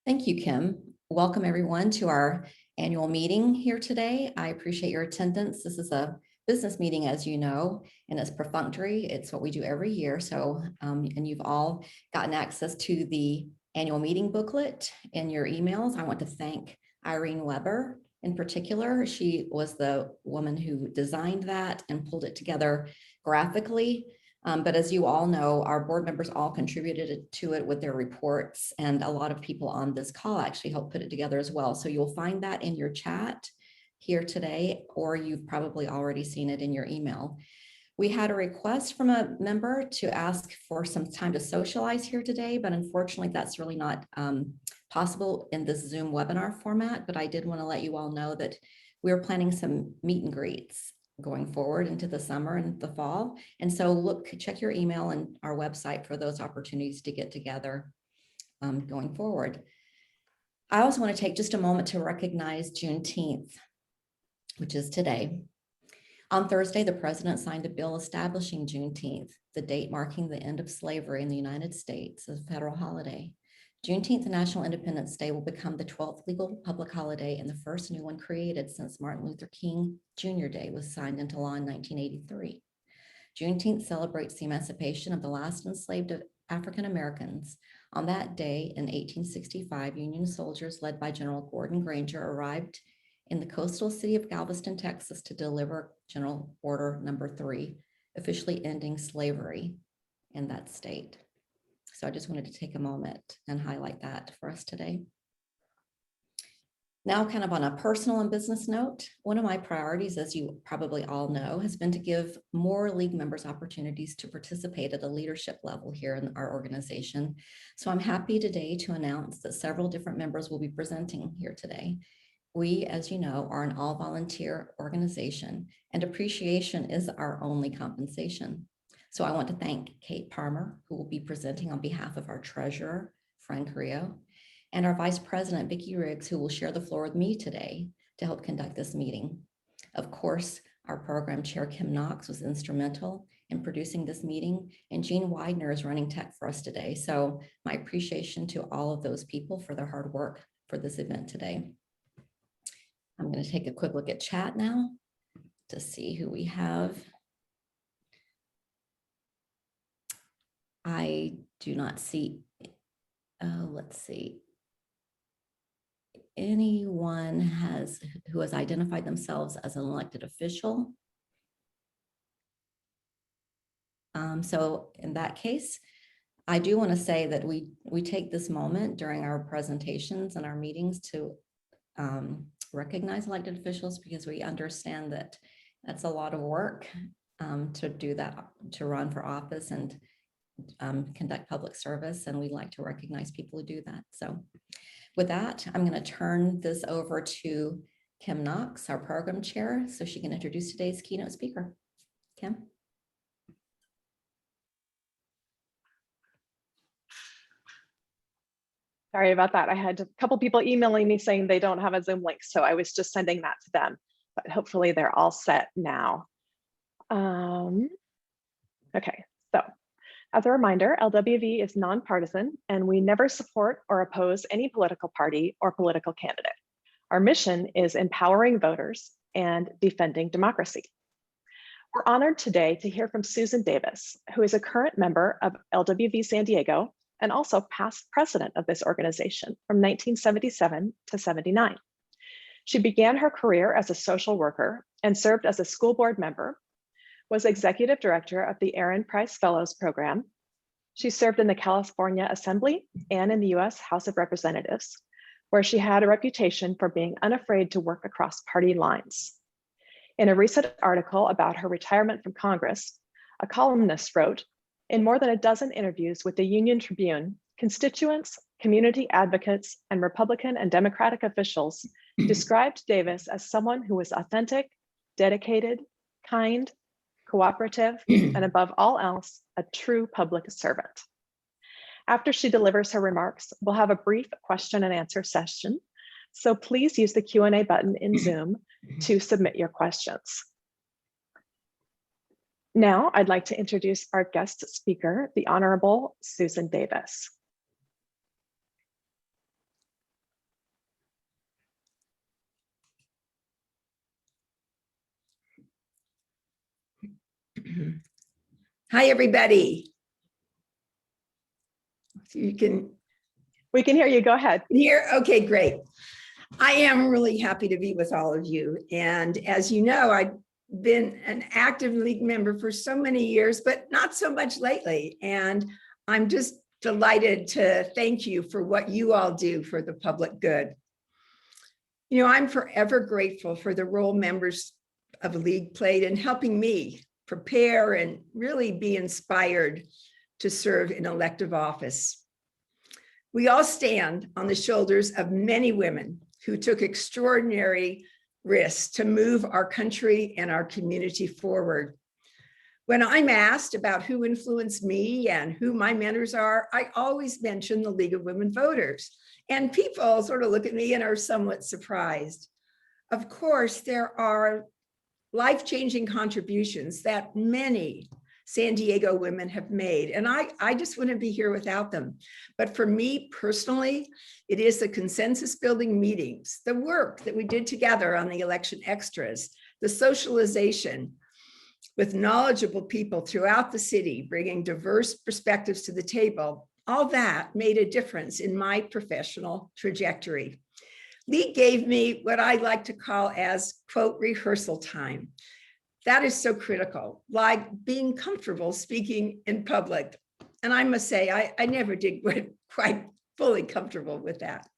Thank you, Kim. Welcome everyone to our annual meeting here today. I appreciate your attendance. This is a business meeting, as you know, and it's perfunctory. It's what we do every year. And you've all gotten access to the annual meeting booklet in your emails. I want to thank Irene Weber in particular. She was the woman who designed that and pulled it together graphically. But as you all know, our board members all contributed to it with their reports, and a lot of people on this call actually helped put it together as well. So you'll find that in your chat here today, or you've probably already seen it in your email. We had a request from a member to ask for some time to socialize here today, but unfortunately that's really not possible in this Zoom webinar format. But I did want to let you all know that we're planning some meet and greets going forward into the summer and the fall. And so check your email and our website for those opportunities to get together going forward. I also want to take just a moment to recognize Juneteenth, which is today. On Thursday, the president signed a bill establishing Juneteenth, the date marking the end of slavery in the United States, as a federal holiday. Juneteenth, National Independence Day, will become the 12th legal public holiday and the first new one created since Martin Luther King Jr. Day was signed into law in 1983. Juneteenth celebrates the emancipation of the last enslaved African Americans. On that day in 1865, Union soldiers led by General Gordon Granger arrived in the coastal city of Galveston, Texas, to deliver General Order Number 3, officially ending slavery in that state. So I just wanted to take a moment and highlight that for us today. Now, kind of on a personal and business note, one of my priorities, as you probably all know, has been to give more league members opportunities to participate at a leadership level here in our organization. So I'm happy today to announce that several different members will be presenting here today. We, as you know, are an all-volunteer organization, and appreciation is our only compensation. So I want to thank Kate Palmer, who will be presenting on behalf of our treasurer, Frank Rio, and our vice president, Vicki Riggs, who will share the floor with me today to help conduct this meeting. Of course, our program chair, Kim Knox, was instrumental in producing this meeting, and Gene Widener is running tech for us today. So my appreciation to all of those people for their hard work for this event today. I'm going to take a quick look at chat now to see who we have. I do not see, let's see, anyone who has identified themselves as an elected official. So in that case, I do want to say that we take this moment during our presentations and our meetings to recognize elected officials, because we understand that that's a lot of work to do that, to run for office and conduct public service, and we like to recognize people who do that. So with that, I'm going to turn this over to Kim Knox, our program chair, so she can introduce today's keynote speaker. Kim? Sorry about that. I had a couple people emailing me saying they don't have a Zoom link, so I was just sending that to them, but hopefully they're all set now. Okay, so as a reminder, LWV is nonpartisan, and we never support or oppose any political party or political candidate. Our mission is empowering voters and defending democracy. We're honored today to hear from Susan Davis, who is a current member of LWV San Diego and also past president of this organization from 1977 to 79. She began her career as a social worker and served as a school board member, was executive director of the Aaron Price Fellows Program. She served in the California Assembly and in the US House of Representatives, where she had a reputation for being unafraid to work across party lines. In a recent article about her retirement from Congress, a columnist wrote, "In more than a dozen interviews with the Union Tribune, constituents, community advocates, and Republican and Democratic officials described Davis as someone who was authentic, dedicated, kind, cooperative, and above all else, a true public servant." After she delivers her remarks, we'll have a brief question and answer session. So please use the Q&A button in Zoom to submit your questions. Now, I'd like to introduce our guest speaker, the Honorable Susan Davis. Hi, everybody. You can We can hear you. Go ahead. hear. Okay, great. I am really happy to be with all of you. And as you know, I've been an active league member for so many years, but not so much lately. And I'm just delighted to thank you for what you all do for the public good. You know, I'm forever grateful for the role members of the league played in helping me prepare and really be inspired to serve in elective office. We all stand on the shoulders of many women who took extraordinary risks to move our country and our community forward. When I'm asked about who influenced me and who my mentors are, I always mention the League of Women Voters. And people sort of look at me and are somewhat surprised. Of course, there are life-changing contributions that many San Diego women have made. And I just wouldn't be here without them. But for me personally, it is the consensus building meetings, the work that we did together on the election extras, the socialization with knowledgeable people throughout the city, bringing diverse perspectives to the table. All that made a difference in my professional trajectory. League gave me what I like to call as, quote, rehearsal time. That is so critical, like being comfortable speaking in public. And I must say, I never did get quite fully comfortable with that.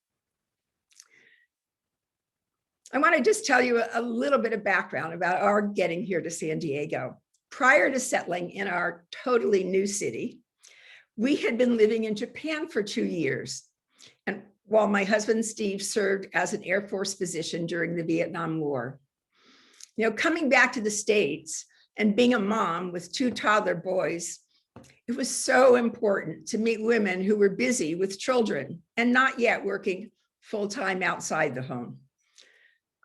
I want to just tell you a little bit of background about our getting here to San Diego. Prior to settling in our totally new city, we had been living in Japan for 2 years. And while my husband, Steve, served as an Air Force physician during the Vietnam War. You know, coming back to the States and being a mom with 2 toddler boys, it was so important to meet women who were busy with children and not yet working full-time outside the home.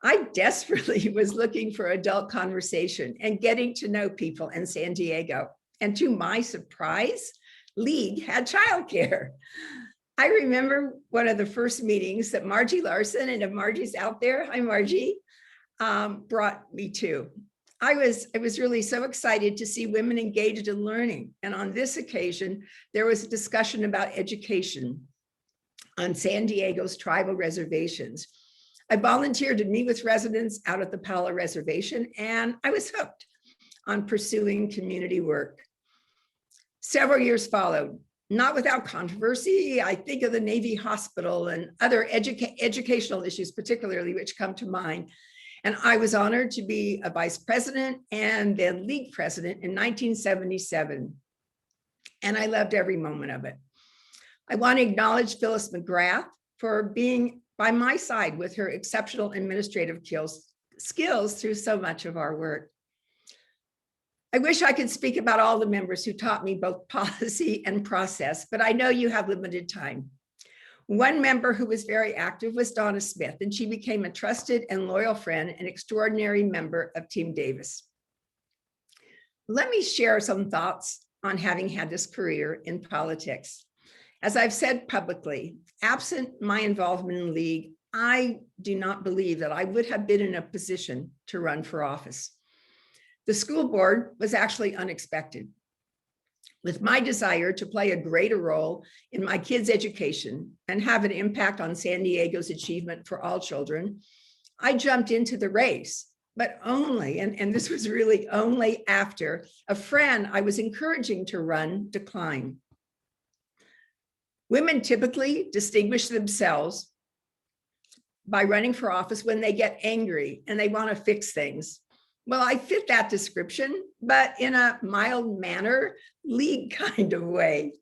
I desperately was looking for adult conversation and getting to know people in San Diego. And to my surprise, League had childcare. I remember one of the first meetings that Margie Larson, and if Margie's out there, hi Margie, brought me to. I was really so excited to see women engaged in learning. And on this occasion, there was a discussion about education on San Diego's tribal reservations. I volunteered to meet with residents out at the Pala Reservation, and I was hooked on pursuing community work. Several years followed, not without controversy. I think of the Navy Hospital and other educational issues, particularly, which come to mind. And I was honored to be a vice president and then league president in 1977. And I loved every moment of it. I want to acknowledge Phyllis McGrath for being by my side with her exceptional administrative skills through so much of our work. I wish I could speak about all the members who taught me both policy and process, but I know you have limited time. One member who was very active was Donna Smith, and she became a trusted and loyal friend and extraordinary member of Team Davis. Let me share some thoughts on having had this career in politics. As I've said publicly, absent my involvement in League, I do not believe that I would have been in a position to run for office. The school board was actually unexpected. With my desire to play a greater role in my kids' education and have an impact on San Diego's achievement for all children, I jumped into the race, but only, and this was really only after a friend I was encouraging to run declined. Women typically distinguish themselves by running for office when they get angry and they want to fix things. Well, I fit that description, but in a mild manner, League kind of way.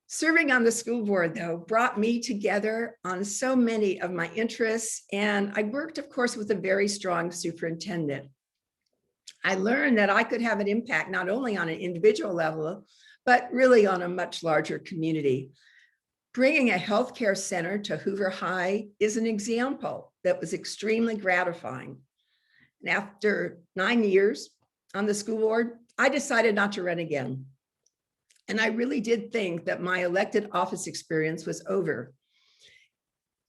Serving on the school board, though, brought me together on so many of my interests, and I worked, of course, with a very strong superintendent. I learned that I could have an impact not only on an individual level, but really on a much larger community. Bringing a healthcare center to Hoover High is an example that was extremely gratifying. And after 9 years on the school board, I decided not to run again. And I really did think that my elected office experience was over.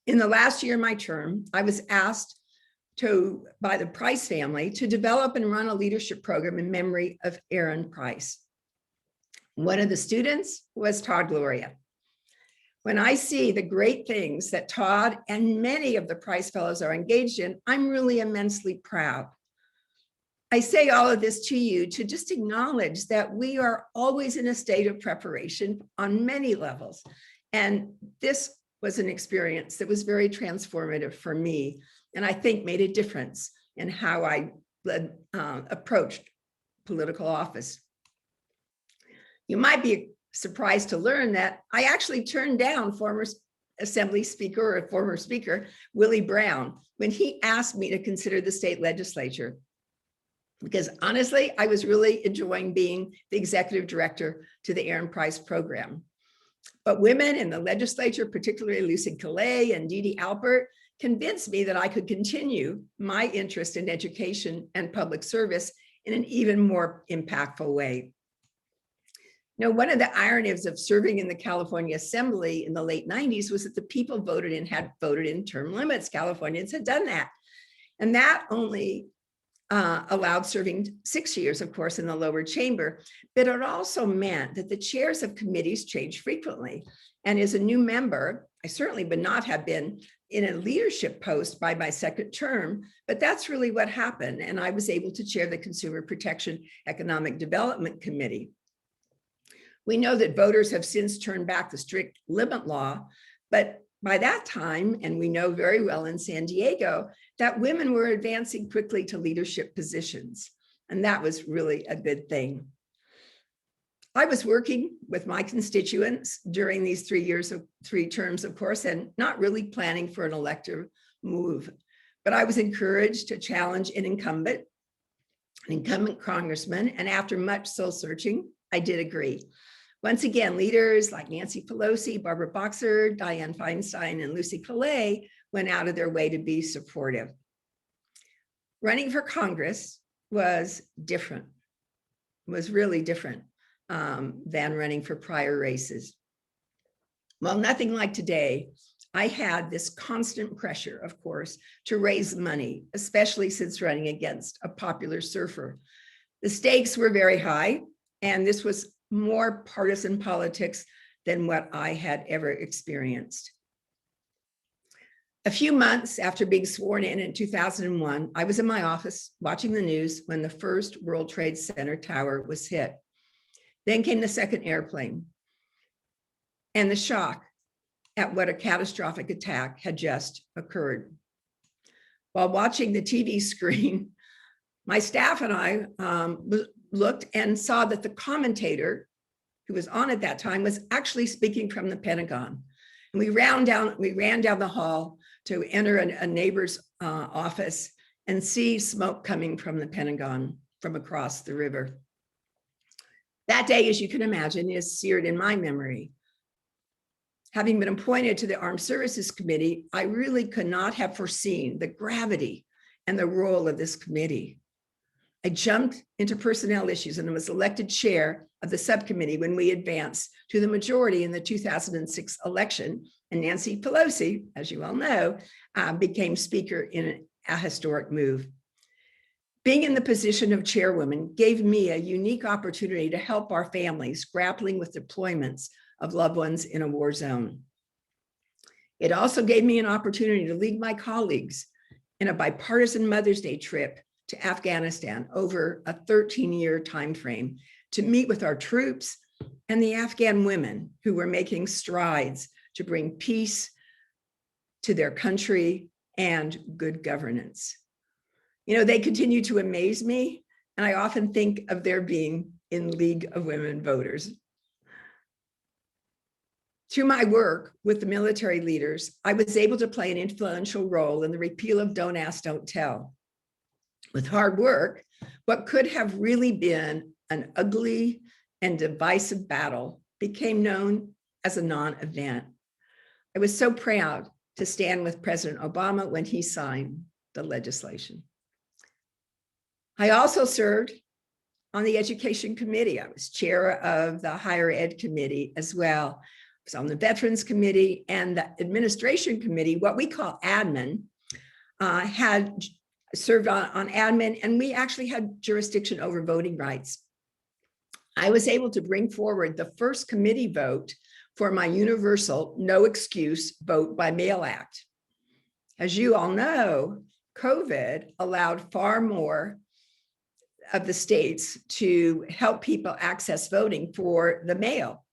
In the last year of my term, I was asked by the Price family to develop and run a leadership program in memory of Aaron Price. One of the students was Todd Gloria. When I see the great things that Todd and many of the Price Fellows are engaged in, I'm really immensely proud. I say all of this to you to just acknowledge that we are always in a state of preparation on many levels. And this was an experience that was very transformative for me, and I think made a difference in how I approached political office. You might be surprised to learn that I actually turned down former Assembly Speaker or former Speaker Willie Brown when he asked me to consider the state legislature. Because honestly, I was really enjoying being the executive director to the Aaron Price program. But women in the legislature, particularly Lucy Calais and Dee Dee Alpert, convinced me that I could continue my interest in education and public service in an even more impactful way. You know, one of the ironies of serving in the California Assembly in the late 90s was that the people had voted in term limits. Californians had done that. And that only allowed serving 6 years, of course, in the lower chamber, but it also meant that the chairs of committees changed frequently. And as a new member, I certainly would not have been in a leadership post by my second term, but that's really what happened. And I was able to chair the Consumer Protection Economic Development Committee. We know that voters have since turned back the strict limit law, but by that time, and we know very well in San Diego, that women were advancing quickly to leadership positions. And that was really a good thing. I was working with my constituents during these 3 terms, of course, and not really planning for an elective move. But I was encouraged to challenge an incumbent congressman. And after much soul searching, I did agree. Once again, leaders like Nancy Pelosi, Barbara Boxer, Dianne Feinstein, and Lucy Calais went out of their way to be supportive. Running for Congress was different, was really different than running for prior races. Well, nothing like today. I had this constant pressure, of course, to raise money, especially since running against a popular surfer. The stakes were very high, and this was more partisan politics than what I had ever experienced. A few months after being sworn in 2001, I was in my office watching the news when the first World Trade Center tower was hit. Then came the second airplane and the shock at what a catastrophic attack had just occurred. While watching the TV screen, my staff and I looked and saw that the commentator who was on at that time was actually speaking from the Pentagon. And we ran down the hall to enter a neighbor's office and see smoke coming from the Pentagon from across the river. That day, as you can imagine, is seared in my memory. Having been appointed to the Armed Services Committee, I really could not have foreseen the gravity and the role of this committee. I jumped into personnel issues and was elected chair of the subcommittee when we advanced to the majority in the 2006 election. And Nancy Pelosi, as you all know, became speaker in a historic move. Being in the position of chairwoman gave me a unique opportunity to help our families grappling with deployments of loved ones in a war zone. It also gave me an opportunity to lead my colleagues in a bipartisan Mother's Day trip to Afghanistan over a 13-year timeframe to meet with our troops and the Afghan women who were making strides to bring peace to their country and good governance. You know, they continue to amaze me, and I often think of their being in League of Women Voters. Through my work with the military leaders, I was able to play an influential role in the repeal of Don't Ask, Don't Tell. With hard work, what could have really been an ugly and divisive battle became known as a non-event. I was so proud to stand with President Obama when he signed the legislation. I also served on the Education Committee. I was chair of the Higher Ed Committee as well. I was on the Veterans Committee and the Administration Committee, what we call admin, had served on admin, and we actually had jurisdiction over voting rights. I was able to bring forward the first committee vote for my universal no excuse vote by mail act. As you all know, COVID allowed far more of the states to help people access voting for the mail.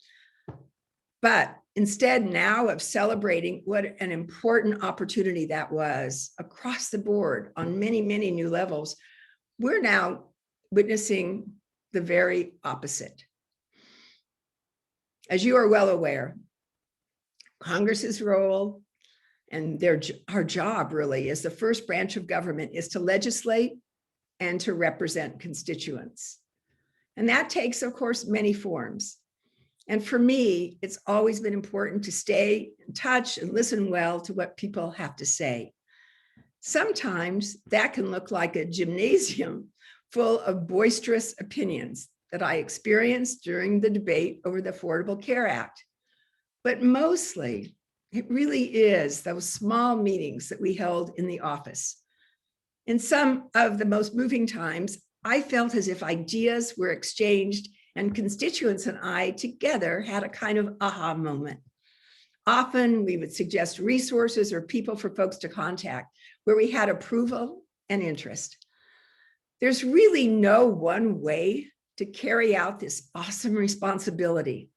But instead now of celebrating what an important opportunity that was across the board on many, many new levels, we're now witnessing the very opposite. As you are well aware, Congress's role and our job really as the first branch of government is to legislate and to represent constituents. And that takes, of course, many forms. And for me, it's always been important to stay in touch and listen well to what people have to say. Sometimes that can look like a gymnasium full of boisterous opinions that I experienced during the debate over the Affordable Care Act. But mostly, it really is those small meetings that we held in the office. In some of the most moving times, I felt as if ideas were exchanged and constituents and I together had a kind of aha moment. Often we would suggest resources or people for folks to contact where we had approval and interest. There's really no one way to carry out this awesome responsibility,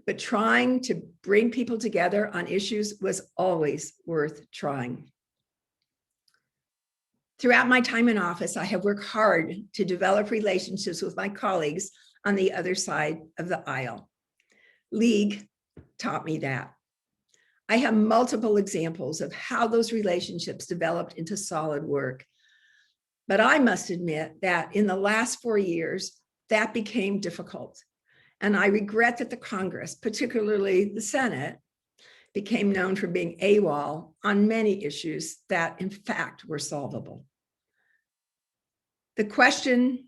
but trying to bring people together on issues was always worth trying. Throughout my time in office, I have worked hard to develop relationships with my colleagues on the other side of the aisle. League taught me that. I have multiple examples of how those relationships developed into solid work. But I must admit that in the last 4 years, that became difficult. And I regret that the Congress, particularly the Senate, became known for being AWOL on many issues that in fact were solvable. The question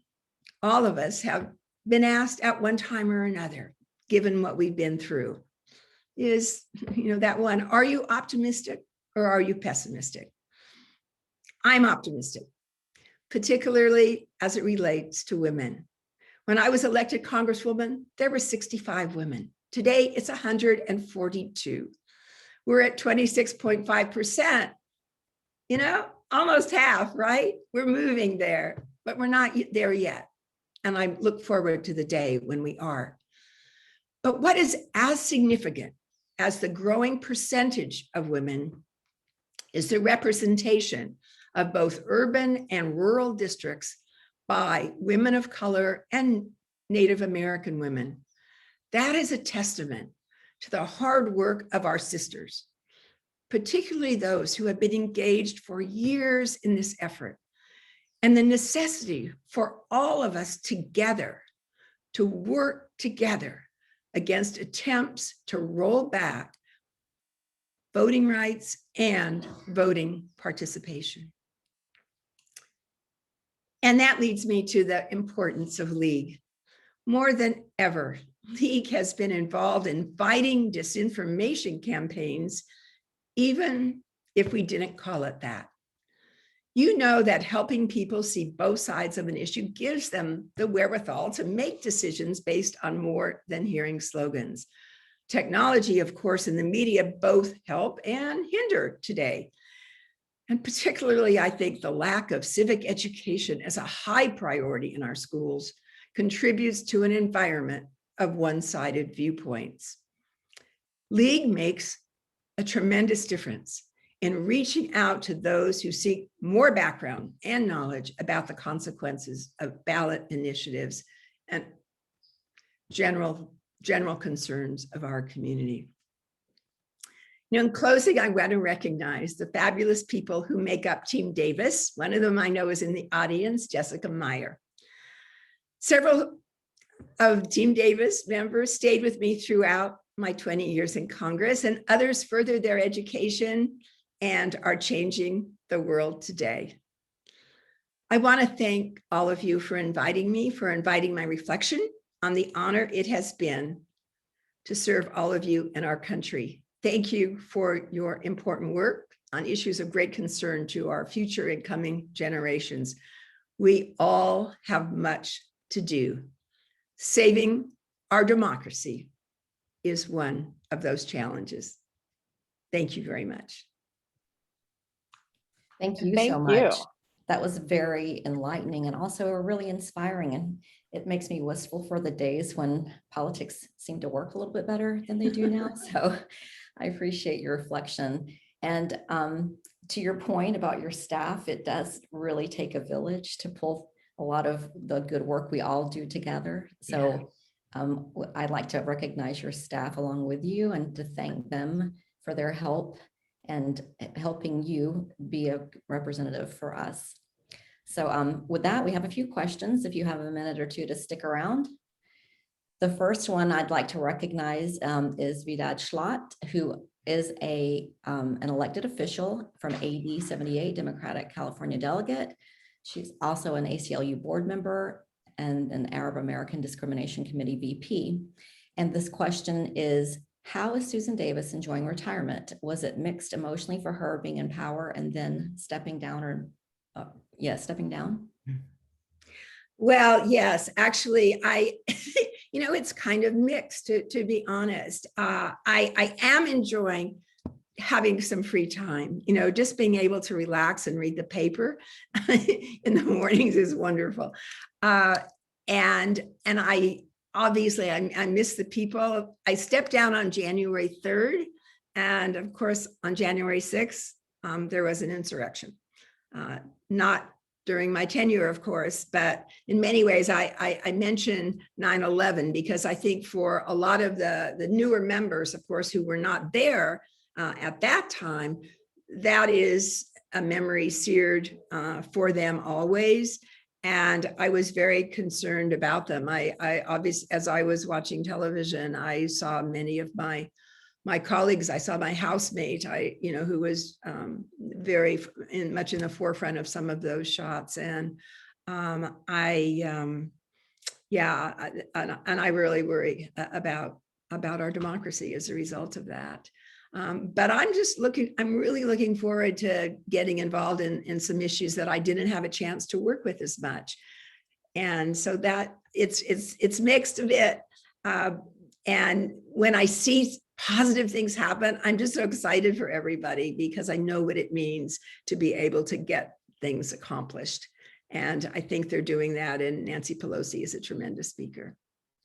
all of us have been asked at one time or another, given what we've been through, is, that one, are you optimistic or are you pessimistic? I'm optimistic, particularly as it relates to women. When I was elected Congresswoman, there were 65 women. Today, it's 142. We're at 26.5%, almost half, right? We're moving there, but we're not there yet. And I look forward to the day when we are. But what is as significant as the growing percentage of women is the representation of both urban and rural districts by women of color and Native American women. That is a testament to the hard work of our sisters, particularly those who have been engaged for years in this effort, and the necessity for all of us together to work together against attempts to roll back voting rights and voting participation. And that leads me to the importance of League. More than ever, League has been involved in fighting disinformation campaigns, even if we didn't call it that. You know that helping people see both sides of an issue gives them the wherewithal to make decisions based on more than hearing slogans. Technology, of course, and the media both help and hinder today. And particularly, I think the lack of civic education as a high priority in our schools contributes to an environment of one-sided viewpoints. League makes a tremendous difference in reaching out to those who seek more background and knowledge about the consequences of ballot initiatives and general concerns of our community. In closing, I want to recognize the fabulous people who make up Team Davis. One of them I know is in the audience, Jessica Meyer. Several of Team Davis members stayed with me throughout my 20 years in Congress, and others furthered their education and are changing the world today. I want to thank all of you for inviting me, for inviting my reflection on the honor it has been to serve all of you in our country Thank you for your important work on issues of great concern to our future and coming generations. We all have much to do. Saving our democracy is one of those challenges. Thank you very much. Thank you Thank so you. much. That was very enlightening and also really inspiring. And it makes me wistful for the days when politics seem to work a little bit better than they do now. So I appreciate your reflection. And to your point about your staff, it does really take a village to pull a lot of the good work we all do together. So I'd like to recognize your staff along with you and to thank them for their help and helping you be a representative for us. So with that, we have a few questions if you have a minute or two to stick around. The first one I'd like to recognize is Vidad Schlott, who is an elected official from AD 78, Democratic California delegate. She's also an ACLU board member and an Arab American Discrimination Committee VP. And this question is, how is Susan Davis enjoying retirement? Was it mixed emotionally for her being in power and then stepping down or stepping down? Well, yes, actually, it's kind of mixed, to be honest. I am enjoying having some free time, just being able to relax and read the paper in the mornings is wonderful. And I obviously, I miss the people. I stepped down on January 3rd. And of course, on January 6th, there was an insurrection. Not during my tenure, of course, but in many ways, I mention 9/11 because I think for a lot of the newer members, of course, who were not there at that time, that is a memory seared for them always. And I was very concerned about them. I obviously, as I was watching television, I saw many of my colleagues. I saw my housemate, who was very much in the forefront of some of those shots. And I really worry about our democracy as a result of that. But I'm really looking forward to getting involved in some issues that I didn't have a chance to work with as much. And so that it's mixed a bit. And when I see positive things happen, I'm just so excited for everybody because I know what it means to be able to get things accomplished. And I think they're doing that. And Nancy Pelosi is a tremendous speaker.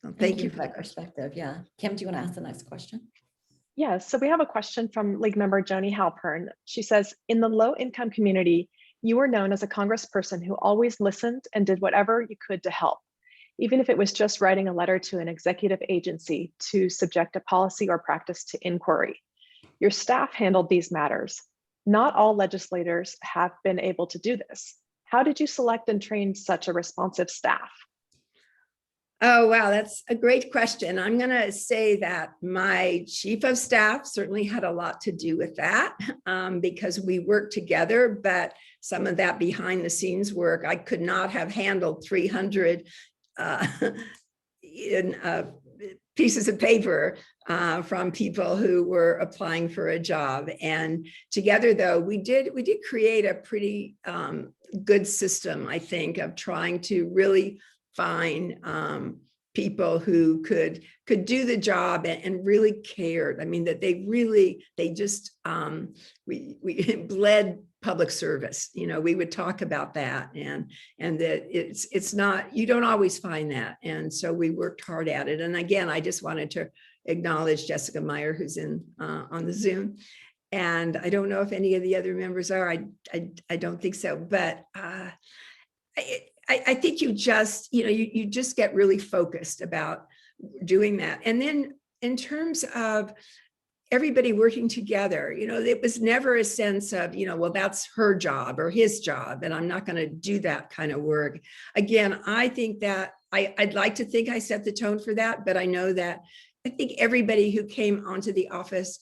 So thank you for that perspective. Yeah. Kim, do you want to ask the next question? Yeah, so we have a question from League member Joni Halpern. She says, in the low-income community, you were known as a congressperson who always listened and did whatever you could to help, even if it was just writing a letter to an executive agency to subject a policy or practice to inquiry. Your staff handled these matters. Not all legislators have been able to do this. How did you select and train such a responsive staff? Oh, wow, that's a great question. I'm going to say that my chief of staff certainly had a lot to do with that because we worked together, but some of that behind the scenes work, I could not have handled 300 pieces of paper from people who were applying for a job. And together, though, we did create a pretty good system, I think, of trying to really find people who could do the job and really cared. I mean, that they just we bled public service. We would talk about that and that it's not, you don't always find that. And so we worked hard at it. And again, I just wanted to acknowledge Jessica Meyer, who's on the Zoom. And I don't know if any of the other members are, I don't think so, but I think you just get really focused about doing that. And then in terms of everybody working together, it was never a sense of, well, that's her job or his job, and I'm not going to do that kind of work. Again, I think that I'd like to think I set the tone for that, but I know that I think everybody who came onto the office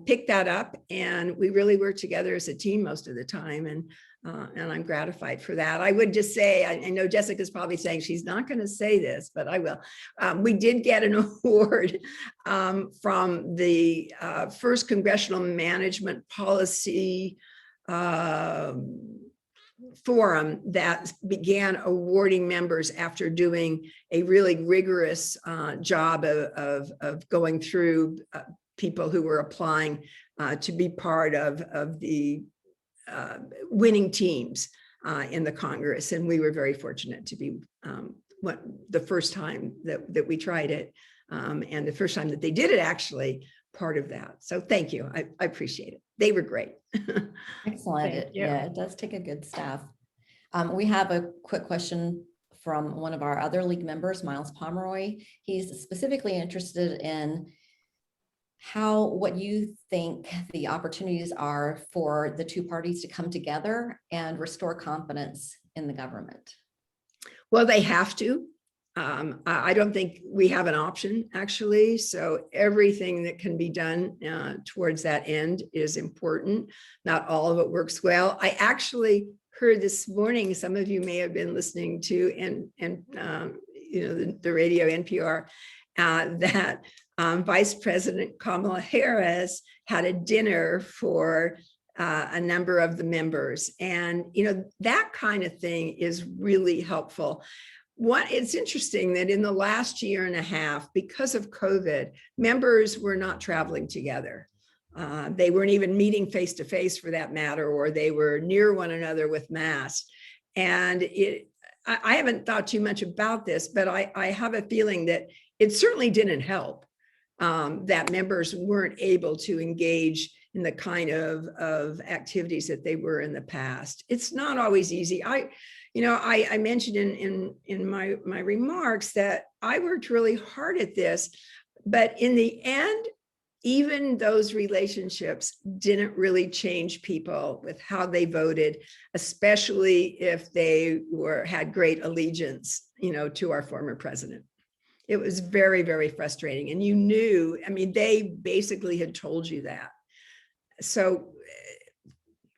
picked that up, and we really worked together as a team most of the time. And I'm gratified for that. I would just say, I know Jessica's probably saying she's not going to say this, but I will. We did get an award from the first Congressional Management Policy forum that began awarding members after doing a really rigorous job of going through people who were applying to be part of the winning teams in the Congress. And we were very fortunate to be the first time that we tried it, and the first time that they did it, actually part of that. So thank you. I appreciate it. They were great. Excellent. Yeah, it does take a good staff. We have a quick question from one of our other league members, Miles Pomeroy. He's specifically interested in what you think the opportunities are for the two parties to come together and restore confidence in the government. Well, they have to. I don't think we have an option, actually. So everything that can be done towards that end is important. Not all of it works well. I actually heard this morning, some of you may have been listening to the radio NPR, that Vice President Kamala Harris had a dinner for a number of the members. And, that kind of thing is really helpful. It's interesting that in the last year and a half, because of COVID, members were not traveling together. They weren't even meeting face to face, for that matter, or they were near one another with masks. And I haven't thought too much about this, but I have a feeling that it certainly didn't help that members weren't able to engage in the kind of activities that they were in the past. It's not always easy. I mentioned in my remarks that I worked really hard at this, but in the end, even those relationships didn't really change people with how they voted, especially if they had great allegiance, to our former president. It was very, very frustrating. And they basically had told you that. So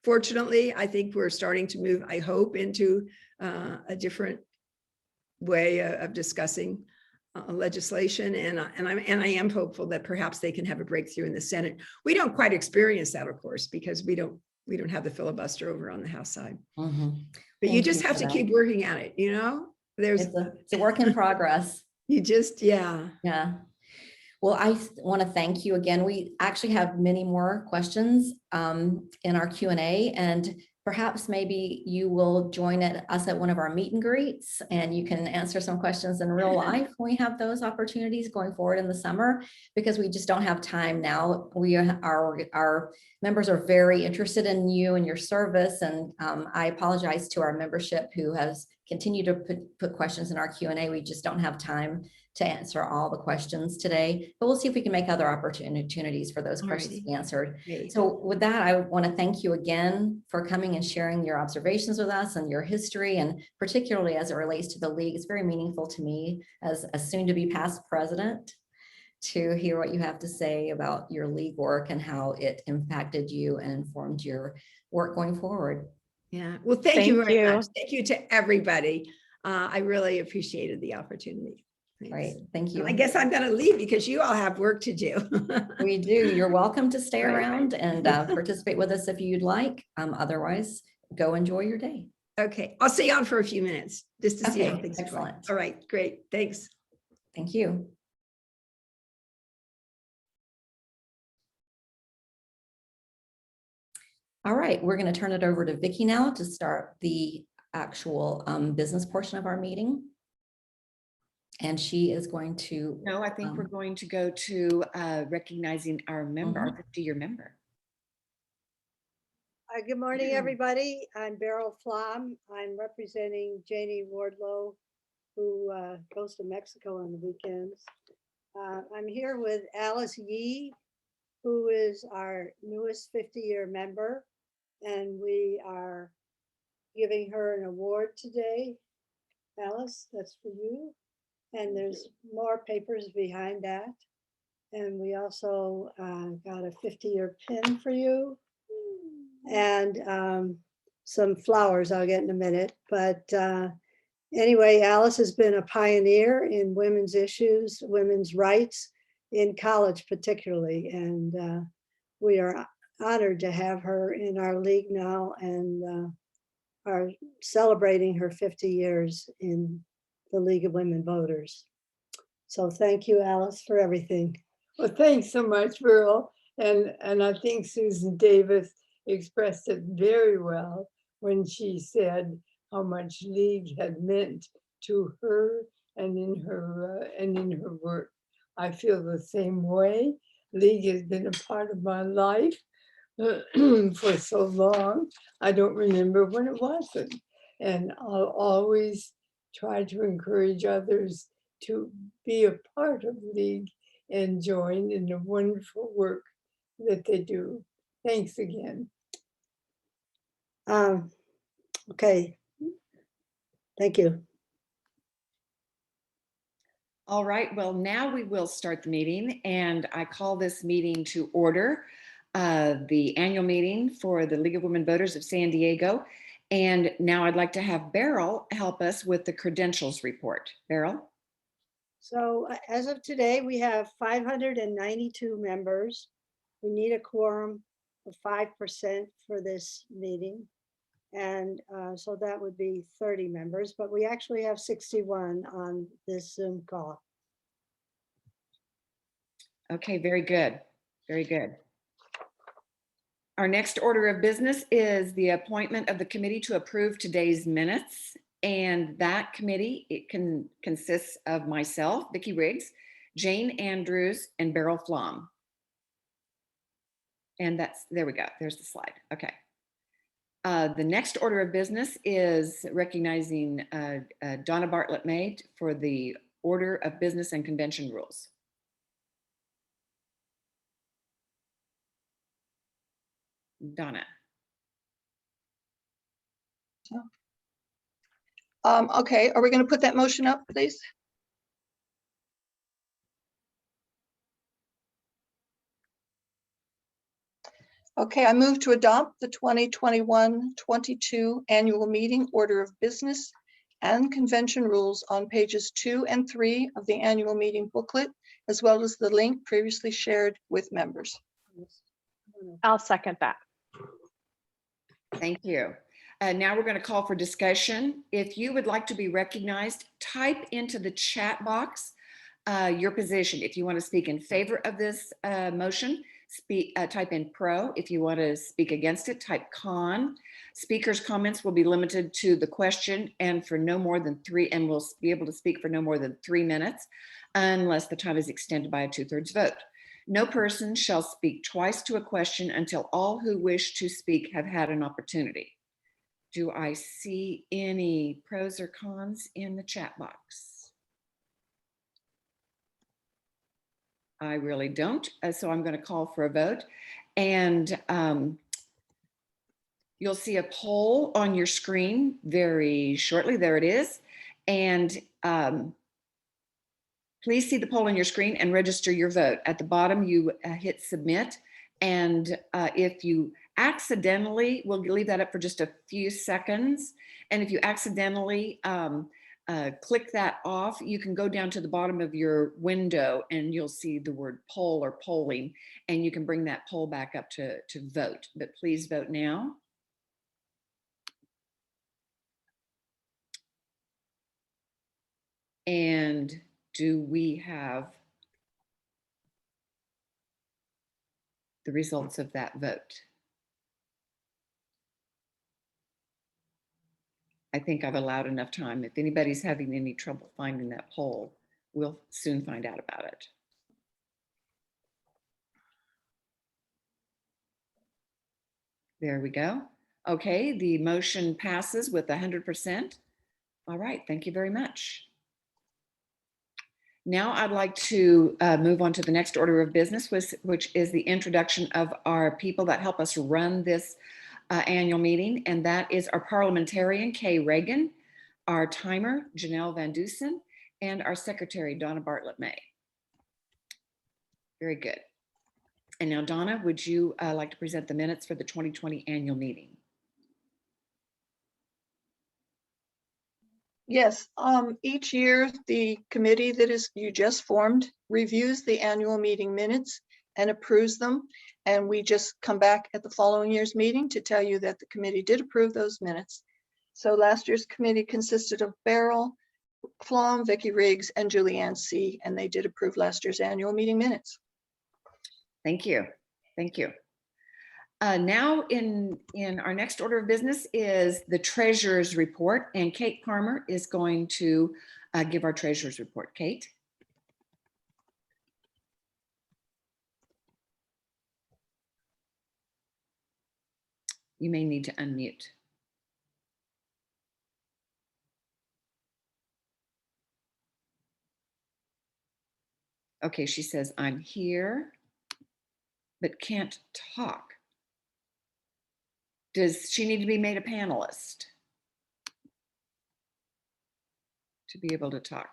fortunately, I think we're starting to move, I hope, into a different way of discussing legislation. And I am hopeful that perhaps they can have a breakthrough in the Senate. We don't quite experience that, of course, because we don't have the filibuster over on the House side. Mm-hmm. But you just have to keep working at it, It's a work in progress. Yeah. Well, I want to thank you again. We actually have many more questions in our Q&A, and perhaps maybe you will join us at one of our meet and greets, and you can answer some questions in real life when we have those opportunities going forward in the summer, because we just don't have time now. Our members are very interested in you and your service, and I apologize to our membership who has continued to put questions in our Q&A. We just don't have time to answer all the questions today, but we'll see if we can make other opportunities for those questions to be answered. Great. So with that, I want to thank you again for coming and sharing your observations with us and your history, and particularly as it relates to the league. It's very meaningful to me as a soon to be past president to hear what you have to say about your league work and how it impacted you and informed your work going forward. Yeah, well, thank you very much. Thank you to everybody. I really appreciated the opportunity. Thanks. Great, thank you. I guess I'm going to leave because you all have work to do. We do. You're welcome to stay around and participate with us if you'd like. Otherwise, go enjoy your day. Okay, I'll stay on for a few minutes just to see how things are going. All right, great. Thanks. Thank you. All right, we're going to turn it over to Vicki now to start the actual business portion of our meeting. And she is going to. No, I think we're going to go to recognizing our member, our 50-year member. Good morning, everybody. I'm Beryl Flom. I'm representing Janie Wardlow, who goes to Mexico on the weekends. I'm here with Alice Yee, who is our newest 50-year member, and we are giving her an award today. Alice, that's for you. And there's more papers behind that. And we also got a 50-year pin for you. And some flowers I'll get in a minute. But anyway, Alice has been a pioneer in women's issues, women's rights in college particularly. And we are honored to have her in our league now and are celebrating her 50 years in the League of Women Voters. So thank you, Alice, for everything. Well, thanks so much, Beryl. And I think Susan Davis expressed it very well when she said how much League had meant to her and in her work. I feel the same way. League has been a part of my life for so long. I don't remember when it wasn't. And I'll always try to encourage others to be a part of League and join in the wonderful work that they do. Thanks again. Okay. Thank you. All right, well, now we will start the meeting, and I call this meeting to order, the annual meeting for the League of Women Voters of San Diego. And now I'd like to have Beryl help us with the credentials report. Beryl? So as of today, we have 592 members. We need a quorum of 5% for this meeting. And so that would be 30 members, but we actually have 61 on this Zoom call. Okay, very good. Very good. Our next order of business is the appointment of the committee to approve today's minutes. And that committee, consists of myself, Vicki Riggs, Jane Andrews, and Beryl Flom. And there we go. There's the slide. Okay. The next order of business is recognizing Donna Bartlett May for the Order of Business and Convention Rules. Donna. Okay, are we going to put that motion up, please? Okay, I move to adopt the 2021-22 annual meeting order of business and convention rules on pages 2 and 3 of the annual meeting booklet, as well as the link previously shared with members. I'll second that. Thank you. Now we're going to call for discussion. If you would like to be recognized, type into the chat box your position. If you want to speak in favor of this motion, type in pro. If you want to speak against it, type con. Speakers' comments will be limited to the question and for no more than 3, and will be able to speak for no more than 3 minutes, unless the time is extended by a 2/3 vote. No person shall speak twice to a question until all who wish to speak have had an opportunity. Do I see any pros or cons in the chat box? I really don't, so I'm going to call for a vote. And you'll see a poll on your screen very shortly. There it is. And please see the poll on your screen and register your vote. At the bottom, you hit submit. And if you accidentally, we'll leave that up for just a few seconds. And if you accidentally click that off, you can go down to the bottom of your window and you'll see the word poll or polling, and you can bring that poll back up to vote. But please vote now. And do we have the results of that vote? I think I've allowed enough time. If anybody's having any trouble finding that poll, we'll soon find out about it. There we go. Okay, the motion passes with 100%. All right, thank you very much. Now I'd like to move on to the next order of business, which is the introduction of our people that help us run this annual meeting, and that is our parliamentarian, Kay Reagan, our timer, Janelle Van Dusen, and our secretary, Donna Bartlett May. Very good. And now, Donna, would you like to present the minutes for the 2020 annual meeting? Yes, each year, the committee that is you just formed reviews the annual meeting minutes and approves them. And we just come back at the following year's meeting to tell you that the committee did approve those minutes. So last year's committee consisted of Beryl, Flom, Vicky Riggs, and Julianne C., and they did approve last year's annual meeting minutes. Thank you. Thank you. Now in our next order of business is the treasurer's report, and Kate Parmer is going to give our treasurer's report. Kate? You may need to unmute. Okay, she says, I'm here, but can't talk. Does she need to be made a panelist to be able to talk,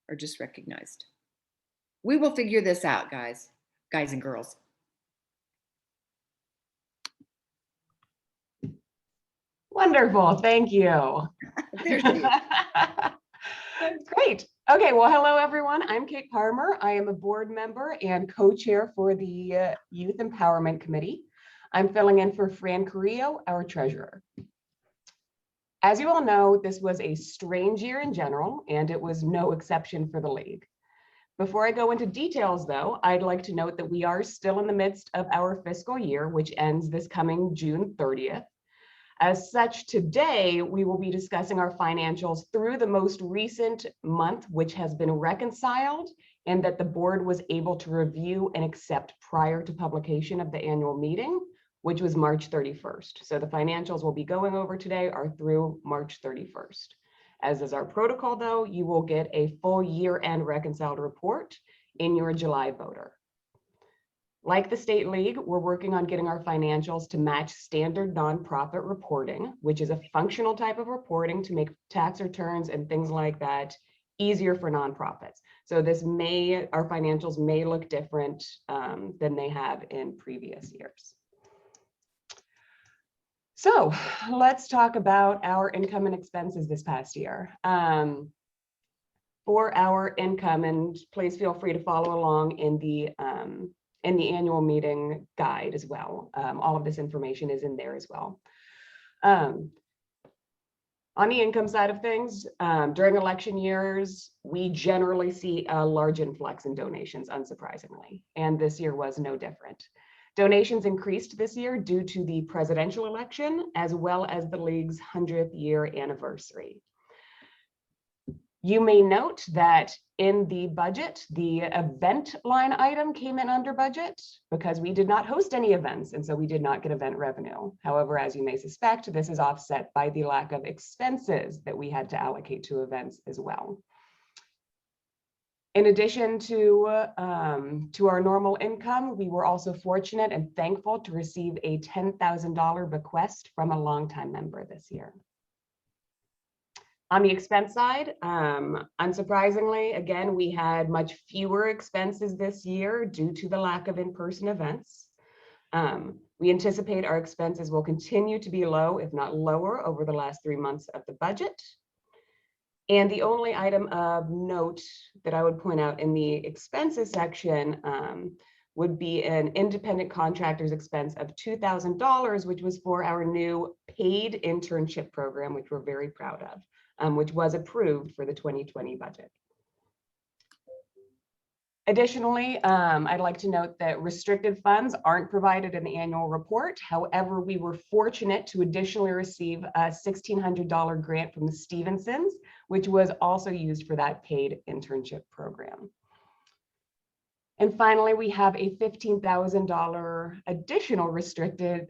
or just recognized? We will figure this out, guys and girls. Wonderful, thank you. There she is. Great. Okay, well, hello everyone. I'm Kate Parmer. I am a board member and co-chair for the Youth Empowerment Committee. I'm filling in for Fran Carrillo, our treasurer. As you all know, this was a strange year in general, and it was no exception for the league. Before I go into details, though, I'd like to note that we are still in the midst of our fiscal year, which ends this coming June 30th. As such, today we will be discussing our financials through the most recent month, which has been reconciled and that the board was able to review and accept prior to publication of the annual meeting, which was March 31st. So the financials we'll be going over today are through March 31st. As is our protocol, though, you will get a full year-end reconciled report in your July voter. Like the State League, we're working on getting our financials to match standard nonprofit reporting, which is a functional type of reporting to make tax returns and things like that easier for nonprofits. So our financials may look different than they have in previous years. So let's talk about our income and expenses this past year. For our income, and please feel free to follow along in the annual meeting guide as well. All of this information is in there as well. On the income side of things, during election years, we generally see a large influx in donations, unsurprisingly, and this year was no different. Donations increased this year due to the presidential election, as well as the league's 100th year anniversary. You may note that in the budget, the event line item came in under budget because we did not host any events, and so we did not get event revenue. However, as you may suspect, this is offset by the lack of expenses that we had to allocate to events as well. In addition to our normal income, we were also fortunate and thankful to receive a $10,000 bequest from a longtime member this year. On the expense side, unsurprisingly, again, we had much fewer expenses this year due to the lack of in-person events. We anticipate our expenses will continue to be low, if not lower, over the last 3 months of the budget. And the only item of note that I would point out in the expenses section would be an independent contractor's expense of $2,000, which was for our new paid internship program, which we're very proud of, which was approved for the 2020 budget. Additionally, I'd like to note that restricted funds aren't provided in the annual report. However, we were fortunate to additionally receive a $1,600 grant from the Stevensons, which was also used for that paid internship program. And finally, we have a $15,000 additional restricted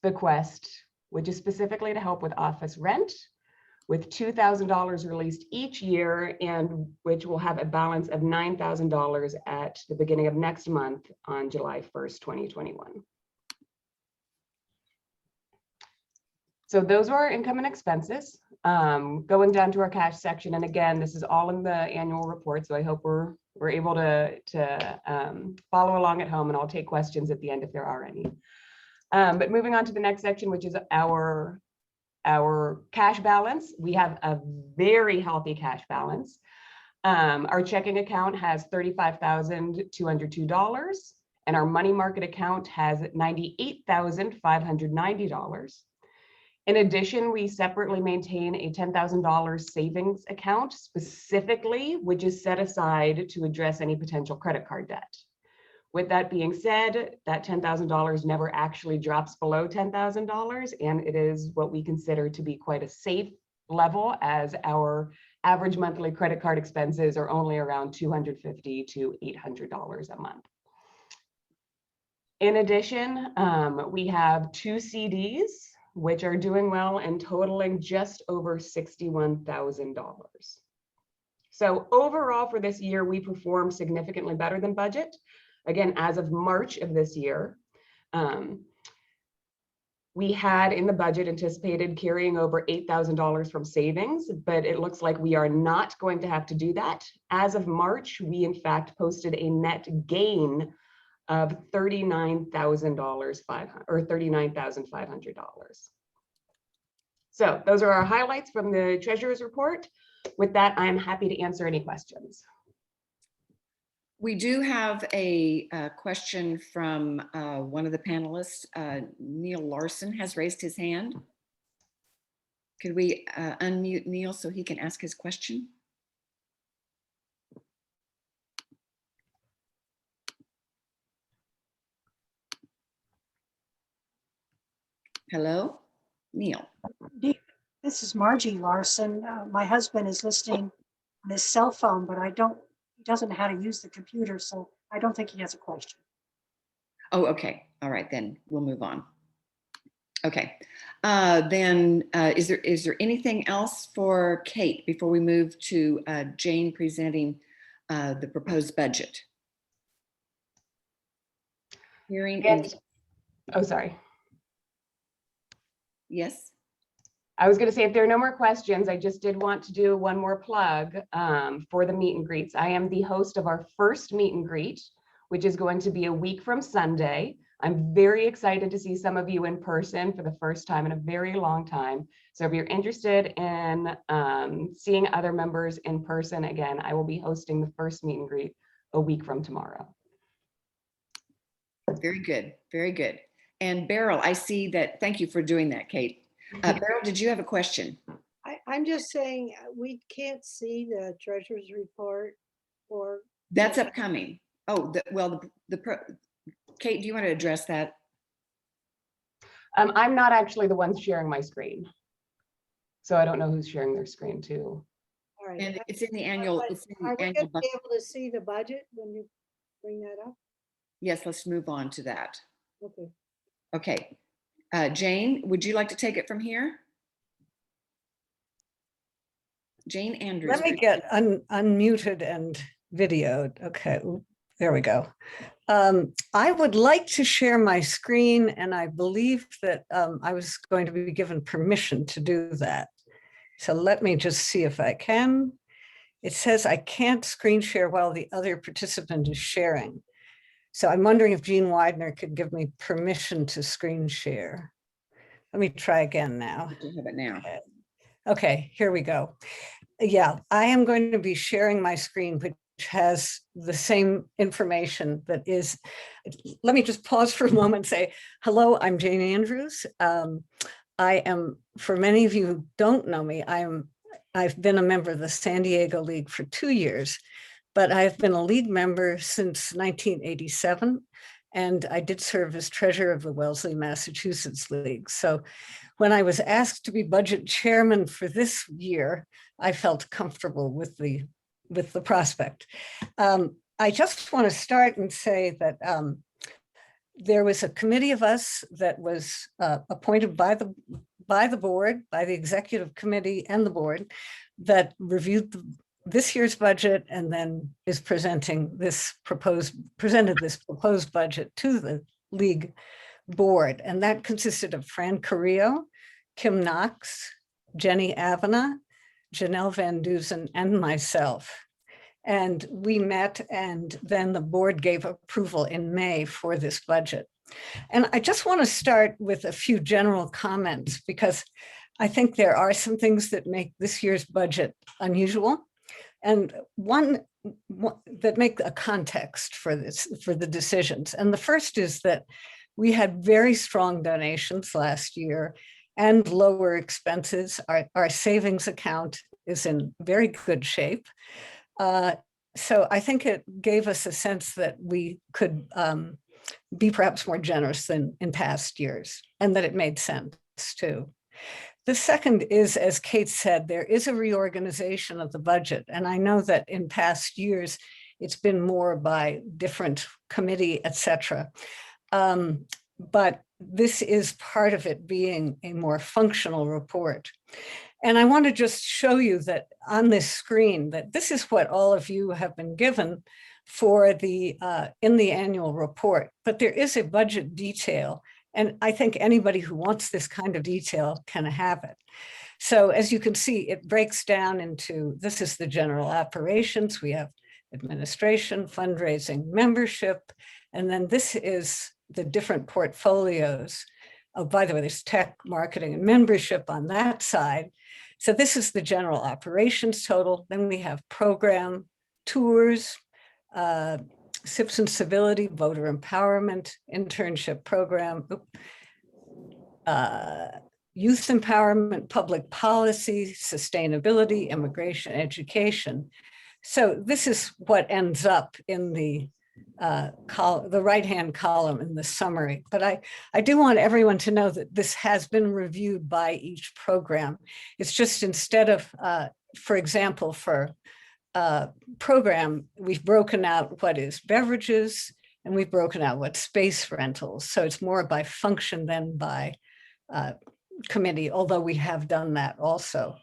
bequest, which is specifically to help with office rent, with $2,000 released each year, and which will have a balance of $9,000 at the beginning of next month on July 1st, 2021. So those are our income and expenses. Going down to our cash section, and again, this is all in the annual report, so I hope we're able to follow along at home, and I'll take questions at the end if there are any. But moving on to the next section, which is our cash balance. We have a very healthy cash balance. Our checking account has $35,202, and our money market account has $98,590. In addition, we separately maintain a $10,000 savings account specifically, which is set aside to address any potential credit card debt. With that being said, that $10,000 never actually drops below $10,000, and it is what we consider to be quite a safe level, as our average monthly credit card expenses are only around $250 to $800 a month. In addition, we have 2 CDs, which are doing well and totaling just over $61,000. So overall for this year, we performed significantly better than budget. Again, as of March of this year, we had in the budget anticipated carrying over $8,000 from savings, but it looks like we are not going to have to do that. As of March, we in fact posted a net gain of $39,500. So those are our highlights from the treasurer's report. With that, I'm happy to answer any questions. We do have a question from one of the panelists. Neil Larson has raised his hand. Could we unmute Neil so he can ask his question? Hello, Neil. This is Margie Larson. My husband is listening on his cell phone, but he doesn't know how to use the computer, so I don't think he has a question. Oh, okay. All right, then we'll move on. Okay, then is there anything else for Kate before we move to Jane presenting the proposed budget? Hearing and oh, sorry. Yes. I was going to say, if there are no more questions, I just did want to do one more plug for the meet and greets. I am the host of our first meet and greet, which is going to be a week from Sunday. I'm very excited to see some of you in person for the first time in a very long time. So if you're interested in seeing other members in person, again, I will be hosting the first meet and greet a week from tomorrow. Very good. Very good. And Beryl, I see that. Thank you for doing that, Kate. Beryl, did you have a question? I'm just saying, we can't see the treasurer's report or. That's upcoming. Oh, Kate, do you want to address that? I'm not actually the one sharing my screen, so I don't know who's sharing their screen too. All right. And it's in the annual. Are It's in we the going annual to be able to see the budget when you bring that up? Yes, let's move on to that. Okay. Okay. Jane, would you like to take it from here? Jane Andrews. Let me get unmuted and videoed. Okay, there we go. I would like to share my screen, and I believe that I was going to be given permission to do that. So let me just see if I can. It says I can't screen share while the other participant is sharing. So I'm wondering if Jean Widener could give me permission to screen share. Let me try again now. How about now? Okay, here we go. Yeah, I am going to be sharing my screen, which has the same information that is, let me just pause for a moment and say, hello, I'm Jane Andrews. I am, for many of you who don't know me, I've been a member of the San Diego League for 2 years, but I've been a league member since 1987. And I did serve as treasurer of the Wellesley, Massachusetts League. So when I was asked to be budget chairman for this year, I felt comfortable with the prospect. I just want to start and say that there was a committee of us that was appointed by the board, by the executive committee and the board, that reviewed this year's budget and then is presented this proposed budget to the league board. And that consisted of Fran Carrillo, Kim Knox, Jenny Avena, Janelle Van Duzen, and myself. And we met, and then the board gave approval in May for this budget. And I just want to start with a few general comments, because I think there are some things that make this year's budget unusual, and one that make a context for the decisions. And the first is that we had very strong donations last year and lower expenses. Our savings account is in very good shape. So I think it gave us a sense that we could be perhaps more generous than in past years, and that it made sense too. The second is, as Kate said, there is a reorganization of the budget. And I know that in past years, it's been more by different committee, et cetera. But this is part of it being a more functional report. And I want to just show you that on this screen, that this is what all of you have been given for the in the annual report. But there is a budget detail. And I think anybody who wants this kind of detail can have it. So as you can see, it breaks down into, this is the general operations. We have administration, fundraising, membership, and then this is the different portfolios. Oh, by the way, there's tech, marketing, and membership on that side. So this is the general operations total. Then we have program, tours, SIPs and civility, voter empowerment, internship program, youth empowerment, public policy, sustainability, immigration, education. So this is what ends up in the right-hand column in the summary. But I do want everyone to know that this has been reviewed by each program. It's just instead of, for example, for program, we've broken out what is beverages, and we've broken out what space rentals. So it's more by function than by committee, although we have done that also.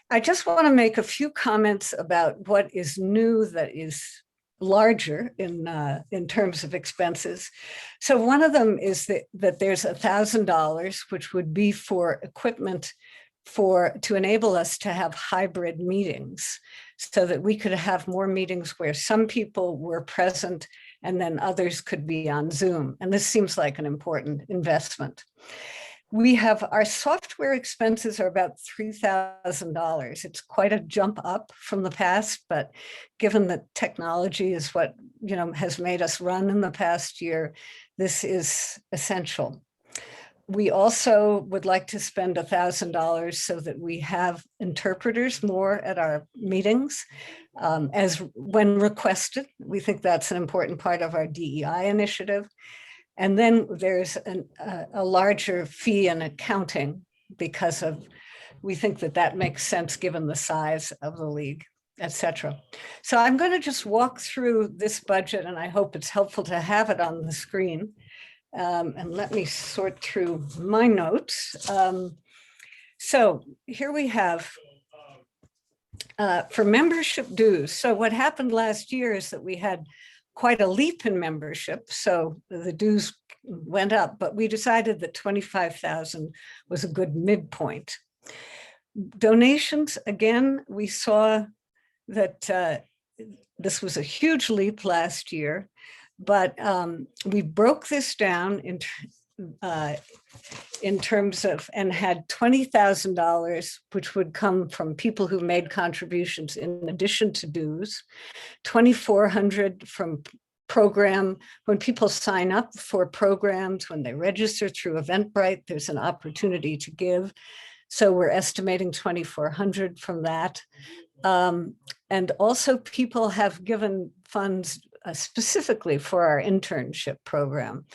I just want to make a few comments about what is new that is larger in terms of expenses. So one of them is that there's $1,000, which would be for equipment to enable us to have hybrid meetings, so that we could have more meetings where some people were present and then others could be on Zoom. And this seems like an important investment. We have our software expenses are about $3,000. It's quite a jump up from the past, but given that technology is what has made us run in the past year, this is essential. We also would like to spend $1,000 so that we have interpreters more at our meetings as when requested. We think that's an important part of our DEI initiative. And then there's a larger fee in accounting because we think that makes sense given the size of the league, et cetera. So I'm going to just walk through this budget, and I hope it's helpful to have it on the screen. And let me sort through my notes. So here we have for membership dues. So what happened last year is that we had quite a leap in membership. So the dues went up, but we decided that 25,000 was a good midpoint. Donations, again, we saw that this was a huge leap last year, but we broke this down in terms of, and had $20,000, which would come from people who made contributions in addition to dues, $2,400 from program, when people sign up for programs, when they register through Eventbrite, there's an opportunity to give. So we're estimating $2,400 from that. And also people have given funds specifically for our internship program.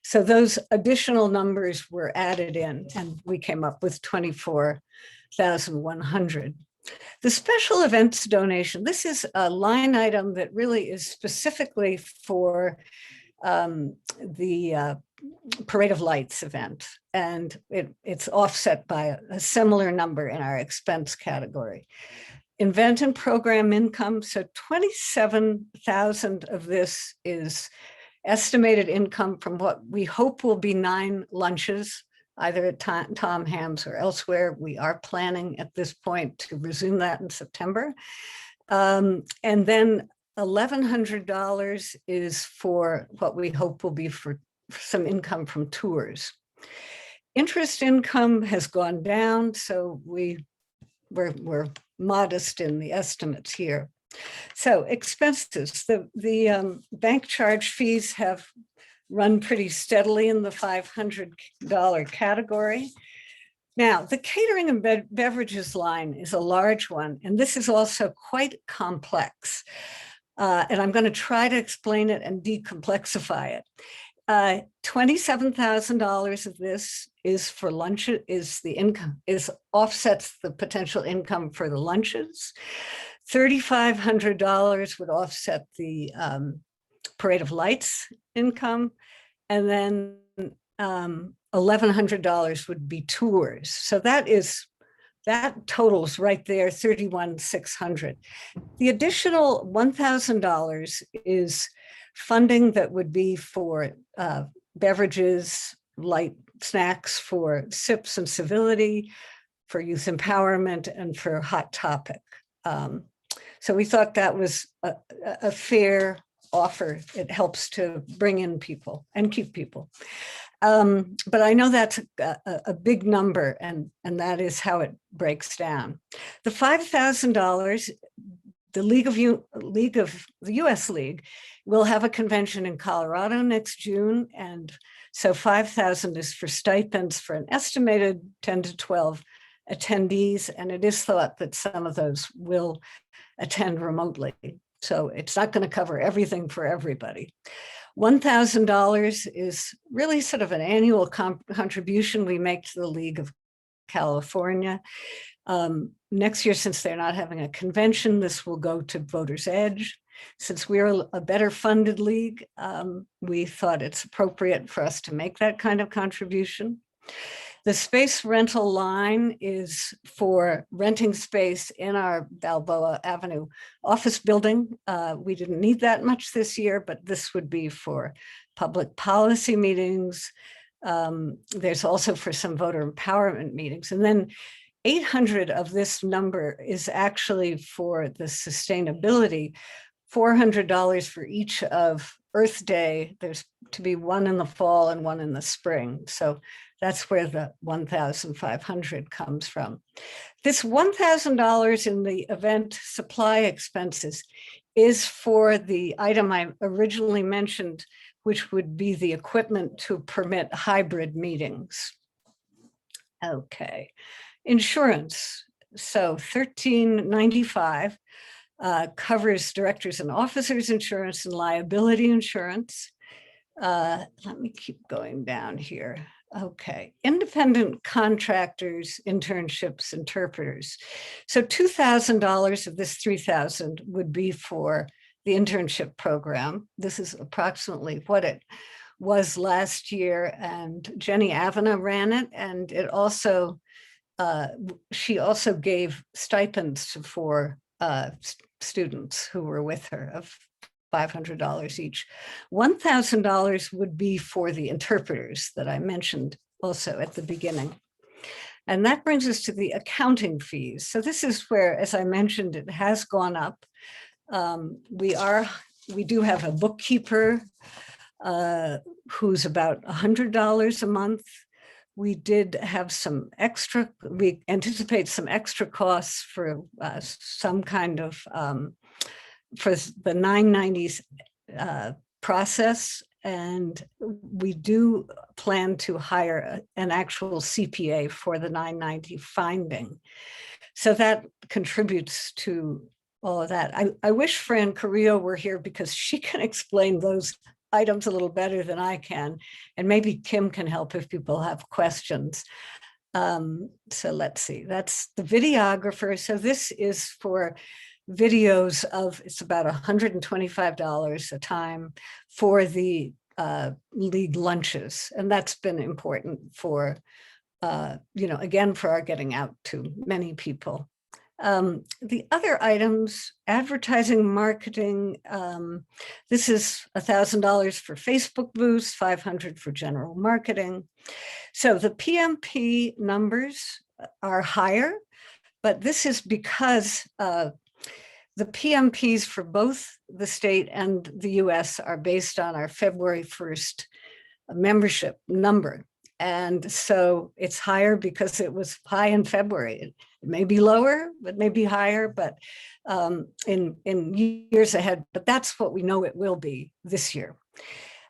So those additional numbers were added in, and we came up with 24,100. The special events donation, this is a line item that really is specifically for the Parade of Lights event, and it's offset by a similar number in our expense category. Event and program income, so 27,000 of this is estimated income from what we hope will be 9 lunches either at Tom Ham's or elsewhere. We are planning at this point to resume that in September. And then $1,100 is for what we hope will be for some income from tours. Interest income has gone down, so we're modest in the estimates here. So expenses, the bank charge fees have run pretty steadily in the $500 category. Now, the catering and beverages line is a large one, and this is also quite complex. And I'm going to try to explain it and decomplexify it. $27,000 of this is for lunch, is the income, offsets the potential income for the lunches. $3,500 would offset the Parade of Lights income, and then $1,100 would be tours. So that totals right there, $31,600. The additional $1,000 is funding that would be for beverages, light snacks, for SIPs and civility, for youth empowerment, and for Hot Topic. So we thought that was a fair offer. It helps to bring in people and keep people. But I know that's a big number, and that is how it breaks down. The $5,000, the US League will have a convention in Colorado next June, and so $5,000 is for stipends for an estimated 10 to 12 attendees, and it is thought that some of those will attend remotely. So it's not going to cover everything for everybody. $1,000 is really sort of an annual contribution we make to the League of California. Next year, since they're not having a convention, this will go to Voters Edge. Since we're a better funded league, we thought it's appropriate for us to make that kind of contribution. The space rental line is for renting space in our Balboa Avenue office building. We didn't need that much this year, but this would be for public policy meetings. There's also for some voter empowerment meetings. And then 800 of this number is actually for the sustainability, $400 for each of Earth Day. There's to be one in the fall and one in the spring. So that's where the 1,500 comes from. This $1,000 in the event supply expenses is for the item I originally mentioned, which would be the equipment to permit hybrid meetings. Okay, insurance. So $1,395 covers directors and officers insurance and liability insurance. Let me keep going down here. Okay, independent contractors, internships, interpreters. So $2,000 of this $3,000 would be for the internship program. This is approximately what it was last year, and Jenny Avena ran it, and it also, she also gave stipends for students who were with her of $500 each. $1,000 would be for the interpreters that I mentioned also at the beginning. And that brings us to the accounting fees. So this is where, as I mentioned, it has gone up. We do have a bookkeeper who's about $100 a month. We did have some extra, we anticipate some extra costs for some kind of for the 990s process, and we do plan to hire an actual CPA for the 990 finding. So that contributes to all of that. I wish Fran Carrillo were here because she can explain those items a little better than I can, and maybe Kim can help if people have questions. So let's see, that's the videographer. So this is for videos of, it's about $125 a time for the league lunches. And that's been important for, again, for our getting out to many people. The other items, advertising, marketing, this is $1,000 for Facebook booths, $500 for general marketing. So the PMP numbers are higher, but this is because the PMPs for both the state and the US are based on our February 1st membership number. And so it's higher because it was high in February. It may be lower, it may be higher, but in years ahead, but that's what we know it will be this year.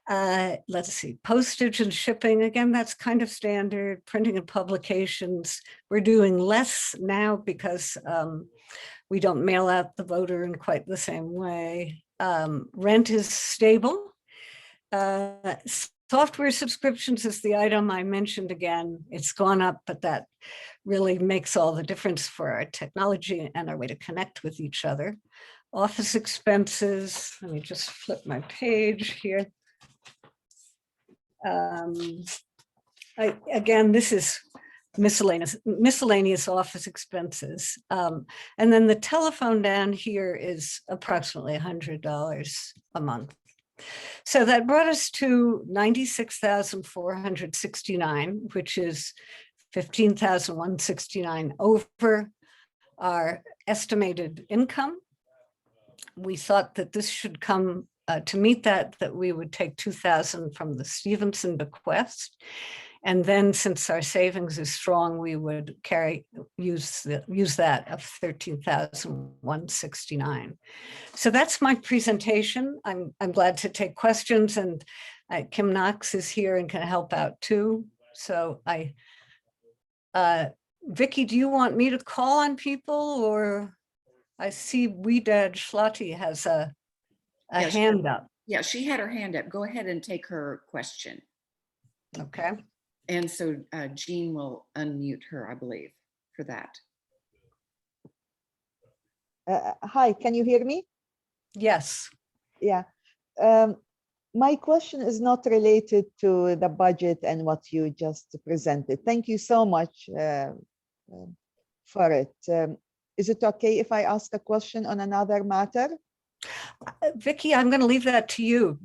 Let's see, postage and shipping, again, that's kind of standard. Printing and publications, we're doing less now because we don't mail out the voter in quite the same way. Rent is stable. Software subscriptions is the item I mentioned again. It's gone up, but that really makes all the difference for our technology and our way to connect with each other. Office expenses, let me just flip my page here. Again, this is miscellaneous office expenses. And then the telephone down here is approximately $100 a month. So that brought us to 96,469, which is 15,169 over our estimated income. We thought that this should come to meet that we would take 2,000 from the Stevenson bequest. And then since our savings is strong, we would use that of 13,169. So that's my presentation. I'm glad to take questions, and Kim Knox is here and can help out too. So Vicky, do you want me to call on people, or I see Widad Schlati has a hand up. Yeah, she had her hand up. Go ahead and take her question. Okay. And so Jean will unmute her, I believe, for that. Hi, can you hear me? Yes. Yeah. My question is not related to the budget and what you just presented. Thank you so much for it. Is it okay if I ask a question on another matter? Vicky, I'm going to leave that to you.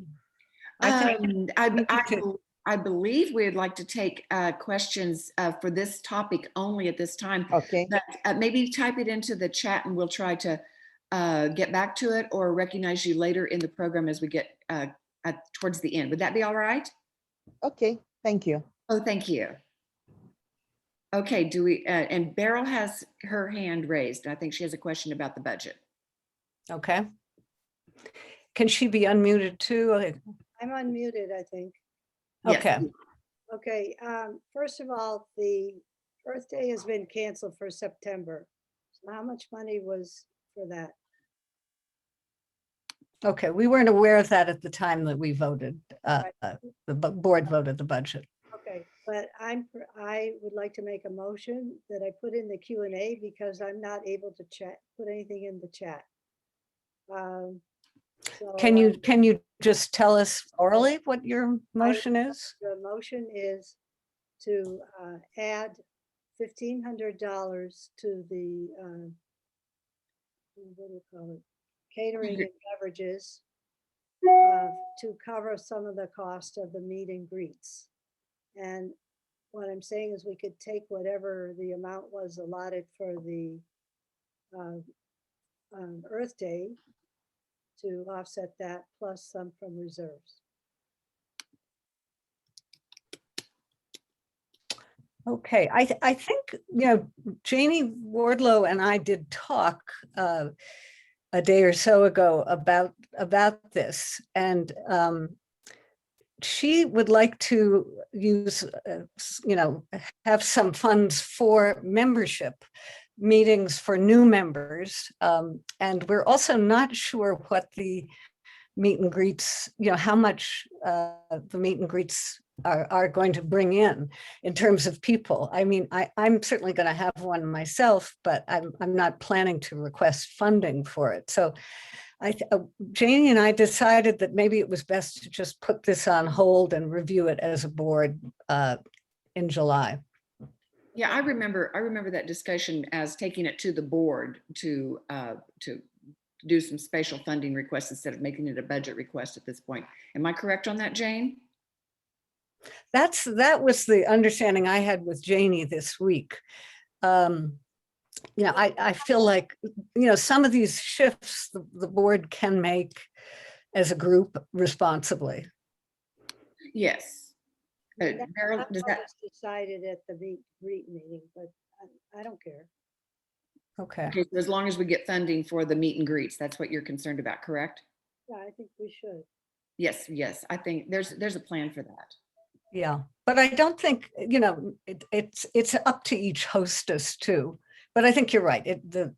I believe we'd like to take questions for this topic only at this time. Okay. But maybe type it into the chat and we'll try to get back to it or recognize you later in the program as we get towards the end. Would that be all right? Okay, thank you. Oh, thank you. Okay, do we, and Beryl has her hand raised. I think she has a question about the budget. Okay. Can she be unmuted too? I'm unmuted, I think. Okay. Yes. Okay, first of all, the Earth Day has been canceled for September. So how much money was for that? Okay, we weren't aware of that at the time that we voted. Right. The board voted the budget. Okay, but I would like to make a motion that I put in the Q&A because I'm not able to put anything in the chat. So, Can you just tell us orally what your motion is? The motion is to add $1,500 to the what do you call it? Catering and beverages to cover some of the cost of the meet and greets. And what I'm saying is we could take whatever the amount was allotted for the Earth Day to offset that, plus some from reserves. Okay, I think, Janie Wardlow and I did talk a day or so ago about this, and she would like to use, have some funds for membership meetings for new members. And we're also not sure what the meet and greets, how much the meet and greets are going to bring in terms of people. I mean, I'm certainly going to have one myself, but I'm not planning to request funding for it. So Janie and I decided that maybe it was best to just put this on hold and review it as a board in July. Yeah, I remember that discussion as taking it to the board to do some special funding requests instead of making it a budget request at this point. Am I correct on that, Jane? That was the understanding I had with Janie this week. You know, I feel like, you know, some of these shifts the board can make as a group responsibly. Yes. Meryl, That does that, was decided at the greet meeting, but I don't care. Okay. okay, so as long as we get funding for the meet and greets, that's what you're concerned about, correct? Yeah, I think we should. Yes, yes. I think there's a plan for that. Yeah, but I don't think, you know, it's up to each hostess too. But I think you're right. The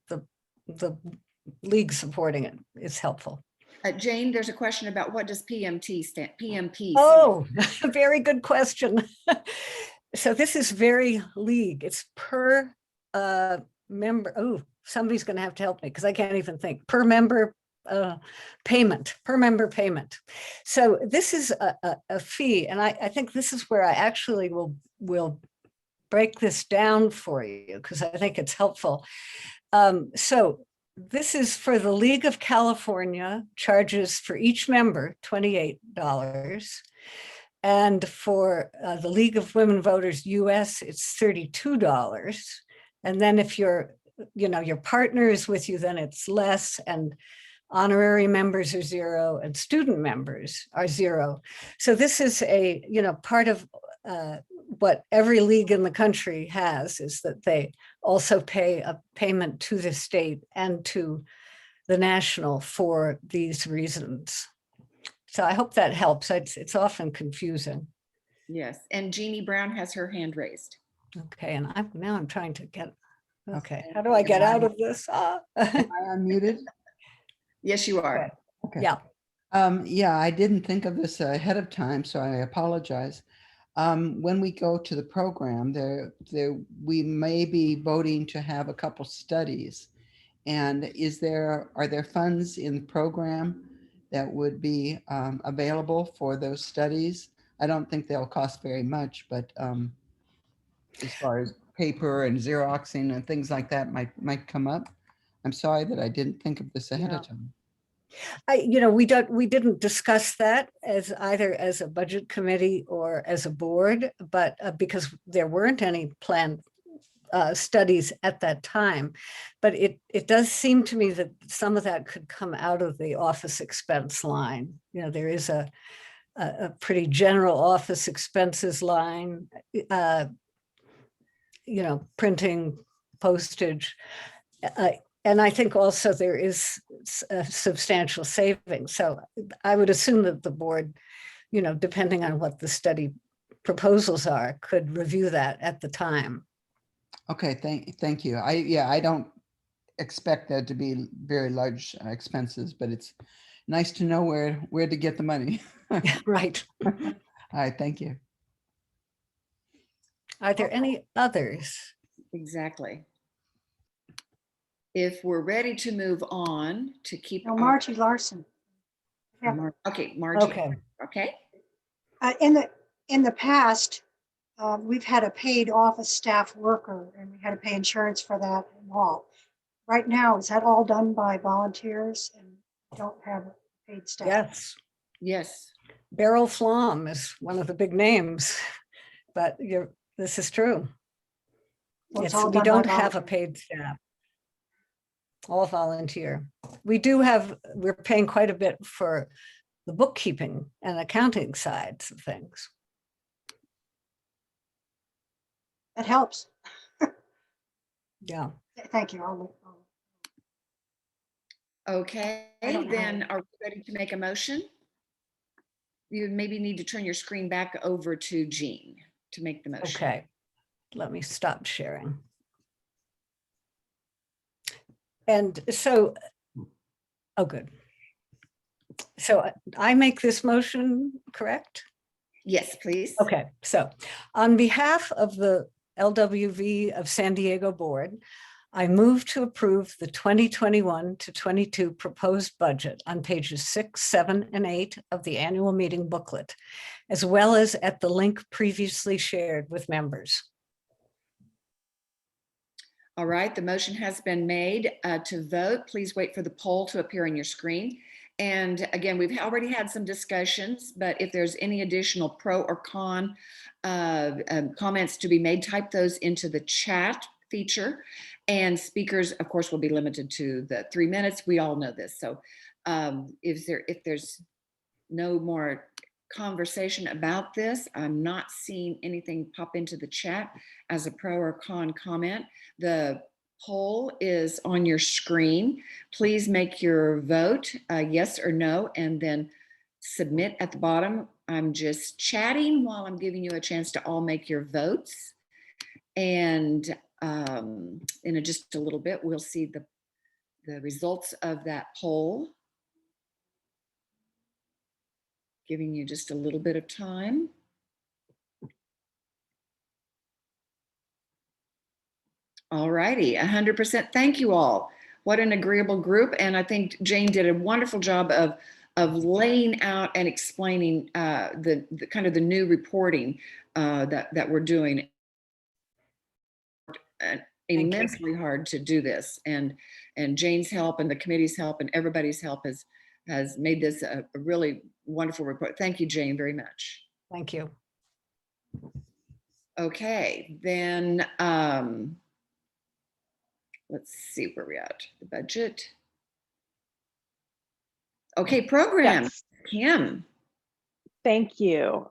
league supporting it is helpful. Jane, there's a question about what does PMT stand? PMP. Oh, very good question. So this is very league. It's per member. Oh, somebody's going to have to help me because I can't even think. Per member payment, per member payment. So this is a fee, and I think this is where I actually will break this down for you because I think it's helpful. So this is for the League of California, charges for each member $28. And for the League of Women Voters US, it's $32. And then if your partner is with you, then it's less, and honorary members are $0 and student members are $0. So this is a, part of what every league in the country has, is that they also pay a payment to the state and to the national for these reasons. So I hope that helps. It's often confusing. Yes, and Jeannie Brown has her hand raised. Okay, and now I'm trying to get, okay, how do I get out of this? Am I unmuted? Yes, you are. Okay. Yeah. Yeah, I didn't think of this ahead of time, so I apologize. When we go to the program, we may be voting to have a couple studies. And are there funds in the program that would be available for those studies? I don't think they'll cost very much, but as far as paper and Xeroxing and things like that might come up. I'm sorry that I didn't think of this ahead of time. We didn't discuss that as either as a budget committee or as a board, but because there weren't any planned studies at that time. But it does seem to me that some of that could come out of the office expense line. There is a pretty general office expenses line, printing, postage. And I think also there is a substantial savings. So I would assume that the board, depending on what the study proposals are, could review that at the time. Okay, thank you. I don't expect that to be very large expenses, but it's nice to know where to get the money. Right. All right, thank you. Are there any others? Exactly. If we're ready to move on to keep. No, Margie Larson. Okay, Margie. Okay. In the past, we've had a paid office staff worker, and we had to pay insurance for that and all. Right now, is that all done by volunteers and don't have paid staff? Yes. Yes. Beryl Flom is one of the big names, but this is true. Well, we don't have a paid staff. All volunteer. We're paying quite a bit for the bookkeeping and accounting sides of things. That helps. Yeah. Thank you. Okay, then are we ready to make a motion? You maybe need to turn your screen back over to Jean to make the motion. Okay, let me stop sharing. And so, oh, good. So I make this motion, correct? Yes, please. Okay, so on behalf of the LWV of San Diego Board, I move to approve the 2021 to 22 proposed budget on pages 6, 7, and 8 of the annual meeting booklet, as well as at the link previously shared with members. All right, the motion has been made to vote. Please wait for the poll to appear on your screen. And again, we've already had some discussions, but if there's any additional pro or con comments to be made, type those into the chat feature. And speakers, of course, will be limited to the 3 minutes. We all know this. So if there's no more conversation about this, I'm not seeing anything pop into the chat as a pro or con comment. The poll is on your screen. Please make your vote yes or no, and then submit at the bottom. I'm just chatting while I'm giving you a chance to all make your votes. And in just a little bit, we'll see the results of that poll. Giving you just a little bit of time. All righty, 100%. Thank you all. What an agreeable group. And I think Jane did a wonderful job of laying out and explaining the kind of the new reporting that we're doing. Immensely hard to do this, and Jane's help and the committee's help and everybody's help has made this a really wonderful report. Thank you, Jane, very much. Thank you. Okay, then let's see where we're at. The budget. Okay, program. Yes. Kim. Thank you.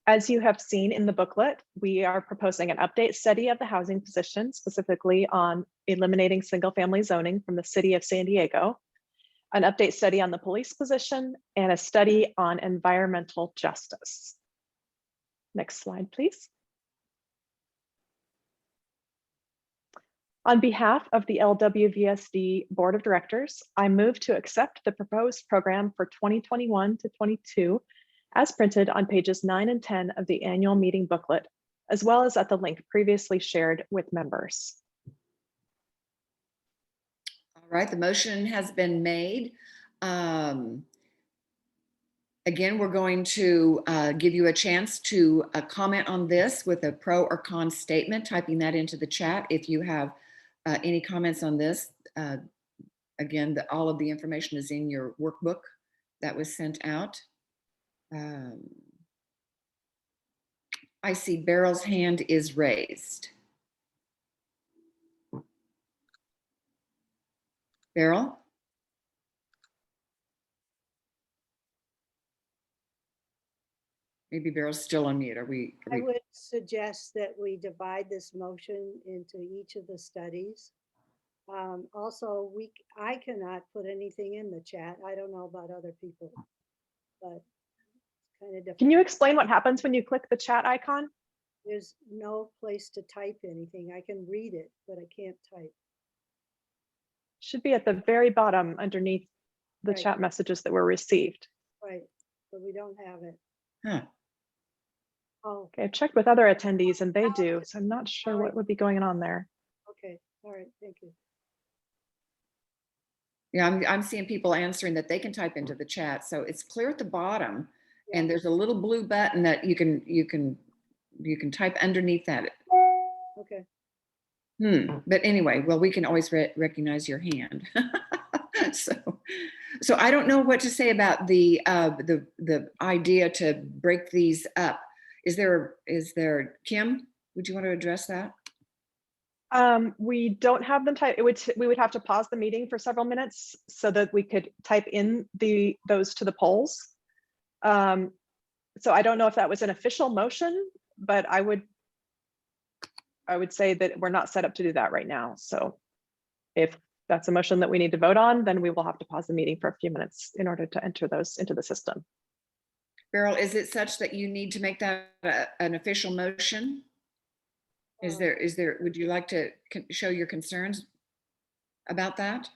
As you have seen in the booklet, we are proposing an update study of the housing position, specifically on eliminating single-family zoning from the city of San Diego, an update study on the police position, and a study on environmental justice. Next slide, please. On behalf of the LWVSD Board of Directors, I move to accept the proposed program for 2021 to 22 as printed on pages 9 and 10 of the annual meeting booklet, as well as at the link previously shared with members. All right, the motion has been made. Again, we're going to give you a chance to comment on this with a pro or con statement, typing that into the chat. If you have any comments on this, again, all of the information is in your workbook that was sent out. I see Beryl's hand is raised. Beryl? Maybe Beryl's still on mute. I would suggest that we divide this motion into each of the studies. Also, I cannot put anything in the chat. I don't know about other people, but it's kind of difficult. Can you explain what happens when you click the chat icon? There's no place to type anything. I can read it, but I can't type. Should be at the very bottom underneath the Right. chat messages that were received. Right, but we don't have it. Huh. Oh, Okay, I've checked with other attendees and they do, so I'm not sure what would be going on there. okay, all right, thank you. Yeah, I'm seeing people answering that they can type into the chat. So it's clear at the bottom, Yeah. and there's a little blue button that you can type underneath that. Okay, But anyway, well, we can always recognize your hand. So I don't know what to say about the idea to break these up. Is there Kim? Would you want to address that? We don't have them type. We would have to pause the meeting for several minutes so that we could type in those to the polls. So I don't know if that was an official motion, but I would say that we're not set up to do that right now. So if that's a motion that we need to vote on, then we will have to pause the meeting for a few minutes in order to enter those into the system. Beryl, is it such that you need to make that an official motion? Is there, would you like to show your concerns about that?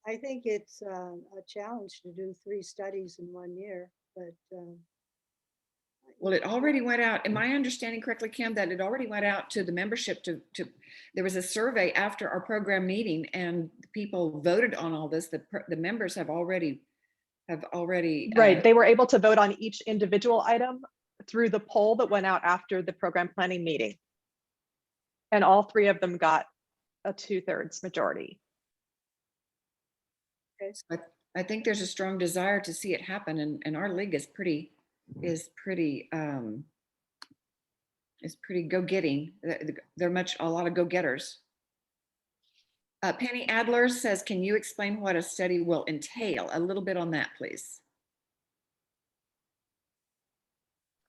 I think it's a challenge to do 3 studies in 1 year, but. Well, it already went out. Am I understanding correctly, Kim, that it already went out to the membership there was a survey after our program meeting and people voted on all this. The members have already. Right, they were able to vote on each individual item through the poll that went out after the program planning meeting. And all 3 of them got a 2/3 majority. I think there's a strong desire to see it happen, and our league is pretty go-getting. They're a lot of go-getters. Penny Adler says, can you explain what a study will entail? A little bit on that, please.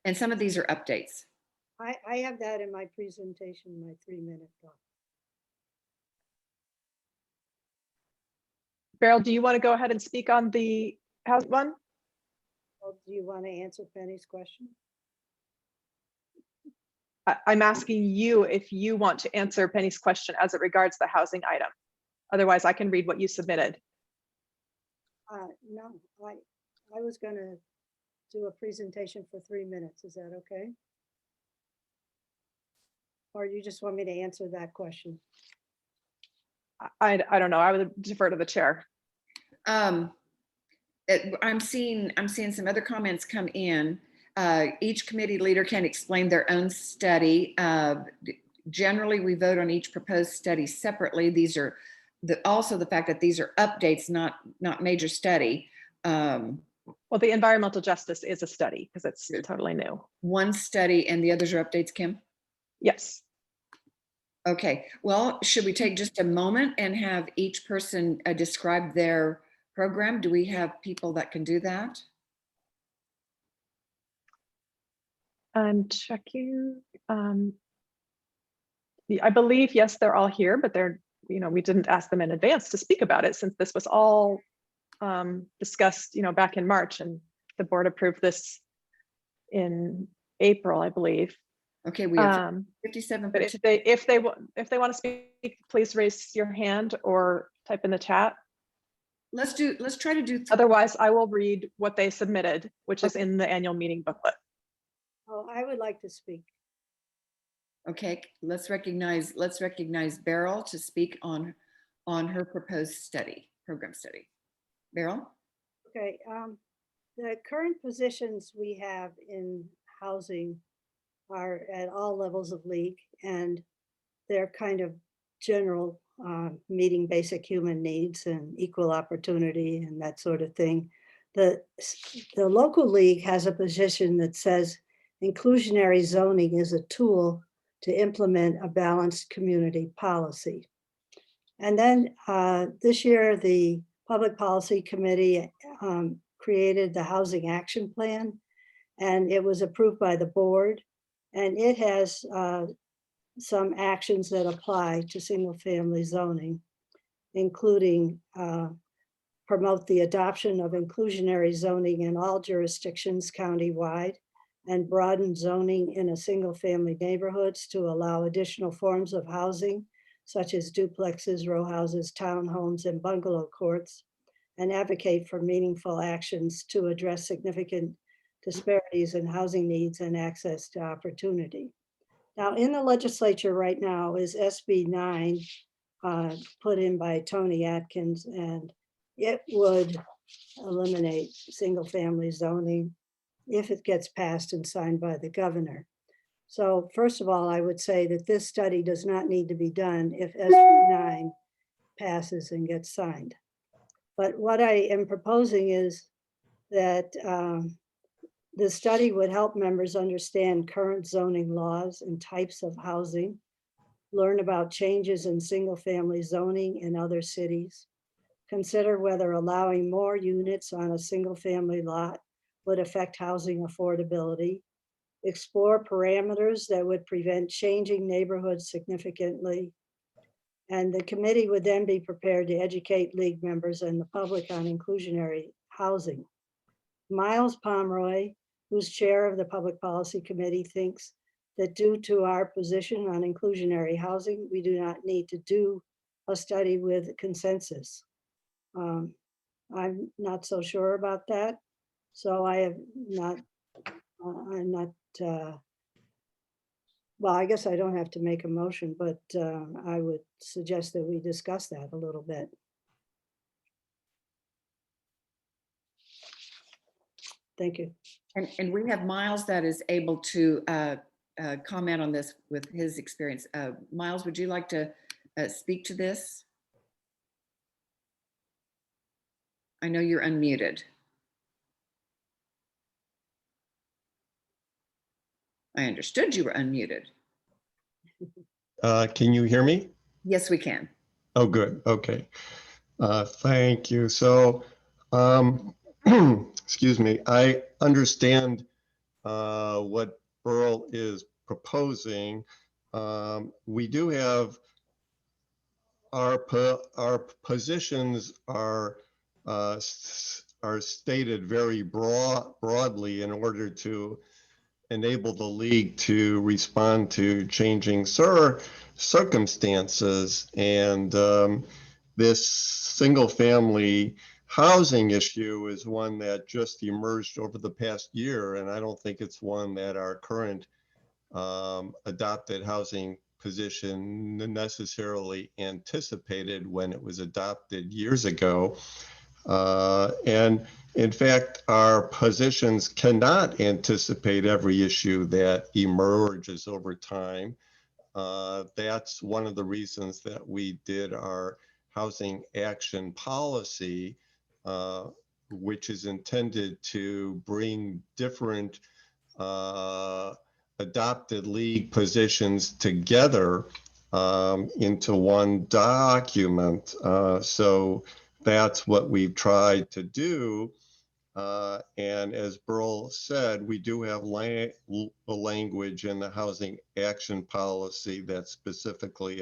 And some of these are updates. I have that in my presentation, my 3-minute talk. Beryl, do you want to go ahead and speak on the house one? Well, do you want to answer Penny's question? I'm asking you if you want to answer Penny's question as it regards the housing item. Otherwise, I can read what you submitted. No, I was going to do a presentation for 3 minutes. Is that okay? Or you just want me to answer that question? I don't know. I would defer to the chair. I'm seeing some other comments come in. Each committee leader can explain their own study. Generally, we vote on each proposed study separately. These are also the fact that these are updates, not major study. Well, the environmental justice is a study because it's totally new. One study and the others are updates, Kim? Yes. Okay, well, should we take just a moment and have each person describe their program? Do we have people that can do that? I'm checking. I believe, yes, they're all here, but we didn't ask them in advance to speak about it since this was all discussed, back in March, and the board approved this in April, I believe. Okay, we have 57. But if they want to speak, please raise your hand or type in the chat. Let's try to do. Otherwise, I will read what they submitted, which is in the annual meeting booklet. Oh, I would like to speak. Okay, let's recognize Beryl to speak on her proposed program study. Beryl? Okay, the current positions we have in housing are at all levels of league, and they're kind of general, meeting basic human needs and equal opportunity and that sort of thing. The local league has a position that says inclusionary zoning is a tool to implement a balanced community policy. And then this year, the Public Policy Committee created the Housing Action Plan, and it was approved by the board. And it has some actions that apply to single-family zoning, including promote the adoption of inclusionary zoning in all jurisdictions countywide, and broaden zoning in single-family neighborhoods to allow additional forms of housing, such as duplexes, row houses, townhomes, and bungalow courts, and advocate for meaningful actions to address significant disparities in housing needs and access to opportunity. Now, in the legislature right now is SB 9, put in by Tony Atkins, and it would eliminate single-family zoning if it gets passed and signed by the governor. So first of all, I would say that this study does not need to be done if SB 9 passes and gets signed. But what I am proposing is that the study would help members understand current zoning laws and types of housing, learn about changes in single-family zoning in other cities, consider whether allowing more units on a single-family lot would affect housing affordability, explore parameters that would prevent changing neighborhoods significantly, and the committee would then be prepared to educate league members and the public on inclusionary housing. Miles Pomeroy, who's chair of the Public Policy Committee, thinks that due to our position on inclusionary housing, we do not need to do a study with consensus. I'm not so sure about that. So I'm not, well, I guess I don't have to make a motion, but I would suggest that we discuss that a little bit. Thank you. And we have Miles that is able to comment on this with his experience. Miles, would you like to speak to this? I know you're unmuted. I understood you were unmuted. Can you hear me? Yes, we can. Oh, good. Okay. Thank you. So, excuse me, I understand what Burl is proposing. We do have our positions are stated very broadly in order to enable the league to respond to changing circumstances. And this single family housing issue is one that just emerged over the past year. And I don't think it's one that our current adopted housing position necessarily anticipated when it was adopted years ago. And in fact, our positions cannot anticipate every issue that emerges over time. That's one of the reasons that we did our housing action policy, which is intended to bring different adopted league positions together into one document. So that's what we've tried to do. And as Burl said, we do have language in the housing action policy that specifically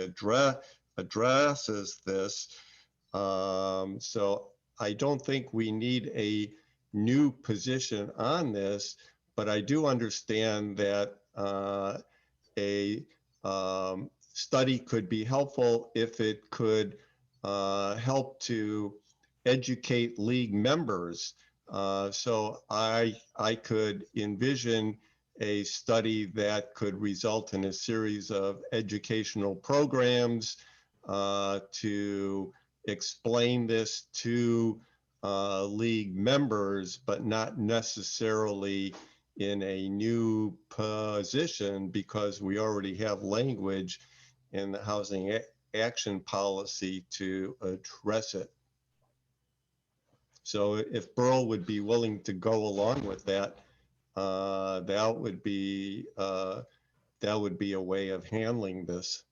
addresses this. So I don't think we need a new position on this, but I do understand that a study could be helpful if it could help to educate league members. So I could envision a study that could result in a series of educational programs to explain this to league members, but not necessarily in a new position, because we already have language in the housing action policy to address it. So if Burl would be willing to go along with that, that would be a way of handling this.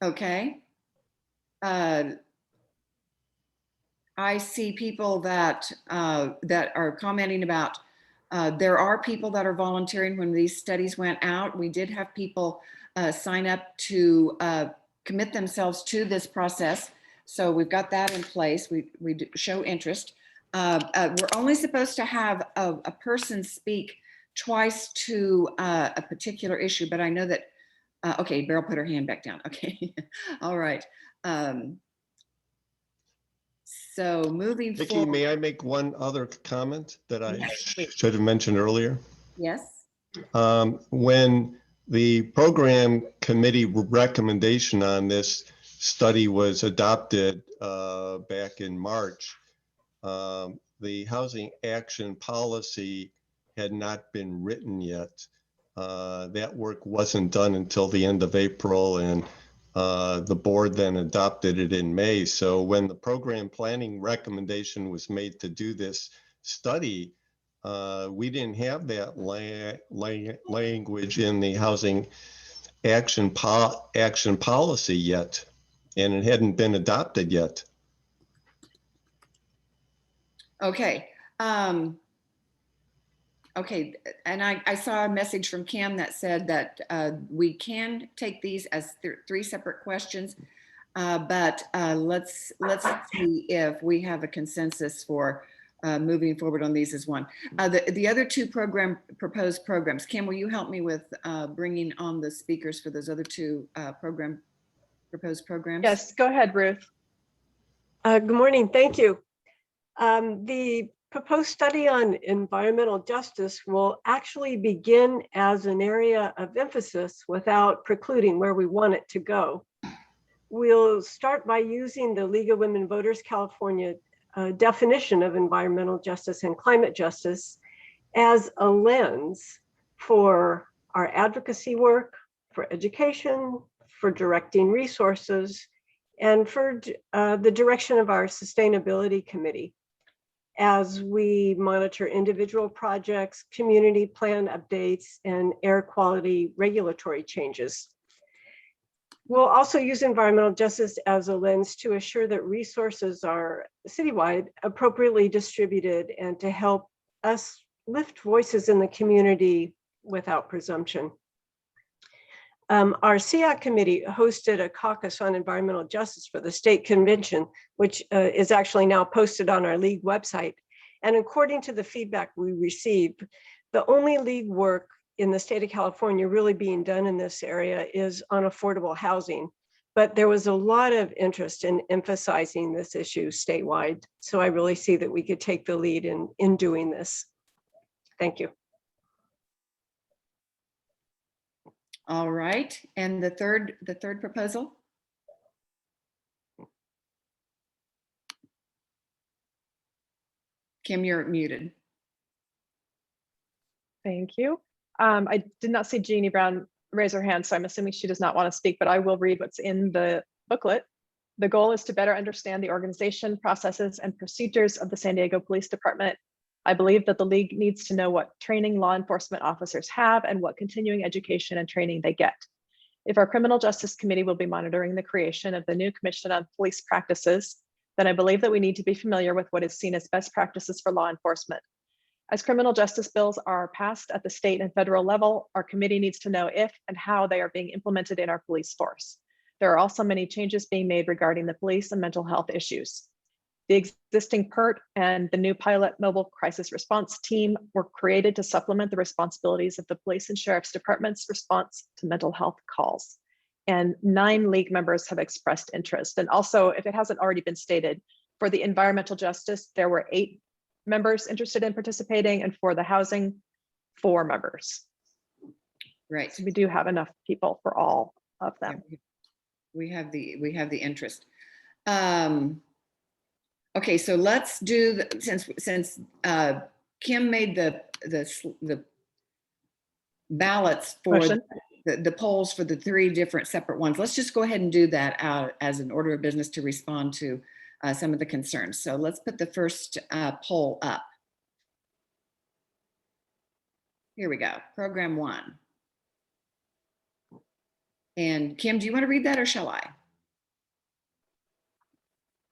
Okay. I see people that that are commenting about there are people that are volunteering. When these studies went out, we did have people sign up to commit themselves to this process. So we've got that in place. We show interest. We're only supposed to have a person speak twice to a particular issue, but I know that, okay, Beryl put her hand back down. Okay, all right. So moving Vicki, forward. may I make one other comment that I Yes, please. should have mentioned earlier? Yes. When the program committee recommendation on this study was adopted back in March, the housing action policy had not been written yet. That work wasn't done until the end of April, and the board then adopted it in May. So when the program planning recommendation was made to do this study, we didn't have that language in the housing action policy yet, and it hadn't been adopted yet. Okay. Okay, and I saw a message from Kim that said that we can take these as three separate questions, but let's see if we have a consensus for moving forward on these as one. The other two proposed programs, Kim, will you help me with bringing on the speakers for those other two proposed programs? Yes, go ahead, Ruth. Good morning, thank you. The proposed study on environmental justice will actually begin as an area of emphasis without precluding where we want it to go. We'll start by using the League of Women Voters California definition of environmental justice and climate justice, as a lens for our advocacy work, for education, for directing resources, and for the direction of our sustainability committee as we monitor individual projects, community plan updates, and air quality regulatory changes. We'll also use environmental justice as a lens to assure that resources are citywide appropriately distributed and to help us lift voices in the community without presumption. Our CIAC committee hosted a caucus on environmental justice for the state convention, which is actually now posted on our league website. And according to the feedback we received, the only league work in the state of California really being done in this area is on affordable housing. But there was a lot of interest in emphasizing this issue statewide. So I really see that we could take the lead in doing this. Thank you. All right, and the third proposal? Kim, you're muted. Thank you. I did not see Jeannie Brown raise her hand, so I'm assuming she does not want to speak, but I will read what's in the booklet. The goal is to better understand the organization, processes, and procedures of the San Diego Police Department. I believe that the league needs to know what training law enforcement officers have and what continuing education and training they get. If our Criminal Justice Committee will be monitoring the creation of the new Commission on Police Practices, then I believe that we need to be familiar with what is seen as best practices for law enforcement. As criminal justice bills are passed at the state and federal level, our committee needs to know if and how they are being implemented in our police force. There are also many changes being made regarding the police and mental health issues. The existing PERT and the new pilot mobile crisis response team were created to supplement the responsibilities of the police and sheriff's department's response to mental health calls. And 9 league members have expressed interest. And also, if it hasn't already been stated, for the environmental justice, there were 8 members interested in participating, and for the housing, 4 members. Right. So we do have enough people for all of them. We have the interest. Okay, so let's do since Kim made the ballots for the polls for the 3 different separate ones. Let's just go ahead and do that as an order of business to respond to some of the concerns. So let's put the first poll up. Here we go, program 1. And Kim, do you want to read that or shall I?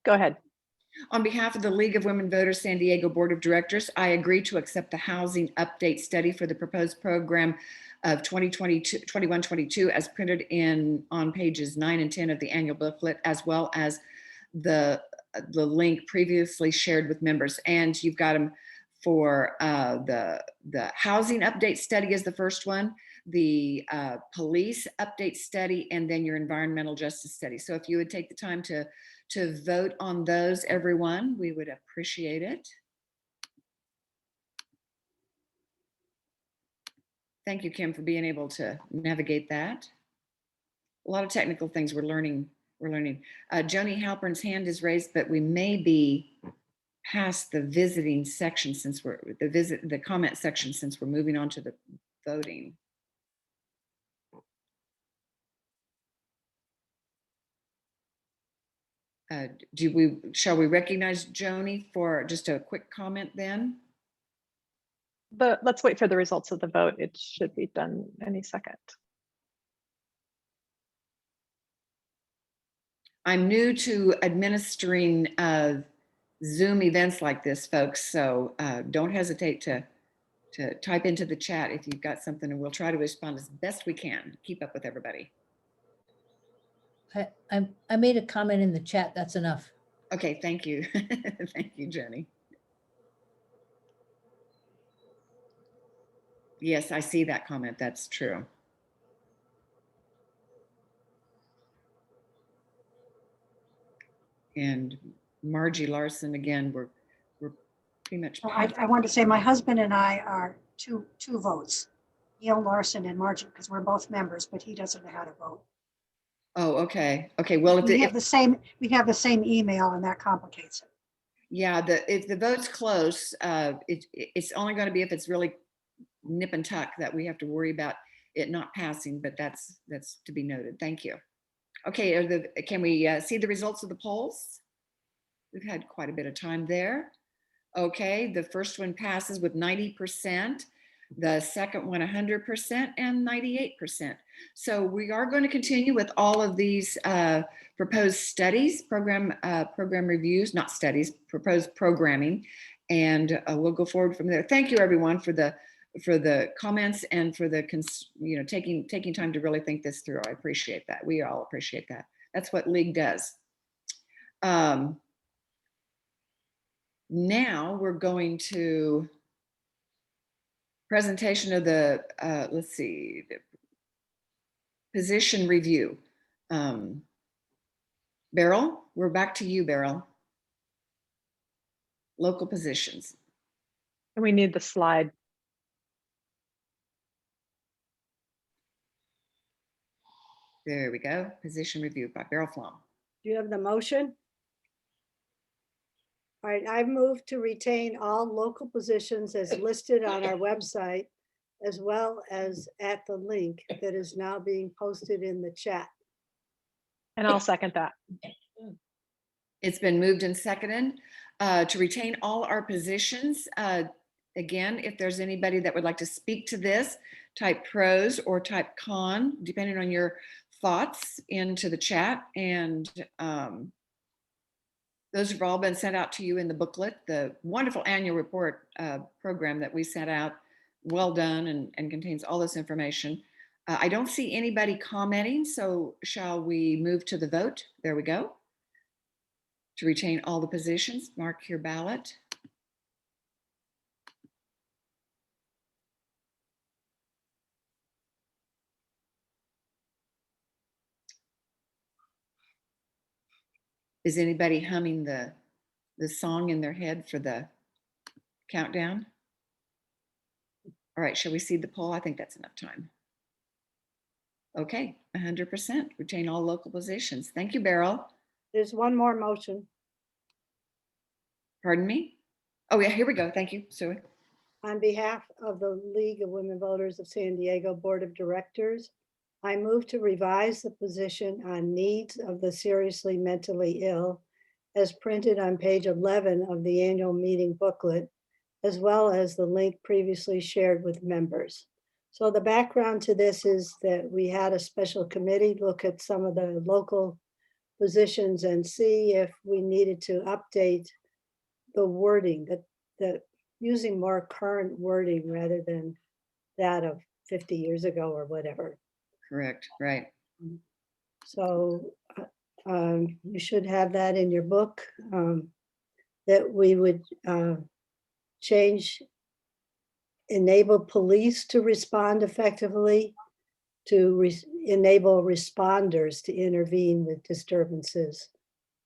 Go ahead. On behalf of the League of Women Voters San Diego Board of Directors, I agree to accept the housing update study for the proposed program of 2021-22 as printed on pages 9 and 10 of the annual booklet, as well as the link previously shared with members. And you've got them for the housing update study is the first one, the police update study, and then your environmental justice study. So if you would take the time to vote on those, everyone, we would appreciate it. Thank you, Kim, for being able to navigate that. A lot of technical things we're learning. Joni Halpern's hand is raised, but we may be past the visiting section since we're the comment section since we're moving on to the voting. Shall we recognize Joni for just a quick comment then? Let's wait for the results of the vote. It should be done any second. I'm new to administering Zoom events like this, folks, so don't hesitate to type into the chat if you've got something, and we'll try to respond as best we can. Keep up with everybody. I made a comment in the chat. That's enough. Okay, thank you. Thank you, Jenny. Yes, I see that comment. That's true. And Margie Larson, again, we're pretty much. I wanted to say my husband and I are two votes, Neil Larson and Margie, because we're both members, but he doesn't know how to vote. Oh, okay. Okay. Well, we have the same email, and that complicates it. Yeah, if the vote's close, it's only going to be if it's really nip and tuck that we have to worry about it not passing, but that's to be noted. Thank you. Okay, can we see the results of the polls? We've had quite a bit of time there. Okay, the first one passes with 90%, the second one 100%, and 98%. So we are going to continue with all of these proposed studies, program reviews, not studies, proposed programming, and we'll go forward from there. Thank you, everyone, for the comments and for the taking time to really think this through. I appreciate that. We all appreciate that. That's what League does. Now we're going to presentation of the, let's see, the position review. Beryl, we're back to you, Beryl. Local positions. And we need the slide. There we go. Position review by Beryl Flom. Do you have the motion? All right, I move to retain all local positions as listed on our website, as well as at the link that is now being posted in the chat. And I'll second that. It's been moved and seconded to retain all our positions. Again, if there's anybody that would like to speak to this, type pros or type con, depending on your thoughts, into the chat. And those have all been sent out to you in the booklet, the wonderful annual report program that we sent out. Well done, and contains all this information. I don't see anybody commenting, so shall we move to the vote? There we go. To retain all the positions, mark your ballot. Is anybody humming the song in their head for the countdown? All right, shall we see the poll? I think that's enough time. Okay, 100%, retain all local positions. Thank you, Beryl. There's one more motion. Pardon me? Oh yeah, here we go. Thank you, Sue. On behalf of the League of Women Voters of San Diego Board of Directors, I move to revise the position on needs of the seriously mentally ill as printed on page 11 of the annual meeting booklet, as well as the link previously shared with members. So the background to this is that we had a special committee look at some of the local positions and see if we needed to update the wording, that using more current wording rather than that of 50 years ago or whatever. Correct, right. So you should have that in your book, that we would change enable police to respond effectively to enable responders to intervene with disturbances,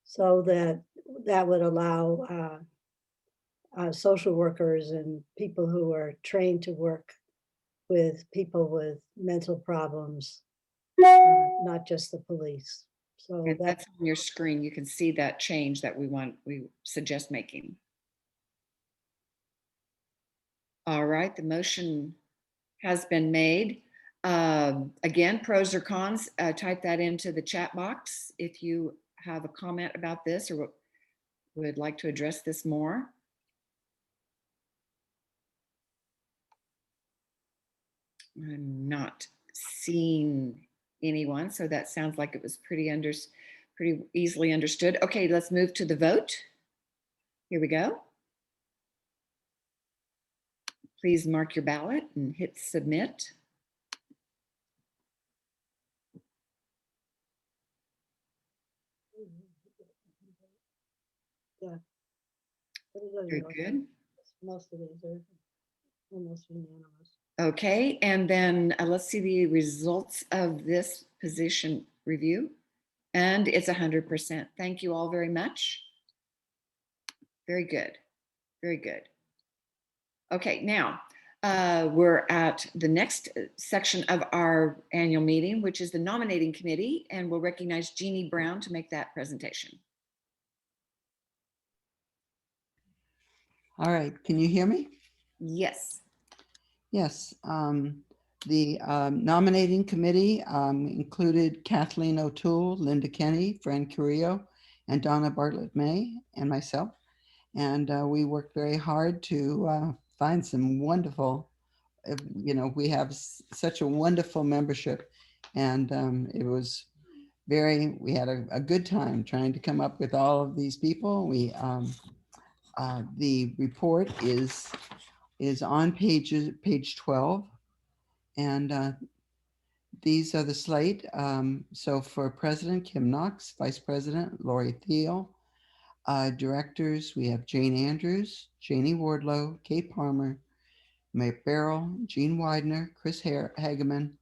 so that would allow social workers and people who are trained to work with people with mental problems, not just the police. So that's on your screen. You can see that change that we suggest making. All right, the motion has been made. Again, pros or cons, type that into the chat box if you have a comment about this or would like to address this more. I'm not seeing anyone, so that sounds like it was pretty easily understood. Okay, let's move to the vote. Here we go. Please mark your ballot and hit submit. Yeah. Very good. Most of these are almost unanimous. Okay, and then let's see the results of this position review. And it's 100%. Thank you all very much. Very good. Very good. Okay, now we're at the next section of our annual meeting, which is the nominating committee, and we'll recognize Jeannie Brown to make that presentation. All right, can you hear me? Yes. Yes. The nominating committee included Kathleen O'Toole, Linda Kenny, Fran Carrillo, and Donna Bartlett May, and myself. And we worked very hard to find some wonderful, we have such a wonderful membership. And it was we had a good time trying to come up with all of these people. The report is on page 12. And these are the slate. So for President, Kim Knox; Vice President, Lori Thiel; directors, we have Jane Andrews, Janie Wardlow, Kate Palmer, Mike Barrell, Gene Widener, Chris Hageman,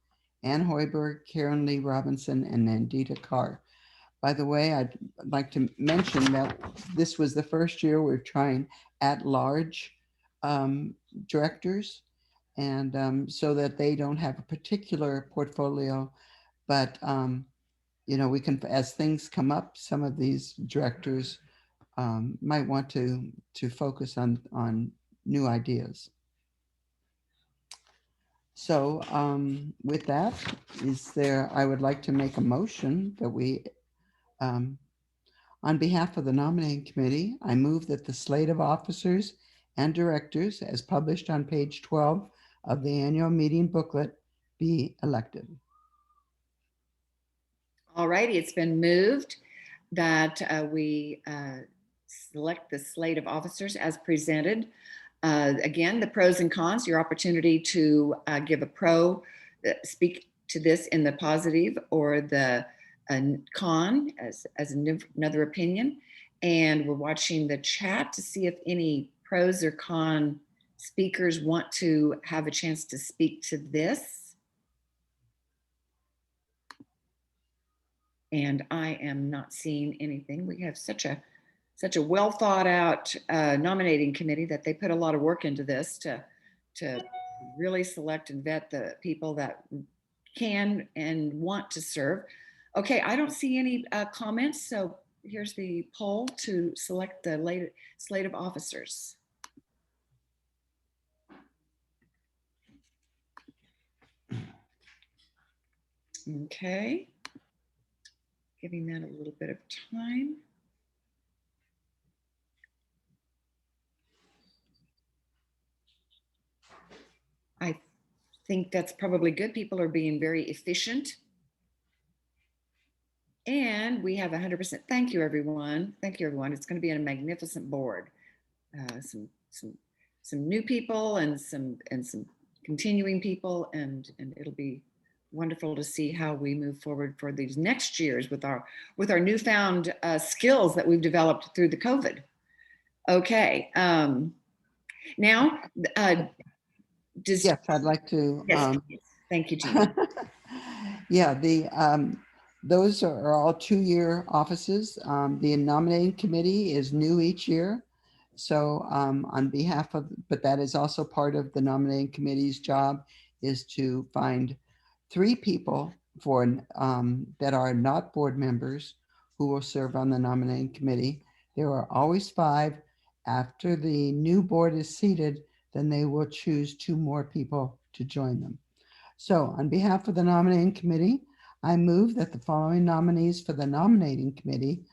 Ann Hoiberg, Karen Lee Robinson, and Nandita Carr. By the way, I'd like to mention that this was the first year we're trying at-large directors, and so that they don't have a particular portfolio, but we can, as things come up, some of these directors might want to focus on new ideas. So with that, I would like to make a motion that we, on behalf of the nominating committee, I move that the slate of officers and directors as published on page 12 of the annual meeting booklet be elected. All righty, it's been moved that we select the slate of officers as presented. Again, the pros and cons, your opportunity to give a speak to this in the positive or the con as another opinion. And we're watching the chat to see if any pros or con speakers want to have a chance to speak to this. And I am not seeing anything. We have such a well thought out nominating committee that they put a lot of work into this to really select and vet the people that can and want to serve. Okay, I don't see any comments, so here's the poll to select the slate of officers. Okay, giving that a little bit of time. I think that's probably good. People are being very efficient. And we have 100%. Thank you, everyone. Thank you, everyone. It's going to be a magnificent board. Some new people and some continuing people, and it'll be wonderful to see how we move forward for these next years with our newfound skills that we've developed through the COVID. Okay. Now, yes, I'd like to. Yes, thank you, Jean. Yeah, those are all 2-year offices. The nominating committee is new each year. So on behalf of, but that is also part of the nominating committee's job, is to find 3 people that are not board members who will serve on the nominating committee. There are always 5. After the new board is seated, then they will choose 2 more people to join them. So on behalf of the nominating committee, I move that the following nominees for the nominating committee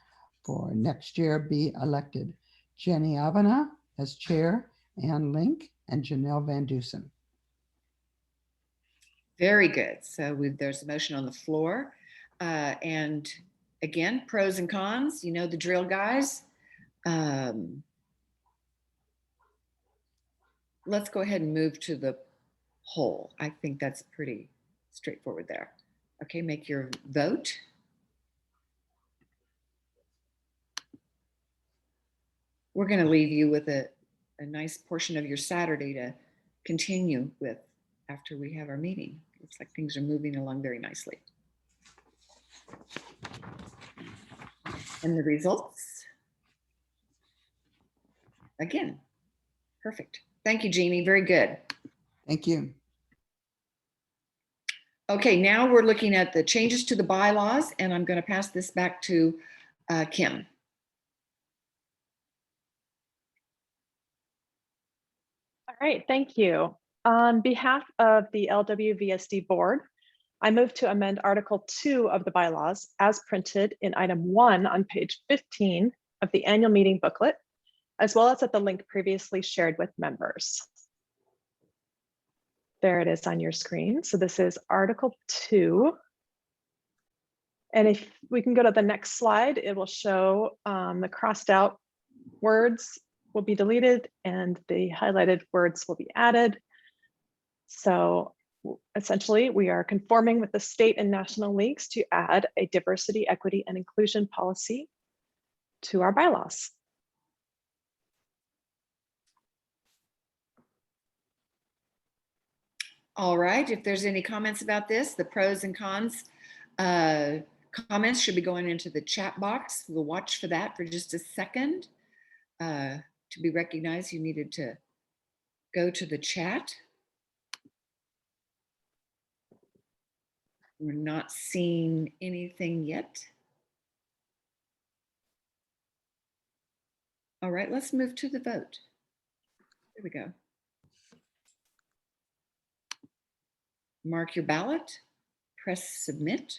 for next year be elected: Jenny Avana as chair, Ann Link, and Janelle Van Dusen. Very good. So there's a motion on the floor. And again, pros and cons, you know the drill, guys. Let's go ahead and move to the poll. I think that's pretty straightforward there. Okay, make your vote. We're going to leave you with a nice portion of your Saturday to continue with after we have our meeting. Looks like things are moving along very nicely. And the results? Again, perfect. Thank you, Jeannie. Very good. Thank you. Okay, now we're looking at the changes to the bylaws, and I'm going to pass this back to Kim. right, thank you. On behalf of the LWVSD board, I move to amend Article 2 of the bylaws as printed in item 1 on page 15 of the annual meeting booklet, as well as at the link previously shared with members. There it is on your screen. So this is Article 2. And if we can go to the next slide, it will show the crossed out words will be deleted and the highlighted words will be added. So essentially, we are conforming with the state and national leagues to add a diversity, equity, and inclusion policy to our bylaws. All right, if there's any comments about this, the pros and cons comments should be going into the chat box. We'll watch for that for just a second. To be recognized, you needed to go to the chat. We're not seeing anything yet. All right, let's move to the vote. Here we go. Mark your ballot, press submit.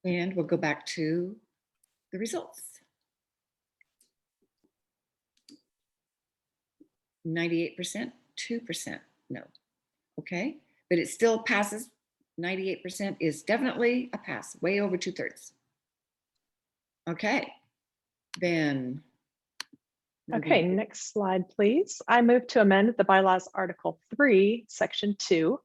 And we'll go back to the results. 98%, 2% no. Okay, but it still passes. 98% is definitely a pass, way over 2/3. Okay, then. Okay, next slide, please. I move to amend the bylaws Article 3, Section 2,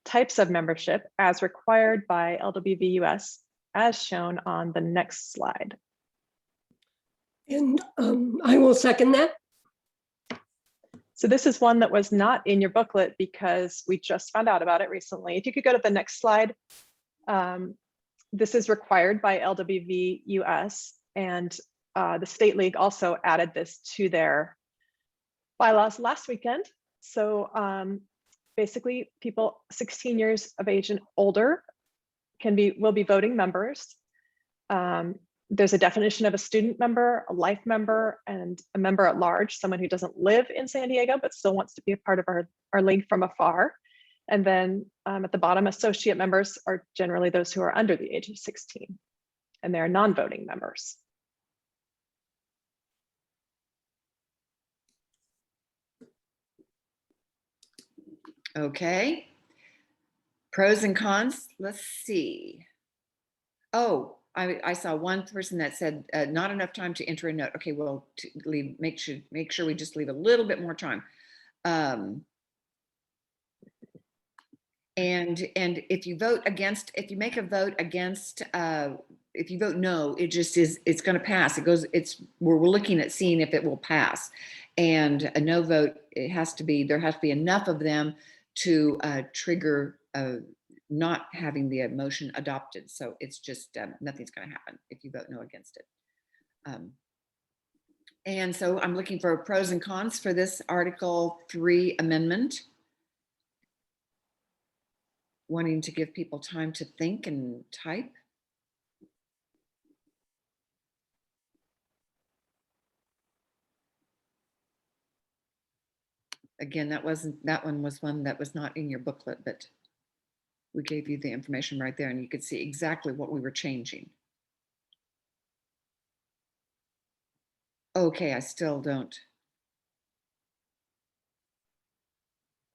types of membership as required by LWVUS, as shown on the next slide. And I will second that. So this is one that was not in your booklet because we just found out about it recently. If you could go to the next slide. This is required by LWVUS, and the State League also added this to their bylaws last weekend. So basically people 16 years of age and older will be voting members. There's a definition of a student member, a life member, and a member at large, someone who doesn't live in San Diego, but still wants to be a part of our league from afar. And then at the bottom, associate members are generally those who are under the age of 16, and they're non-voting members. Okay. Pros and cons, let's see. Oh, I saw one person that said not enough time to enter a note. Okay, well, make sure we just leave a little bit more time. And if you vote against, if you make a vote against, if you vote no, it just is, it's going to pass. It goes, we're looking at seeing if it will pass. And a no vote, there has to be enough of them to trigger not having the motion adopted. So it's just nothing's going to happen if you vote no against it. And so I'm looking for pros and cons for this Article 3 amendment. Wanting to give people time to think and type. Again, that one was one that was not in your booklet, but we gave you the information right there and you could see exactly what we were changing. Okay, I still don't.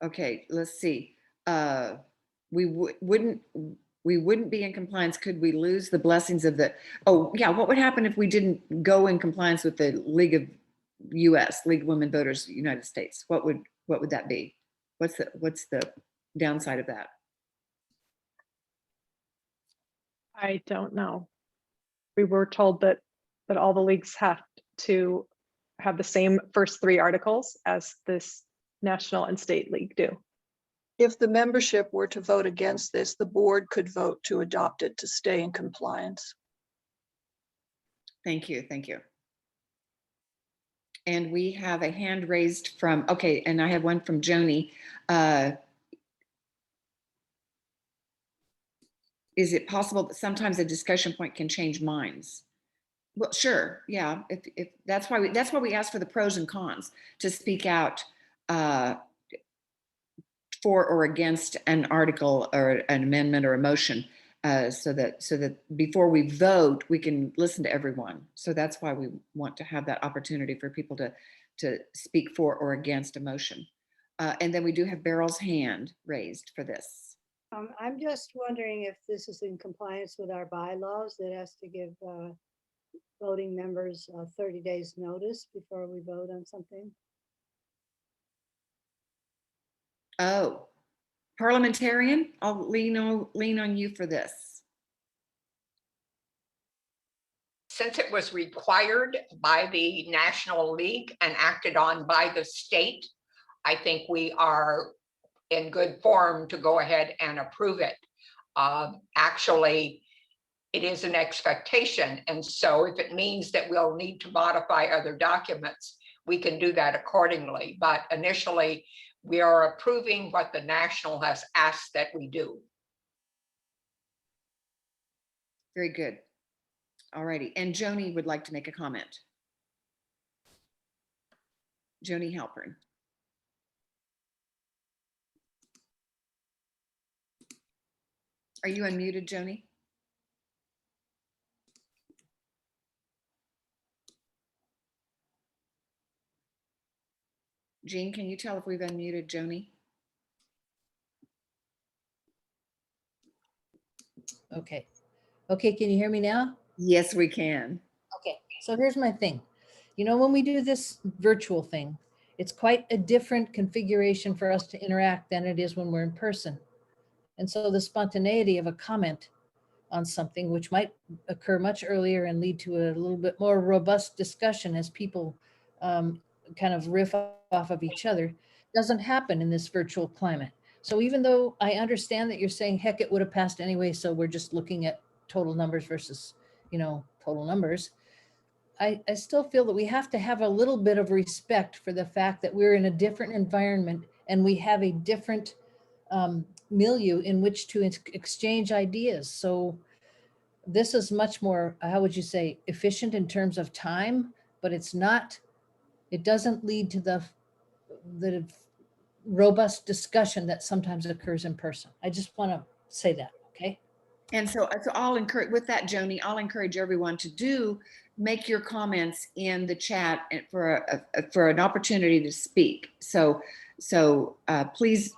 Okay, let's see. We wouldn't be in compliance. Could we lose the blessings of the, oh yeah, what would happen if we didn't go in compliance with the League of Women Voters United States? What would that be? What's the downside of that? I don't know. We were told that all the leagues have to have the same first 3 articles as this national and state league do. If the membership were to vote against this, the board could vote to adopt it to stay in compliance. Thank you, thank you. And we have a hand raised from, okay, and I have one from Joni. Is it possible that sometimes a discussion point can change minds? Well, sure, yeah. If that's why we ask for the pros and cons to speak out for or against an article or an amendment or a motion, so that before we vote, we can listen to everyone. So that's why we want to have that opportunity for people to speak for or against a motion. And then we do have Beryl's hand raised for this. I'm just wondering if this is in compliance with our bylaws that has to give voting members 30 days notice before we vote on something. Oh, parliamentarian, I'll lean on you for this. Since it was required by the National League and acted on by the state, I think we are in good form to go ahead and approve it. Actually, it is an expectation. And so if it means that we'll need to modify other documents, we can do that accordingly. But initially, we are approving what the National has asked that we do. Very good. All righty. And Joni would like to make a comment. Joni Halpern. Are you unmuted, Joni? Jean, can you tell if we've unmuted Joni? Okay. Okay, can you hear me now? Yes, we can. Okay, so here's my thing. You know, when we do this virtual thing, it's quite a different configuration for us to interact than it is when we're in person. And so the spontaneity of a comment on something which might occur much earlier and lead to a little bit more robust discussion as people kind of riff off of each other doesn't happen in this virtual climate. So even though I understand that you're saying, heck, it would have passed anyway, so we're just looking at total numbers versus, you know, total numbers, I still feel that we have to have a little bit of respect for the fact that we're in a different environment and we have a different milieu in which to exchange ideas. So this is much more, how would you say, efficient in terms of time, but it's not, it doesn't lead to the robust discussion that sometimes occurs in person. I just want to say that, okay? And so I'll encourage, with that, Joni, I'll encourage everyone to make your comments in the chat for an opportunity to speak. So please,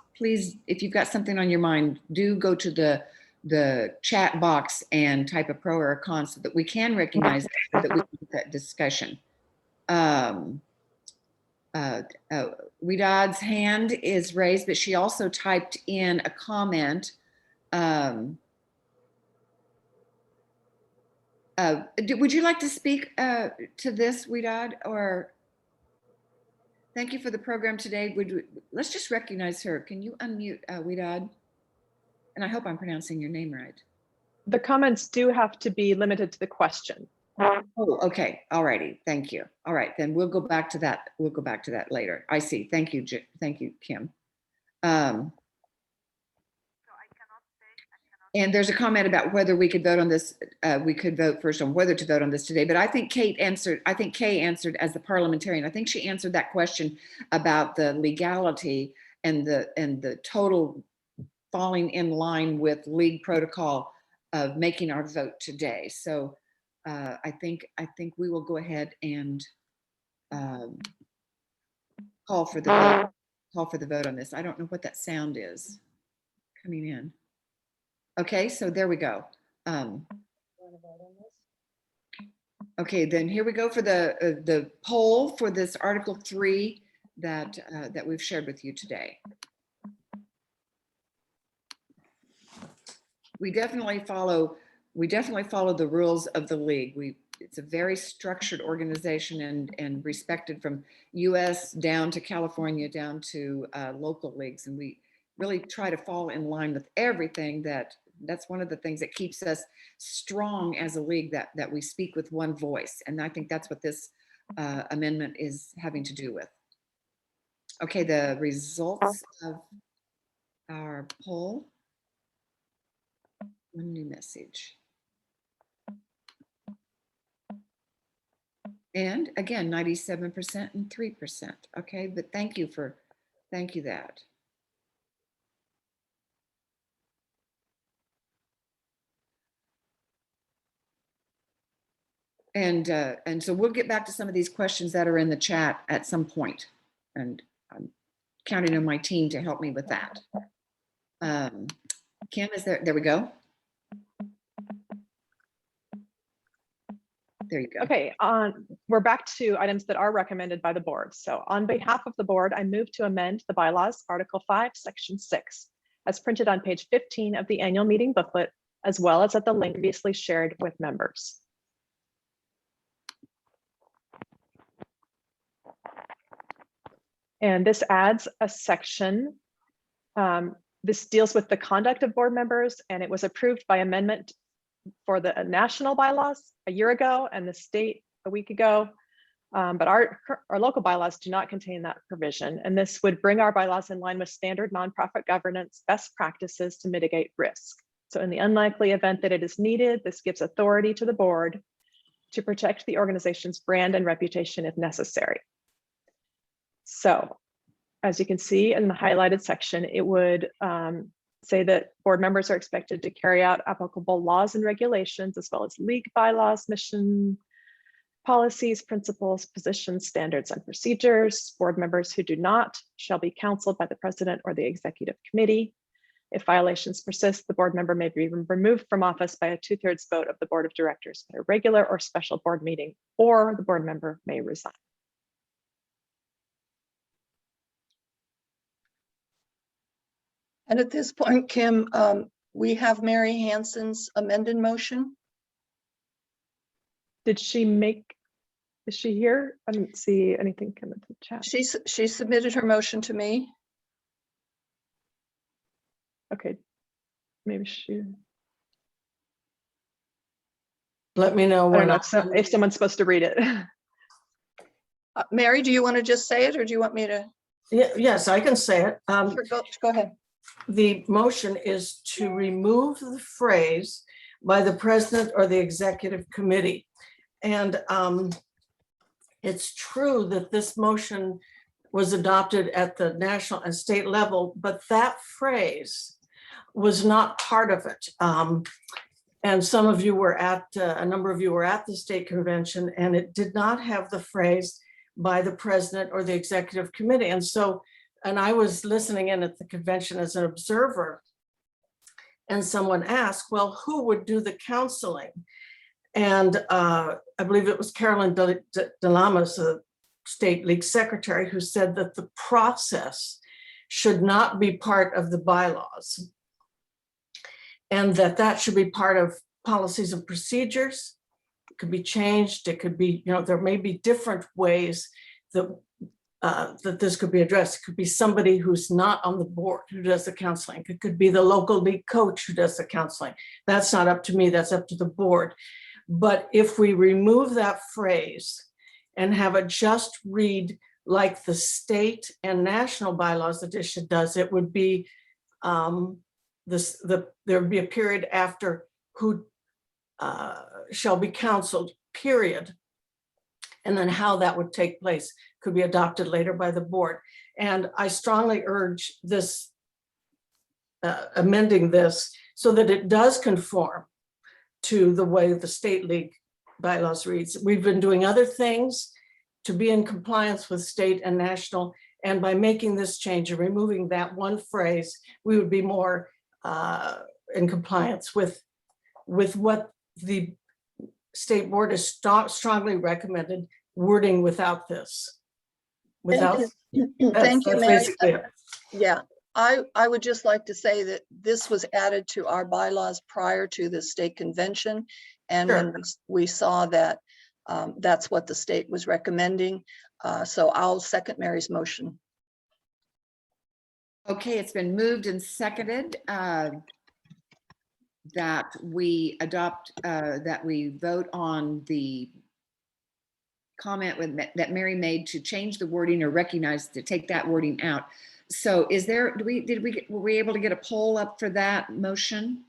if you've got something on your mind, do go to the chat box and type a pro or a con so that we can recognize that we can get that discussion. Widad's hand is raised, but she also typed in a comment. Would you like to speak to this, Widad? Or thank you for the program today. Let's just recognize her. Can you unmute Widad? And I hope I'm pronouncing your name right. The comments do have to be limited to the question. Oh, okay. All righty. Thank you. All right, then we'll go back to that. We'll go back to that later. I see. Thank you. Thank you, Kim. And there's a comment about whether we could vote on this. We could vote first on whether to vote on this today. But I think Kay answered as the parliamentarian. I think she answered that question about the legality and the total falling in line with league protocol of making our vote today. So I think we will go ahead and call for the vote. Call for the vote on this. I don't know what that sound is coming in. Okay, so there we go. Okay, then here we go for the poll for this Article 3 that we've shared with you today. We definitely follow the rules of the league. It's a very structured organization and respected from US down to California, down to local leagues. And we really try to fall in line with everything that's one of the things that keeps us strong as a league, that we speak with one voice. And I think that's what this amendment is having to do with. Okay, the results of our poll. One new message. And again, 97% and 3%. Okay, but thank you that. And so we'll get back to some of these questions that are in the chat at some point. And I'm counting on my team to help me with that. Kim, is there we go. There you go. Okay, we're back to items that are recommended by the board. So on behalf of the board, I move to amend the bylaws, Article 5, Section 6, as printed on page 15 of the annual meeting booklet, as well as at the link previously shared with members. And this adds a section. This deals with the conduct of board members, and it was approved by amendment for the national bylaws a year ago and the state a week ago. But our local bylaws do not contain that provision. And this would bring our bylaws in line with standard nonprofit governance best practices to mitigate risk. So in the unlikely event that it is needed, this gives authority to the board to protect the organization's brand and reputation if necessary. So as you can see in the highlighted section, it would say that board members are expected to carry out applicable laws and regulations, as well as league bylaws, mission, policies, principles, positions, standards, and procedures. Board members who do not shall be counseled by the president or the executive committee. If violations persist, the board member may be removed from office by a 2/3 vote of the board of directors at a regular or special board meeting, or the board member may resign. And at this point, Kim, we have Mary Hansen's amended motion. Did she make, is she here? I didn't see anything come into the chat. She submitted her motion to me. Okay, maybe she. Let me know I when. don't know if someone's supposed to read it. Mary, do you want to just say it, or do you want me to? Yes, I can say it. Sure, go ahead. The motion is to remove the phrase by the president or the executive committee. And it's true that this motion was adopted at the national and state level, but that phrase was not part of it. And some of you were at, a number of you were at the state convention, and it did not have the phrase by the president or the executive committee. And so, and I was listening in at the convention as an observer, and someone asked, well, who would do the counseling? And I believe it was Carolyn Delamas, the state league secretary, who said that the process should not be part of the bylaws, and that should be part of policies and procedures. It could be changed. It could be, there may be different ways that that this could be addressed. It could be somebody who's not on the board who does the counseling. It could be the local league coach who does the counseling. That's not up to me, that's up to the board. But if we remove that phrase and have it just read like the state and national bylaws edition does, it would be there would be a period after who shall be counseled, period. And then how that would take place could be adopted later by the board. And I strongly urge this, amending this so that it does conform to the way the state league bylaws reads. We've been doing other things to be in compliance with state and national. And by making this change and removing that one phrase, we would be more in compliance with what the state board has strongly recommended wording without this. Thank you, Mary. Yeah, I would just like to say that this was added to our bylaws prior to the state convention. And Sure. when we saw that that's what the state was recommending. So I'll second Mary's motion. Okay, it's been moved and seconded that we adopt, that we vote on the comment that Mary made to change the wording or recognize to take that wording out. So is there, were we able to get a poll up for that motion?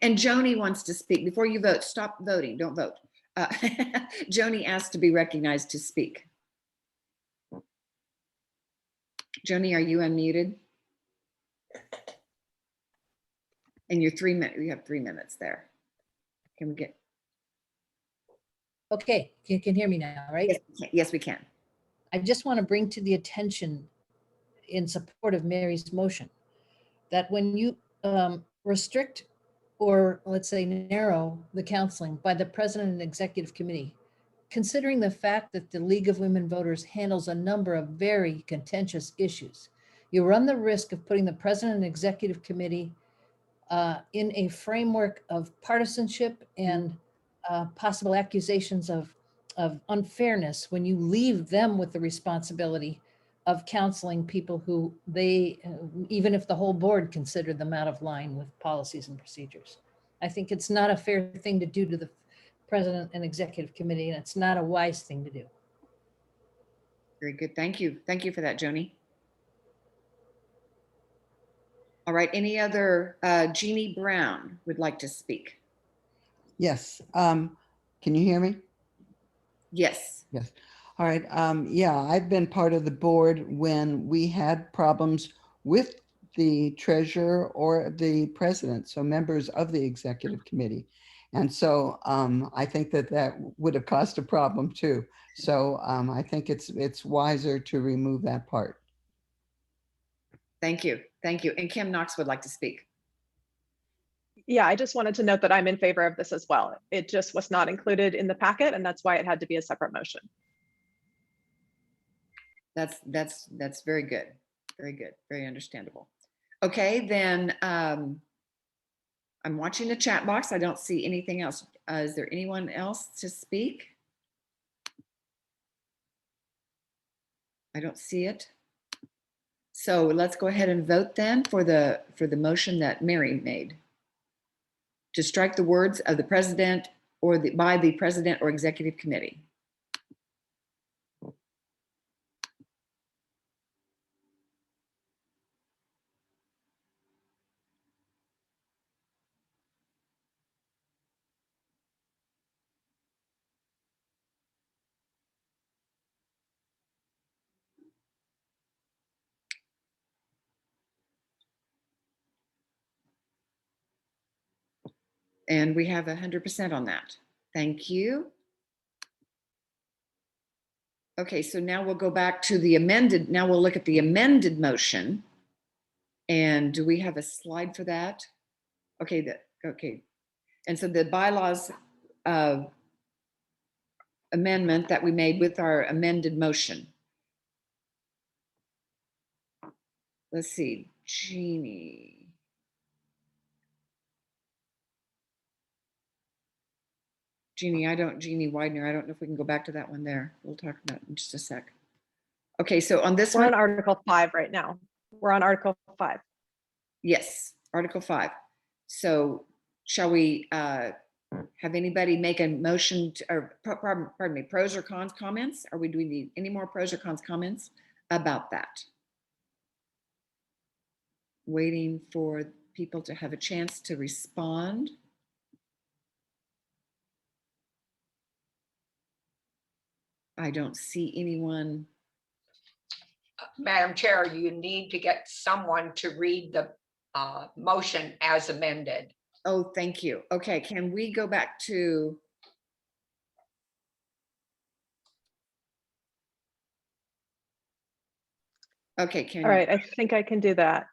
And Joni wants to speak. Before you vote, stop voting, don't vote. Joni asked to be recognized to speak. Joni, are you unmuted? And you're 3 minutes, you have 3 minutes there. Can we get? Okay, you can hear me now, right? Yes, we can. I just want to bring to the attention in support of Mary's motion that when you restrict or let's say narrow the counseling by the president and executive committee, considering the fact that the League of Women Voters handles a number of very contentious issues, you run the risk of putting the president and executive committee in a framework of partisanship and possible accusations of unfairness when you leave them with the responsibility of counseling people who they, even if the whole board considered them out of line with policies and procedures. I think it's not a fair thing to do to the president and executive committee, and it's not a wise thing to do. Very good. Thank you. Thank you for that, Joni. All right. Any other? Jeannie Brown would like to speak. Yes. Can you hear me? Yes. Yes. All right. Yeah, I've been part of the board when we had problems with the treasurer or the president, so members of the executive committee. And so I think that that would have caused a problem too. So I think it's wiser to remove that part. Thank you. Thank you. And Kim Knox would like to speak. Yeah, I just wanted to note that I'm in favor of this as well. It just was not included in the packet, and that's why it had to be a separate motion. That's very good. Very good. Very understandable. Okay, then I'm watching the chat box. I don't see anything else. Is there anyone else to speak? I don't see it. So let's go ahead and vote then for the motion that Mary made to strike the words of the president or by the president or executive committee. And we have 100% on that. Thank you. Okay, so now we'll go back to the amended. Now we'll look at the amended motion. And do we have a slide for that? Okay, okay. And so the bylaws amendment that we made with our amended motion. Let's see, Jeannie. Jeannie Widener, I don't know if we can go back to that one there. We'll talk about it in just a sec. Okay, so on this We're one. on Article 5 right now. We're on Article 5. Yes, Article 5. So shall we have anybody make a motion to, or pardon me, pros or cons comments? Do we need any more pros or cons comments about that? Waiting for people to have a chance to respond. I don't see anyone. Madam Chair, you need to get someone to read the motion as amended. Oh, thank you. Okay, can we go back to? Okay, All right, I think I can do that.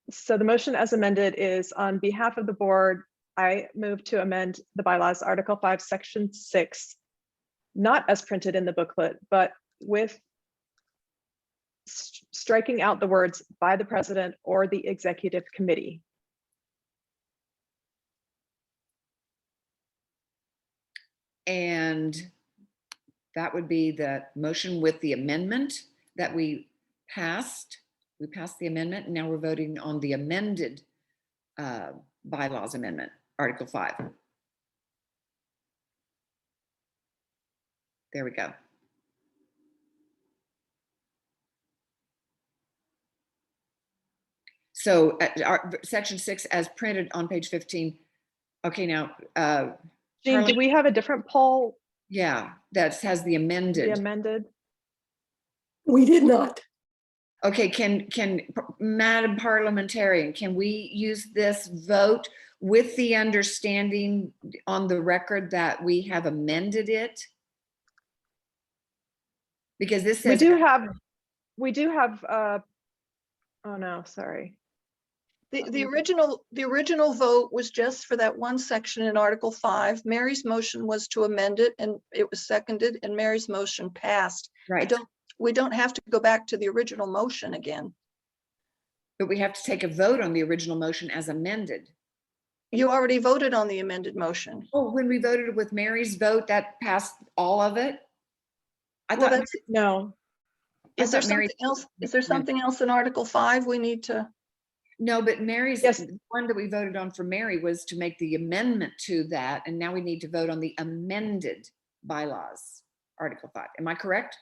So the motion as amended is on behalf of the board. I move to amend the bylaws, Article 5, Section 6, not as printed in the booklet, but with striking out the words by the president or the executive committee. And that would be the motion with the amendment that we passed. We passed the amendment, and now we're voting on the amended bylaws amendment, Article 5. There we go. So section 6 as printed on page 15. Okay, now, Jean, do we have a different poll? yeah, that has the amended. The amended? We did not. Okay, Madam Parliamentarian, can we use this vote with the understanding on the record that we have amended it? Because this says. We do have, oh no, sorry. The original vote was just for that one section in Article 5. Mary's motion was to amend it, and it was seconded, and Mary's motion passed. Right. We don't have to go back to the original motion again. But we have to take a vote on the original motion as amended. You already voted on the amended motion. Oh, when we voted with Mary's vote, that passed all of it? I Well, thought. No. Is there something else? Is there something else in Article 5 we need to? No, but Mary's, Yes. the one that we voted on for Mary was to make the amendment to that, and now we need to vote on the amended bylaws, Article 5. Am I correct?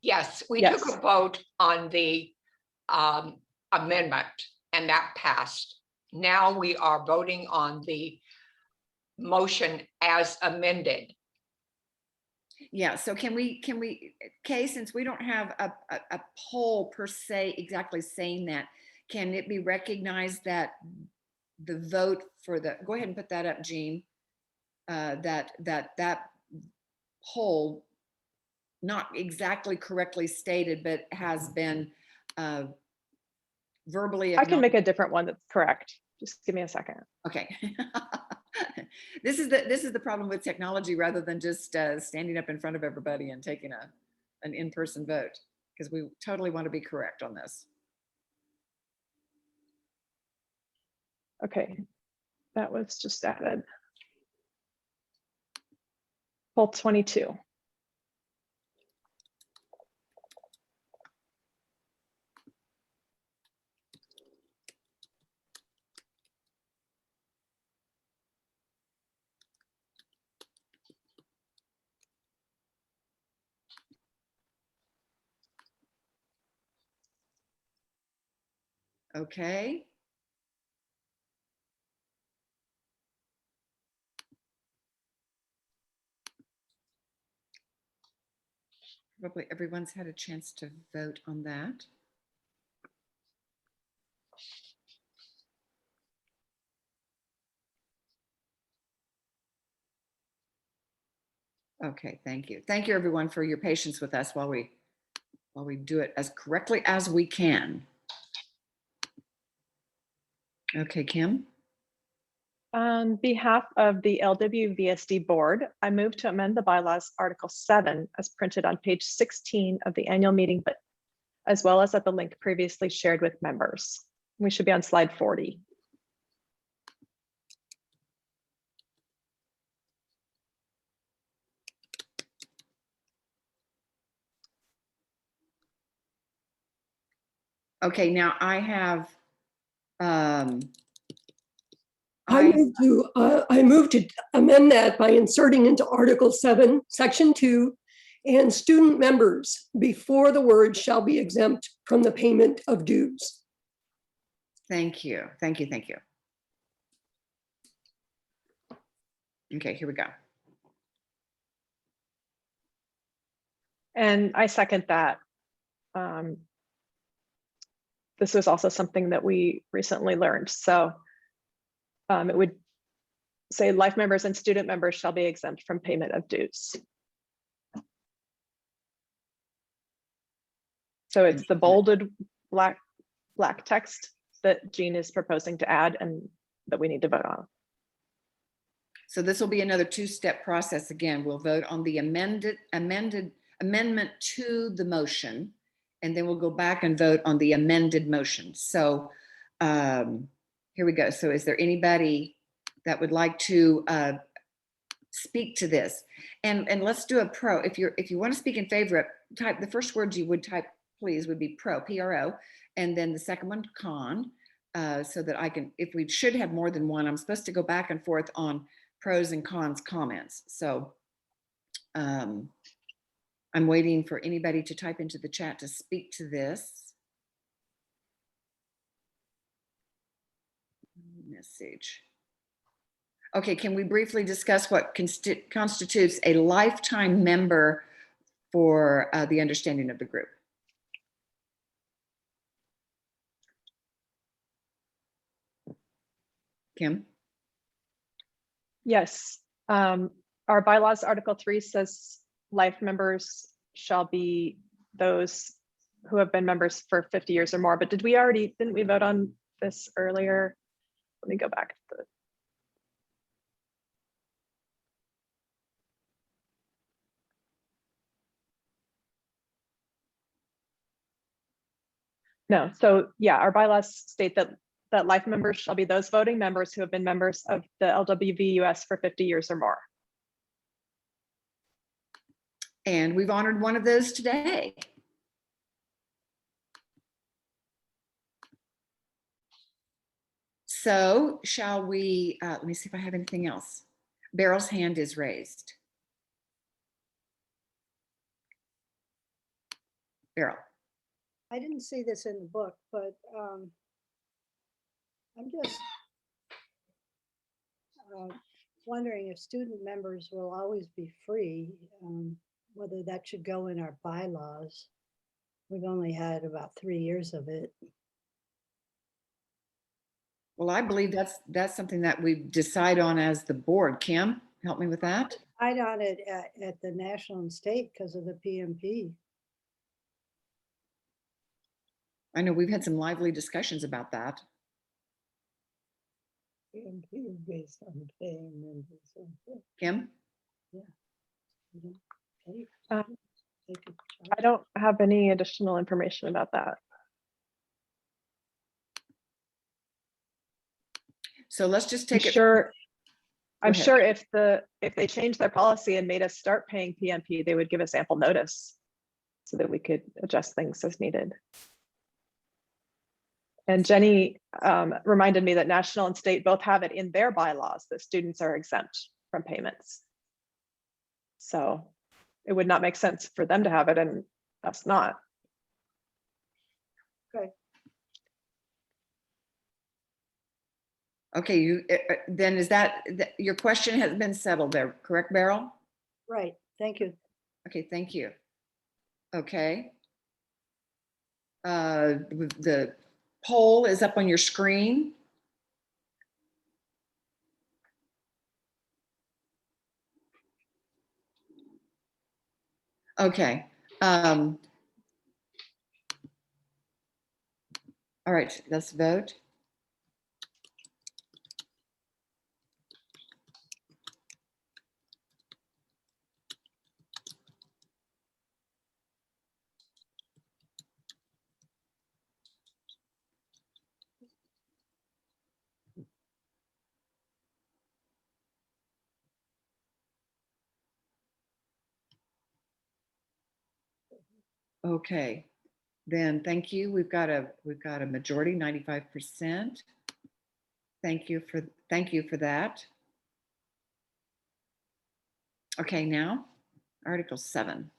Yes, we Yes. took a vote on the amendment and that passed. Now we are voting on the motion as amended. Yeah, so can we, Kay, since we don't have a poll per se exactly saying that, can it be recognized that the vote for the, go ahead and put that up, Jean, that poll, not exactly correctly stated, but has been verbally. I can make a different one that's correct. Just give me a second. Okay. This is the problem with technology, rather than just standing up in front of everybody and taking an in-person vote, because we totally want to be correct on this. Okay, that was just added. Poll 22. Okay. Probably everyone's had a chance to vote on that. Okay, thank you. Thank you, everyone, for your patience with us while we do it as correctly as we can. Okay, Kim. On behalf of the LWVSD board, I move to amend the bylaws Article 7 as printed on page 16 of the annual meeting, but as well as at the link previously shared with members. We should be on slide 40. Okay, now I have, I move to amend that by inserting into Article 7, Section 2, and student members before the word shall be exempt from the payment of dues. thank you, thank you, thank you. Okay, here we go. And I second that. This was also something that we recently learned. So it would say life members and student members shall be exempt from payment of dues. So it's the bolded black text that Jean is proposing to add and that we need to vote on. So this will be another two-step process. Again, we'll vote on the amendment to the motion, and then we'll go back and vote on the amended motion. So here we go. So is there anybody that would like to speak to this? And let's do a pro. If you want to speak in favor, type the first words you would type, please, would be pro, P-R-O, and then the second one, con, so that I can, if we should have more than one, I'm supposed to go back and forth on pros and cons comments. So I'm waiting for anybody to type into the chat to speak to this. usage. Okay, can we briefly discuss what constitutes a lifetime member for the understanding of the group? Kim? Yes. Our bylaws, Article 3 says life members shall be those who have been members for 50 years or more. But didn't we vote on this earlier? Let me go back to the. No, so yeah, our bylaws state that life members shall be those voting members who have been members of the LWVUS for 50 years or more. And we've honored one of those today. So shall we, let me see if I have anything else. Beryl's hand is raised. Beryl. I didn't see this in the book, but I'm just wondering if student members will always be free, whether that should go in our bylaws. We've only had about 3 years of it. Well, I believe that's something that we decide on as the board. Kim, help me with that. I on it at the national and state because of the PMP. I know we've had some lively discussions about that. PMP is based on paying members. Kim? Yeah. I don't have any additional information about that. So let's just take it. I'm sure if they changed their policy and made us start paying PMP, they would give us ample notice so that we could adjust things as needed. And Jenny reminded me that national and state both have it in their bylaws that students are exempt from payments. So it would not make sense for them to have it and us not. Okay. Okay, then is that your question has been settled there, correct, Beryl? Right, thank you. Okay, thank you. Okay. The poll is up on your screen. Okay. All right, let's vote. Okay, then thank you. We've got a majority, 95%. Thank you for that. Okay, now Article 7.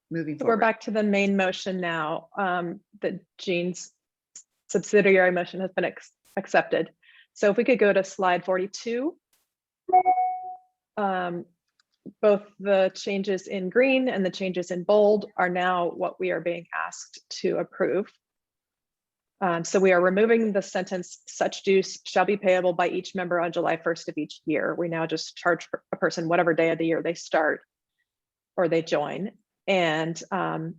Moving So forward. we're back to the main motion now. That Jean's subsidiary motion has been accepted. So if we could go to slide 42. Both the changes in green and the changes in bold are now what we are being asked to approve. So we are removing the sentence, such dues shall be payable by each member on July 1st of each year. We now just charge a person whatever day of the year they start or they join. And down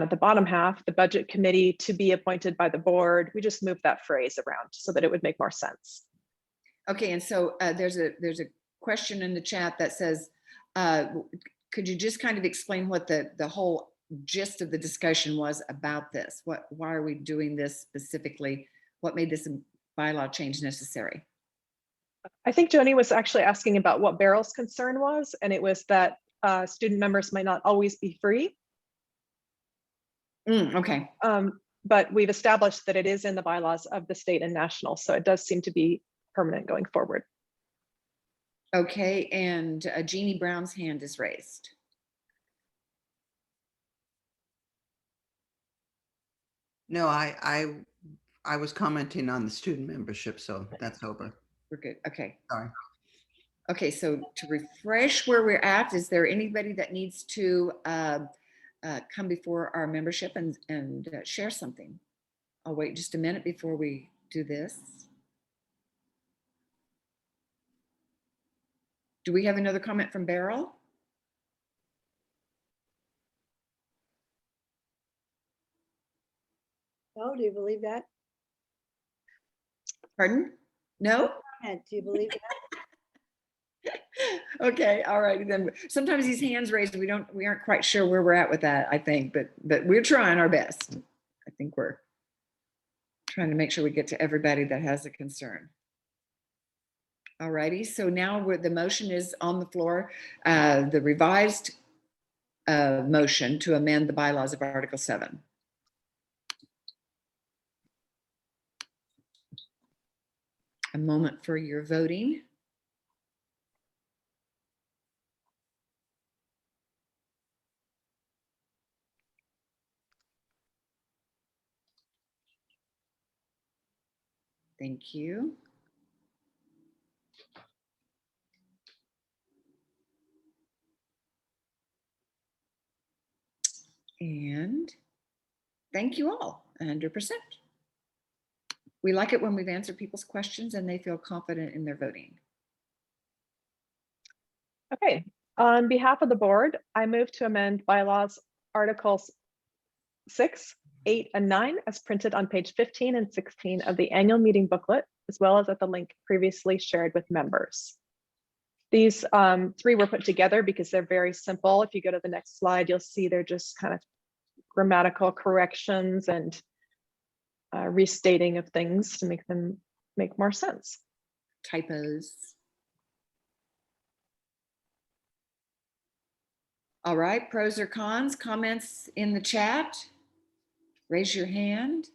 at the bottom half, the budget committee to be appointed by the board, we just moved that phrase around so that it would make more sense. Okay, and so there's a question in the chat that says, could you just kind of explain what the whole gist of the discussion was about this? Why are we doing this specifically? What made this bylaw change necessary? I think Joni was actually asking about what Beryl's concern was, and it was that student members might not always be free. Okay. But we've established that it is in the bylaws of the state and national, so it does seem to be permanent going forward. Okay, and Jeannie Brown's hand is raised. No, I I was commenting on the student membership, so that's over. We're good. Okay. Sorry. Okay, so to refresh where we're at, is there anybody that needs to come before our membership and share something? I'll wait just a minute before we do this. Do we have another comment from Beryl? Oh, do you believe that? Pardon? No? Do you believe that? Okay, all right. Then sometimes these hands raised, we aren't quite sure where we're at with that, I think, but we're trying our best. I think we're trying to make sure we get to everybody that has a concern. All righty, so now the motion is on the floor, the revised motion to amend the bylaws of Article 7. A moment for your voting. Thank you. And thank you all, 100%. We like it when we've answered people's questions and they feel confident in their voting. Okay, on behalf of the board, I move to amend bylaws Articles 6, 8, and 9 as printed on page 15 and 16 of the annual meeting booklet, as well as at the link previously shared with members. These three were put together because they're very simple. If you go to the next slide, you'll see they're just kind of grammatical corrections and restating of things to make them make more sense. Typos. All right, pros or cons, comments in the chat? Raise your hand.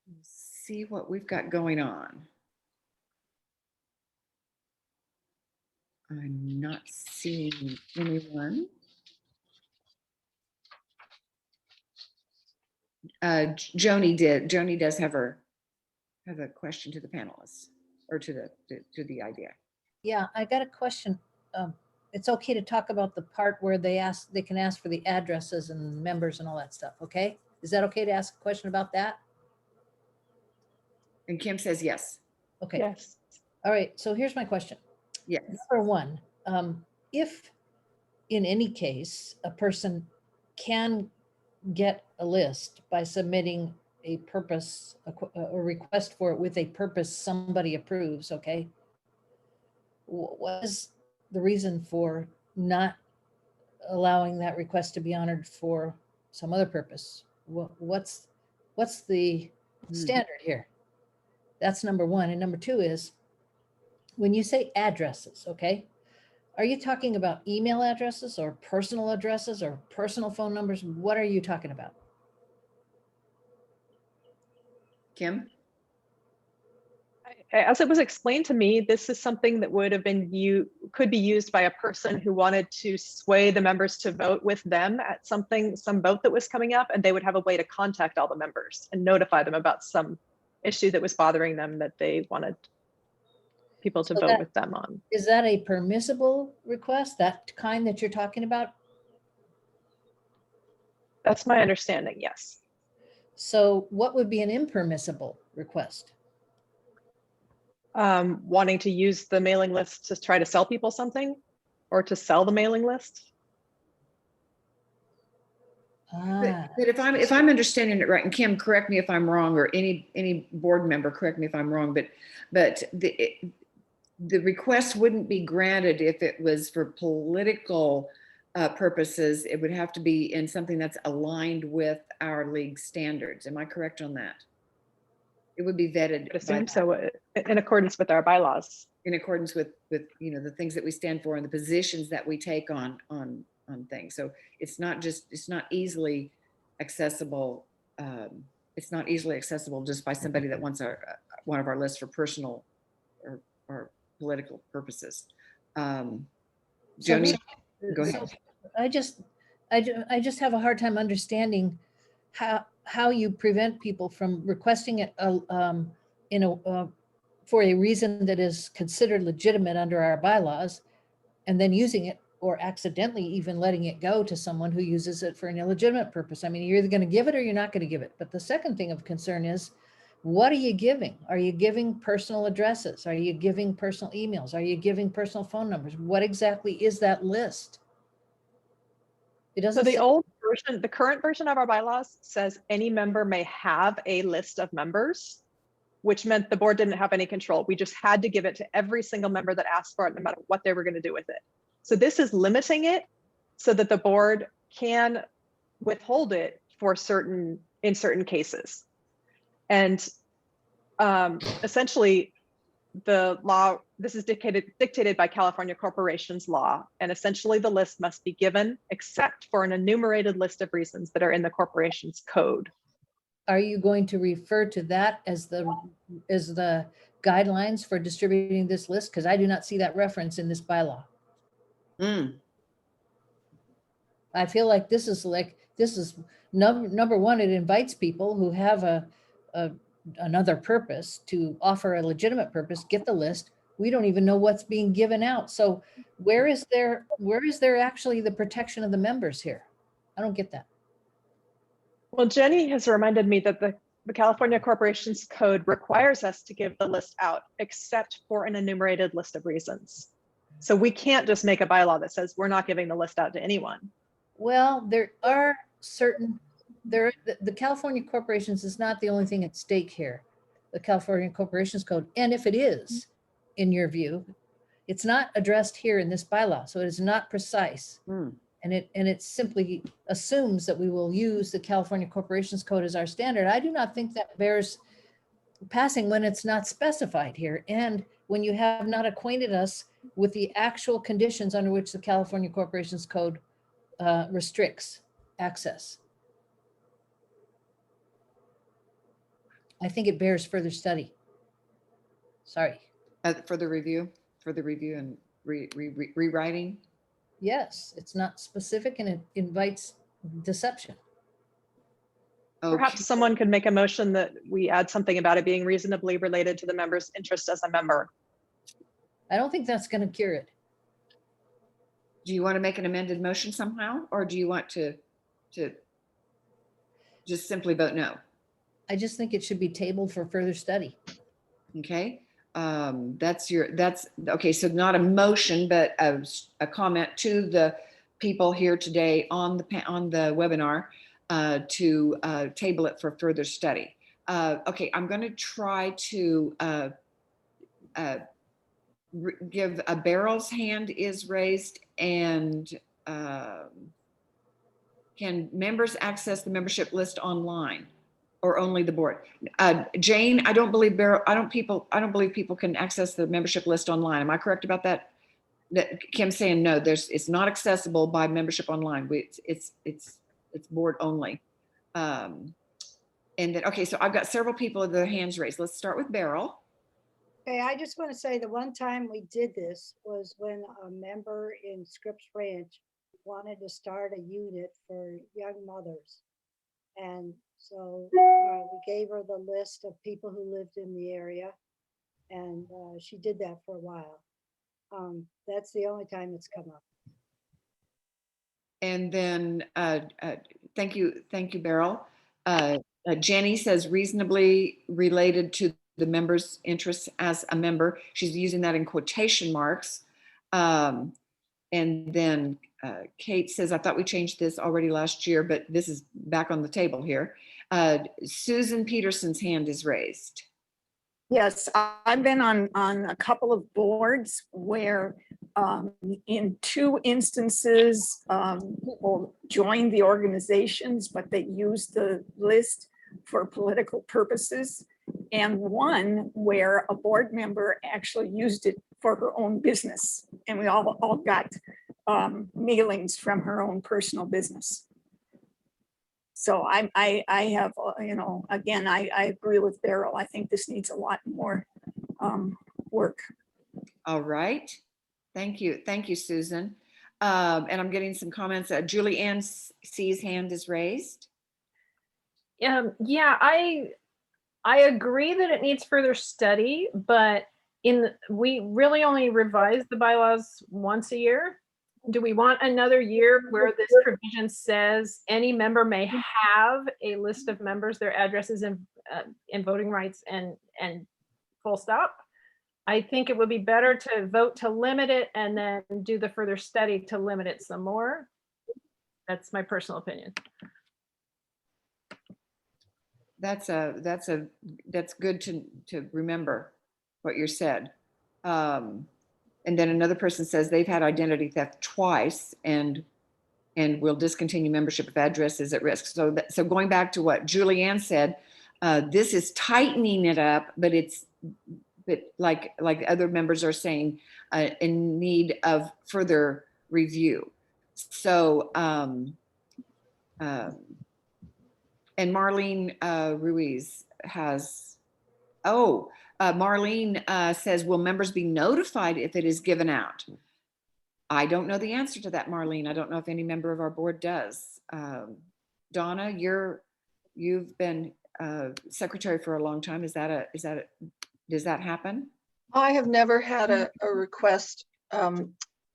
Let's see what we've got going on. I'm not seeing anyone. Joni does have a question to the panelists or to the idea. Yeah, I got a question. It's okay to talk about the part where they can ask for the addresses and members and all that stuff, okay? Is that okay to ask a question about that? And Kim says yes. Okay. Yes. All right, so here's my question. Yes. Number one, if in any case, a person can get a list by submitting a purpose, a request for it with a purpose somebody approves, okay? What is the reason for not allowing that request to be honored for some other purpose? What's the standard here? That's number one. And number two is, when you say addresses, okay, are you talking about email addresses or personal addresses or personal phone numbers? What are you talking about? Kim? As it was explained to me, this is something that would have been could be used by a person who wanted to sway the members to vote with them at some vote that was coming up, and they would have a way to contact all the members and notify them about some issue that was bothering them that they wanted people to vote with them on. Is that a permissible request, that kind that you're talking about? That's my understanding, yes. So what would be an impermissible request? Wanting to use the mailing list to try to sell people something or to sell the mailing list. But if I'm understanding it right, and Kim, correct me if I'm wrong, or any board member, correct me if I'm wrong, but the request wouldn't be granted if it was for political purposes. It would have to be in something that's aligned with our league standards. Am I correct on that? It would be vetted. I assume so, in accordance with our bylaws. In accordance with the things that we stand for and the positions that we take on things. So it's not easily accessible. It's not easily accessible just by somebody that wants one of our lists for personal or political purposes. Joni, go ahead. I just have a hard time understanding how how you prevent people from requesting it in a for a reason that is considered legitimate under our bylaws, and then using it or accidentally even letting it go to someone who uses it for an illegitimate purpose. I mean, you're either going to give it or you're not going to give it. But the second thing of concern is, what are you giving? Are you giving personal addresses? Are you giving personal emails? Are you giving personal phone numbers? What exactly is that list? It So doesn't the say. old version, the current version of our bylaws says any member may have a list of members, which meant the board didn't have any control. We just had to give it to every single member that asked for it, no matter what they were going to do with it. So this is limiting it so that the board can withhold it for in certain cases. And essentially, the law, this is dictated by California corporations law, and essentially the list must be given except for an enumerated list of reasons that are in the corporation's code. Are you going to refer to that as the guidelines for distributing this list? Because I do not see that reference in this bylaw. I feel like this is number one, it invites people who have another purpose to offer a legitimate purpose, get the list. We don't even know what's being given out. So where is there actually the protection of the members here? I don't get that. Well, Jenny has reminded me that the California Corporations Code requires us to give the list out except for an enumerated list of reasons. So we can't just make a bylaw that says we're not giving the list out to anyone. Well, there are the California Corporations is not the only thing at stake here, the California Corporations Code. And if it is, in your view, it's not addressed here in this bylaw. So it is not precise. And it simply assumes that we will use the California Corporations Code as our standard. I do not think that bears passing when it's not specified here. And when you have not acquainted us with the actual conditions under which the California Corporations Code restricts access. I think it bears further study. Sorry. Further review and rewriting. Yes, it's not specific and it invites deception. Perhaps someone could make a motion that we add something about it being reasonably related to the member's interest as a member. I don't think that's going to cure it. Do you want to make an amended motion somehow, or do you want to just simply vote no? I just think it should be tabled for further study. Okay, that's okay. So not a motion, but a comment to the people here today on the webinar to table it for further study. Okay, I'm going to try to give a Beryl's hand is raised, and can members access the membership list online or only the board? Jane, I don't believe believe people can access the membership list online. Am I correct about that? Kim's saying no, it's not accessible by membership online. It's board only. And then, okay, so I've got several people with their hands raised. Let's start with Beryl. Okay, I just want to say the one time we did this was when a member in Scripps Ranch wanted to start a unit for young mothers. And so we gave her the list of people who lived in the area, and she did that for a while. That's the only time it's come up. And then, thank you, Beryl. Jenny says reasonably related to the member's interests as a member. She's using that in quotation marks. And then Kate says, I thought we changed this already last year, but this is back on the table here. Susan Peterson's hand is raised. Yes, I've been on a couple of boards where in two instances, people joined the organizations, but they used the list for political purposes. And one where a board member actually used it for her own business. And we all got mailings from her own personal business. So I have, again, I agree with Beryl. I think this needs a lot more work. All right. Thank you. Thank you, Susan. And I'm getting some comments. Julie Ann C's hand is raised. Yeah, I agree that it needs further study, but we really only revise the bylaws once a year. Do we want another year where this provision says any member may have a list of members, their addresses and voting rights and full stop? I think it would be better to vote to limit it and then do the further study to limit it some more. That's my personal opinion. That's good to remember what you said. And then another person says they've had identity theft twice and will discontinue membership if address is at risk. So going back to what Julianne said, this is tightening it up, but like other members are saying, in need of further review. So and Marlene Ruiz has, Marlene says, will members be notified if it is given out? I don't know the answer to that, Marlene. I don't know if any member of our board does. Donna, you've been secretary for a long time. Does that happen? I have never had a request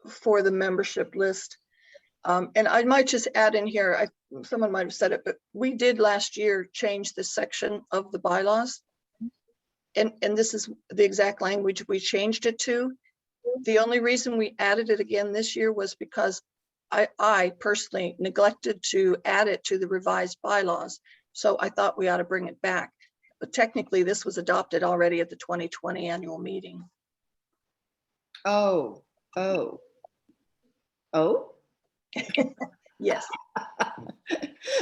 for the membership list. And I might just add in here, someone might have said it, but we did last year change this section of the bylaws. And this is the exact language we changed it to. The only reason we added it again this year was because I personally neglected to add it to the revised bylaws. So I thought we ought to bring it back. But technically this was adopted already at the 2020 annual meeting. Oh. Yes.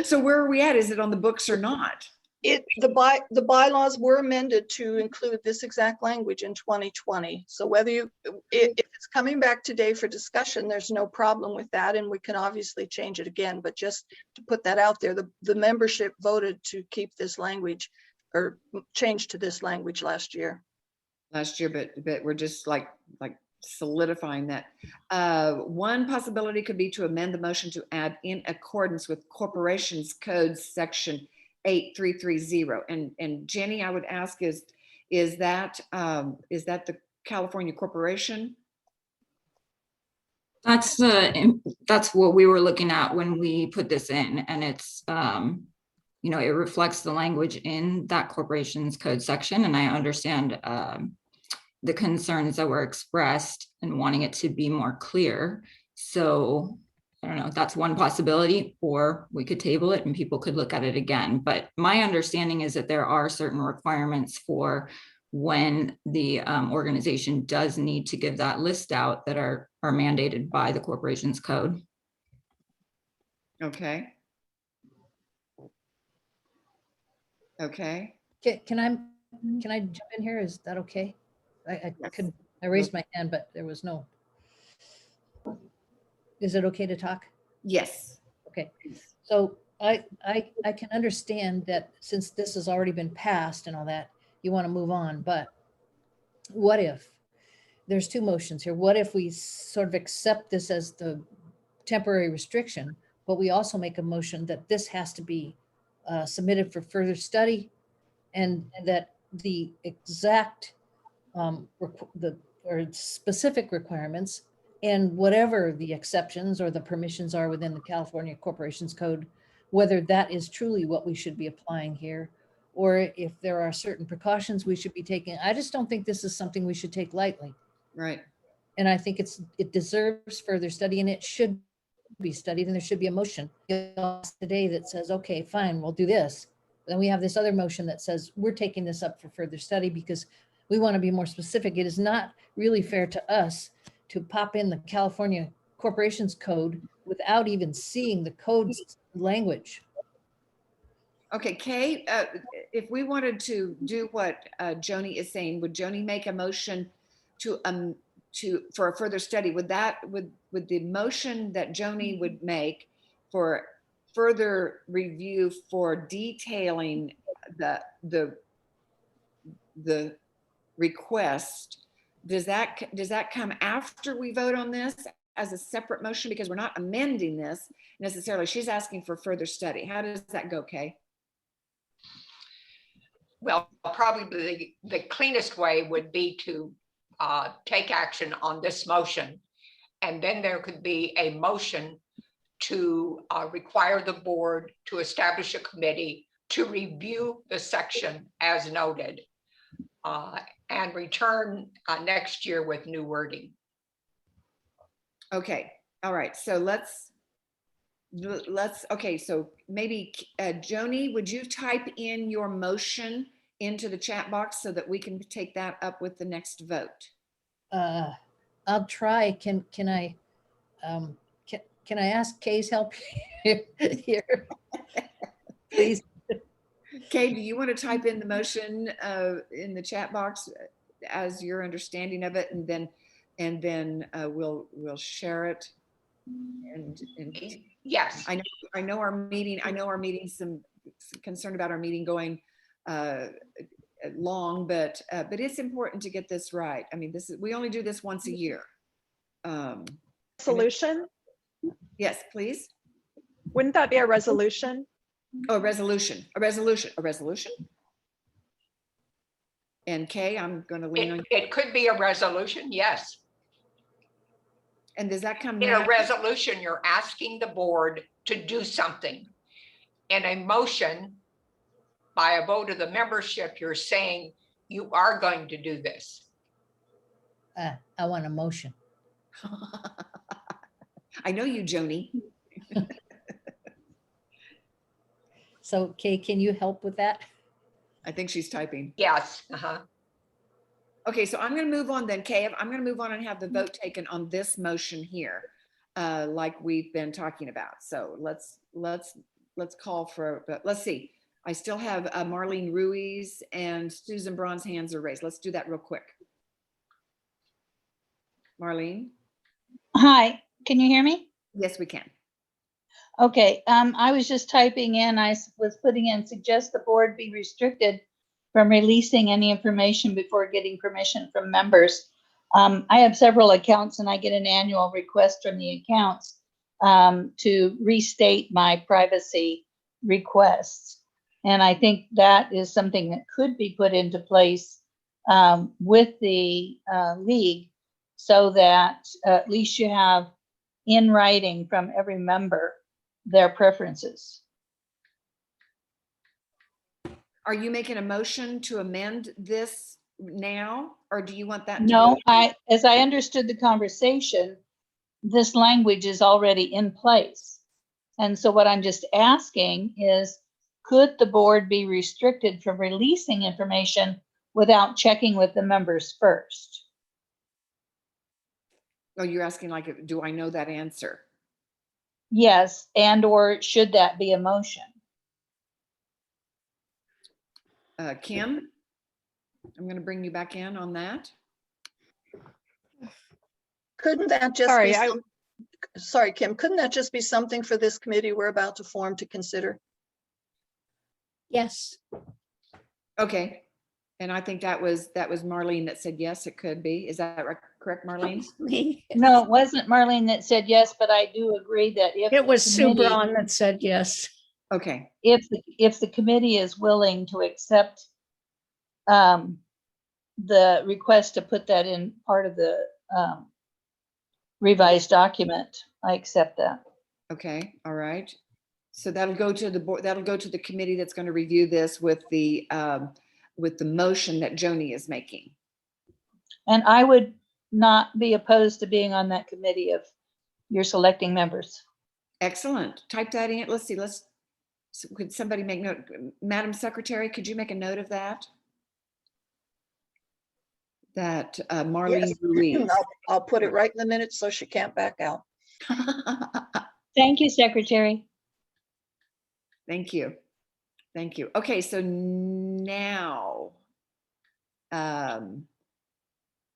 So where are we at? Is it on the books or not? The bylaws were amended to include this exact language in 2020. So whether if it's coming back today for discussion, there's no problem with that. And we can obviously change it again, but just to put that out there, the membership voted to keep this language or change to this language last year. But we're just like solidifying that. One possibility could be to amend the motion to add in accordance with Corporations Code section 8330. And Jenny, I would ask, is that the California Corporation? That's what we were looking at when we put this in, and it's it reflects the language in that Corporations Code section, and I understand the concerns that were expressed and wanting it to be more clear. So I don't know, that's one possibility, or we could table it and people could look at it again. But my understanding is that there are certain requirements for when the organization does need to give that list out that are mandated by the Corporations Code. Okay. Can I jump in here? Is that okay? I raised my hand, but there was no. Is it okay to talk? Yes. Okay. So I can understand that since this has already been passed and all that, you want to move on, but what if there's two motions here? What if we sort of accept this as the temporary restriction, but we also make a motion that this has to be submitted for further study, and that the exact or specific requirements and whatever the exceptions or the permissions are within the California Corporations Code, whether that is truly what we should be applying here, or if there are certain precautions we should be taking. I just don't think this is something we should take lightly. Right. And I think it deserves further study, and it should be studied, and there should be a motion today that says, okay, fine, we'll do this. Then we have this other motion that says we're taking this up for further study because we want to be more specific. It is not really fair to us to pop in the California Corporations Code without even seeing the code's language. Okay, Kay, if we wanted to do what Joni is saying, would Joni make a motion for a further study? Would the motion that Joni would make for further review for detailing the request, does that come after we vote on this as a separate motion? Because we're not amending this necessarily. She's asking for further study. How does that go, Kay? Well, probably the cleanest way would be to take action on this motion. And then there could be a motion to require the board to establish a committee to review the section as noted and return next year with new wording. Okay, all right, so let's, okay, so maybe Joni, would you type in your motion into the chat box so that we can take that up with the next vote? I'll try. Can I ask Kay's help here? Please. Kay, do you want to type in the motion in the chat box as your understanding of it, and then we'll share it. And yes, I know our meeting. Some concern about our meeting going long, but it's important to get this right. I mean, we only do this once a year. Solution? Yes, please. Wouldn't that be a resolution? Oh, a resolution. And Kay, I'm going to lean on you. It could be a resolution, yes. And does that come in now? a resolution? You're asking the board to do something. In a motion, by a vote of the membership, you're saying you are going to do this. I want a motion. I know you, Joni. So Kay, can you help with that? I think she's typing. Yes. Okay, so I'm going to move on then, Kay. I'm going to move on and have the vote taken on this motion here, like we've been talking about. So let's call for, but let's see. I still have Marlene Ruiz and Susan Braun's hands are raised. Let's do that real quick. Marlene? Hi, can you hear me? Yes, we can. Okay, I was just typing in, I was putting in, suggest the board be restricted from releasing any information before getting permission from members. I have several accounts and I get an annual request from the accounts to restate my privacy requests. And I think that is something that could be put into place with the league so that at least you have in writing from every member their preferences. Are you making a motion to amend this now, or do you want that? No, as I understood the conversation, this language is already in place. And so what I'm just asking is, could the board be restricted from releasing information without checking with the members first? Oh, you're asking like, do I know that answer? Yes, and or should that be a motion? Kim, I'm going to bring you back in on that. Couldn't that just be sorry, Kim, couldn't that just be something for this committee we're about to form to consider? Yes. Okay. And I think that was Marlene that said, yes, it could be. Is that correct, Marlene? Me. No, it wasn't Marlene that said yes, but I do agree that if It was Sue committee- Braun that said yes. Okay. If the committee is willing to accept the request to put that in part of the revised document, I accept that. Okay. All right. So that'll go to the board. That'll go to the committee that's going to review this with the motion that Joni is making. And I would not be opposed to being on that committee if you're selecting members. Excellent. Type that in. Let's see. Could somebody make note? Madam Secretary, could you make a note of that? That Marlene Yes. Ruiz. I'll put it right in the minutes so she can't back out. Thank you, Secretary. Thank you. Thank you. Okay, so now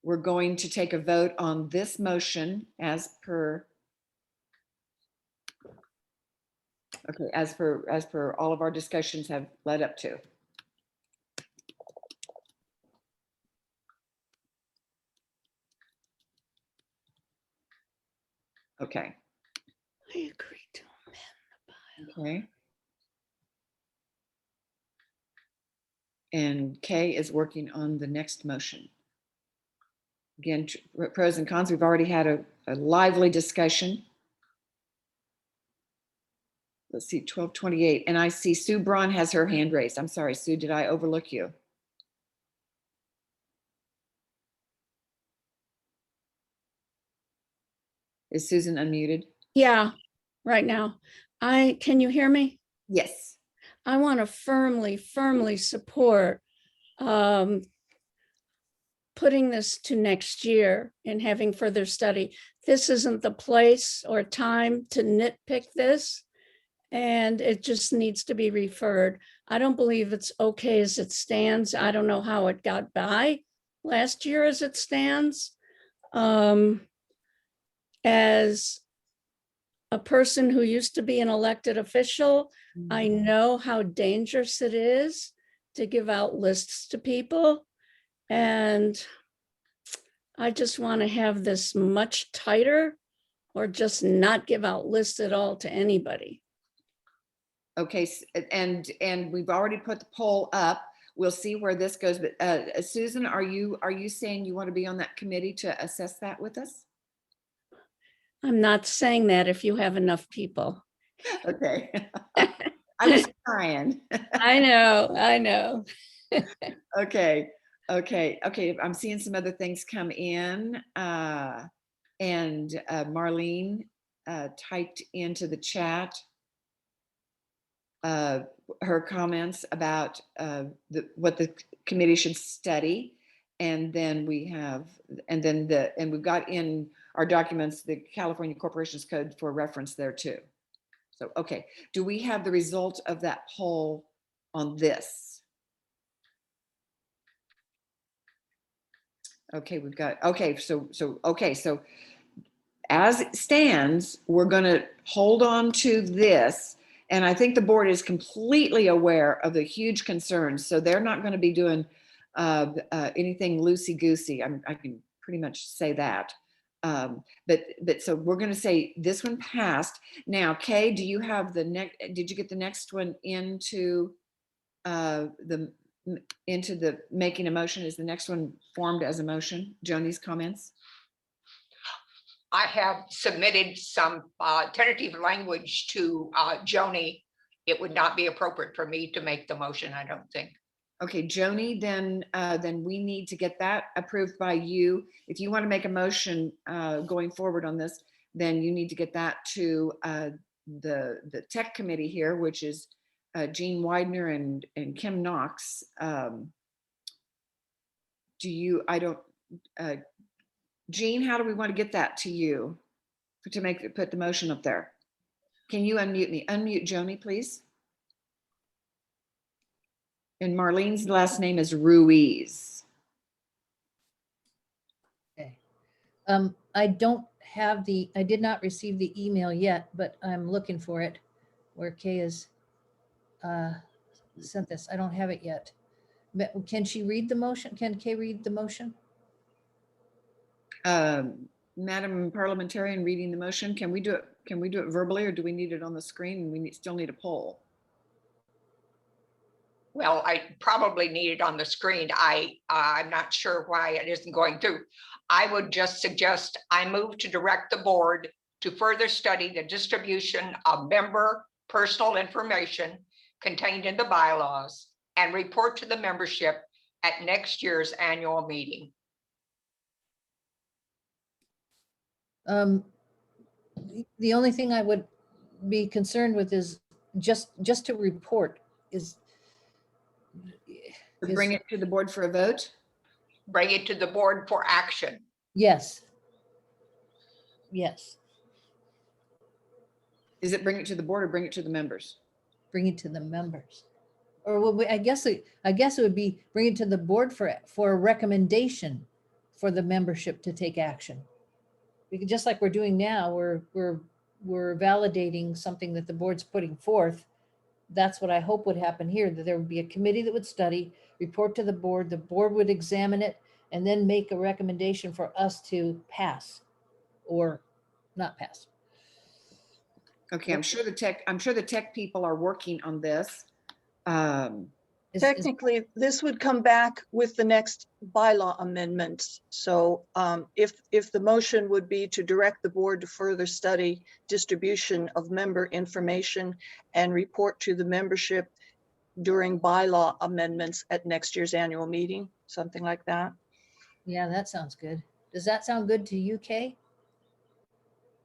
we're going to take a vote on this motion as per all of our discussions have led up to. Okay. I agree to amend the bylaw. Okay. And Kay is working on the next motion. Again, pros and cons. We've already had a lively discussion. Let's see, 12:28. And I see Sue Braun has her hand raised. I'm sorry, Sue, did I overlook you? Is Susan unmuted? Yeah, right now. Can you hear me? Yes. I want to firmly support putting this to next year and having further study. This isn't the place or time to nitpick this, and it just needs to be referred. I don't believe it's okay as it stands. I don't know how it got by last year as it stands. As a person who used to be an elected official, I know how dangerous it is to give out lists to people. And I just want to have this much tighter, or just not give out lists at all to anybody. Okay, and we've already put the poll up. We'll see where this goes. But Susan, are you saying you want to be on that committee to assess that with us? I'm not saying that if you have enough people. Okay. I was trying. I know. Okay. I'm seeing some other things come in. And Marlene typed into the chat her comments about what the committee should study. And then we've got in our documents the California Corporations Code for reference there too. So, okay, do we have the result of that poll on this? Okay, we've got, so as it stands, we're gonna hold on to this. And I think the board is completely aware of the huge concerns. So they're not gonna be doing anything loosey-goosey. I can pretty much say that. But so we're gonna say this one passed. Now, Kay, do you have the next, did you get the next one into the making a motion? Is the next one formed as a motion? Joni's comments? I have submitted some tentative language to Joni. It would not be appropriate for me to make the motion, I don't think. Okay, Joni, then we need to get that approved by you. If you want to make a motion going forward on this, then you need to get that to the tech committee here, which is Jean Widener and Kim Knox. Jean, how do we want to get that to you to put the motion up there? Can you unmute me? Unmute Joni, please. And Marlene's last name is Ruiz. Okay. I did not receive the email yet, but I'm looking for it where Kay has sent this. I don't have it yet. But can she read the motion? Can Kay read the motion? Madam Parliamentarian reading the motion, can we do it? Can we do it verbally, or do we need it on the screen? We still need a poll. Well, I probably need it on the screen. I'm not sure why it isn't going through. I would just suggest I move to direct the board to further study the distribution of member personal information contained in the bylaws and report to the membership at next year's annual meeting. The only thing I would be concerned with is just to report is bring it to the board for a vote. Bring it to the board for action. Yes. Is it bring it to the board or bring it to the members? Bring it to the members. Or well, I guess it would be bring it to the board for a recommendation for the membership to take action. Because just like we're doing now, we're validating something that the board's putting forth. That's what I hope would happen here, that there would be a committee that would study, report to the board would examine it, and then make a recommendation for us to pass or not pass. Okay, I'm sure the tech people are working on this. Technically, this would come back with the next bylaw amendments. So if the motion would be to direct the board to further study distribution of member information and report to the membership during bylaw amendments at next year's annual meeting, something like that. Yeah, that sounds good. Does that sound good to you, Kay?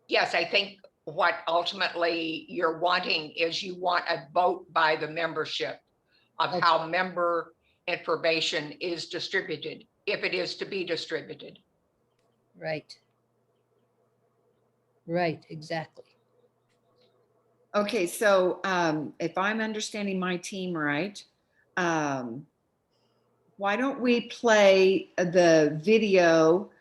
Yes, I think what ultimately you're wanting is you want a vote by the membership of how member information is distributed, if it is to be distributed. Right. Right, exactly. Okay, so if I'm understanding my team right, why don't we play the video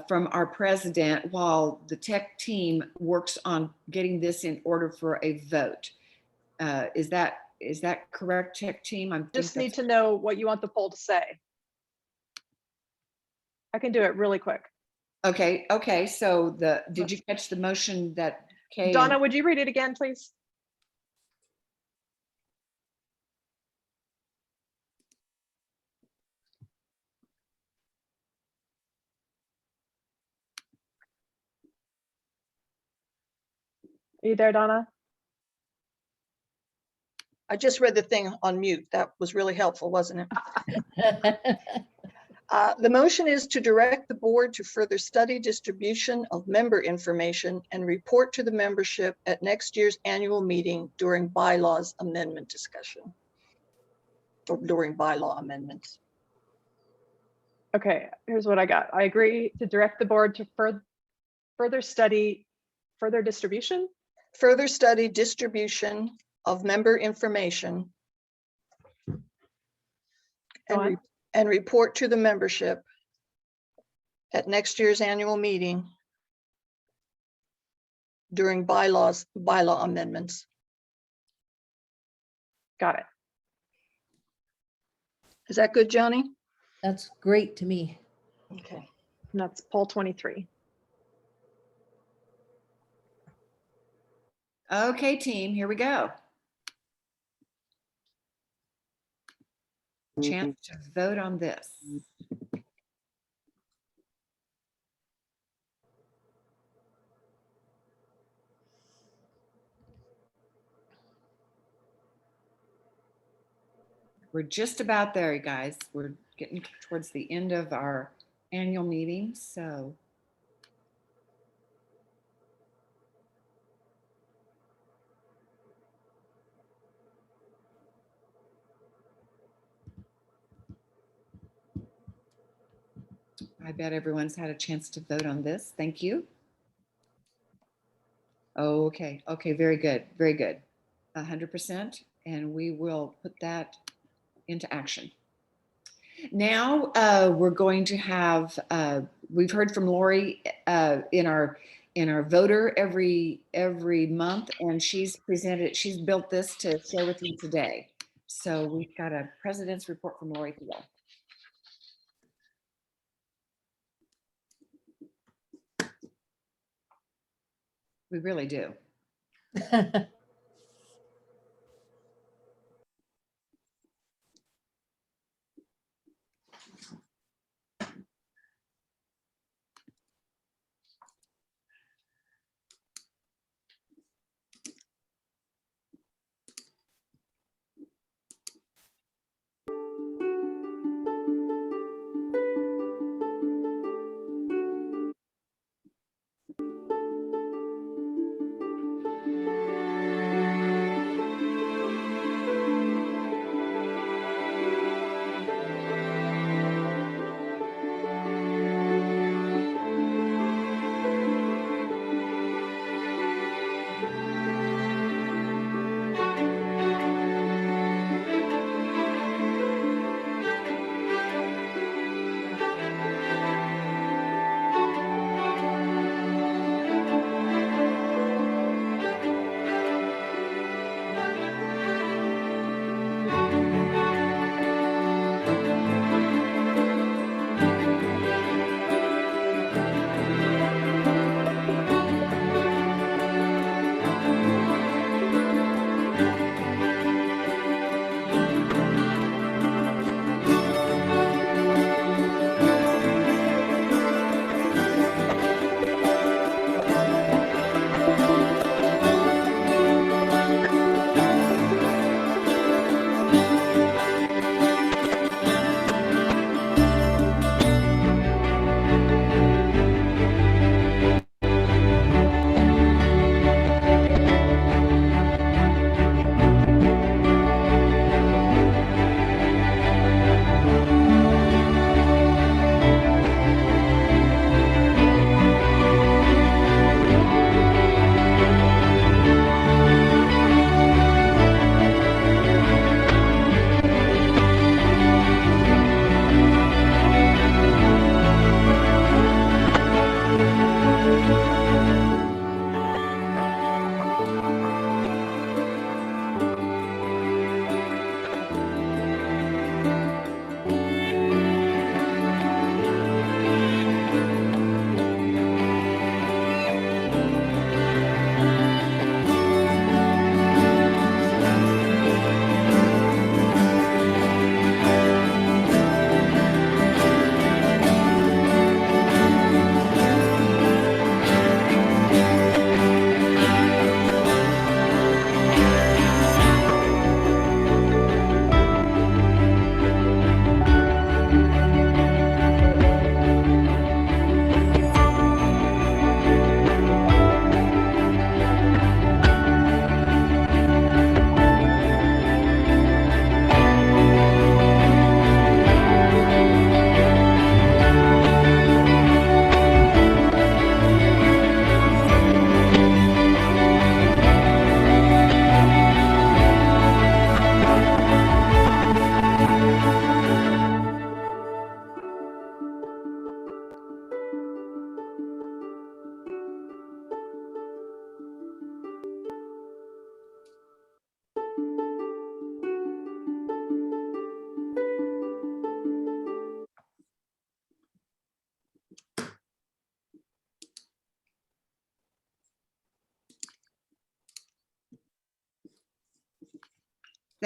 from our president while the tech team works on getting this in order for a vote? Is that correct, tech team? I Just need to know what you want the poll to say. I can do it really quick. Okay. So did you catch the motion that Kay? Donna, would you read it again, please? Are you there, Donna? I just read the thing on mute. That was really helpful, wasn't it? The motion is to direct the board to further study distribution of member information and report to the membership at next year's annual meeting during bylaws amendment discussion. Or during bylaw amendments. Okay, here's what I got. I agree to direct the board to further study further distribution. Further study distribution of member information and report to the membership at next year's annual meeting during bylaw amendments. Got it. Is that good, Joni? That's great to me. Okay. And that's poll 23. Okay, team, here we go. Chance to vote on this. We're just about there, you guys. We're getting towards the end of our annual meeting, so. I bet everyone's had a chance to vote on this. Thank you. Oh, okay, very good, 100%, and we will put that into action. Now we're going to have, we've heard from Lori in our voter every month, and she's built this to share with you today. So we've got a president's report from Lori Thiel. We really do.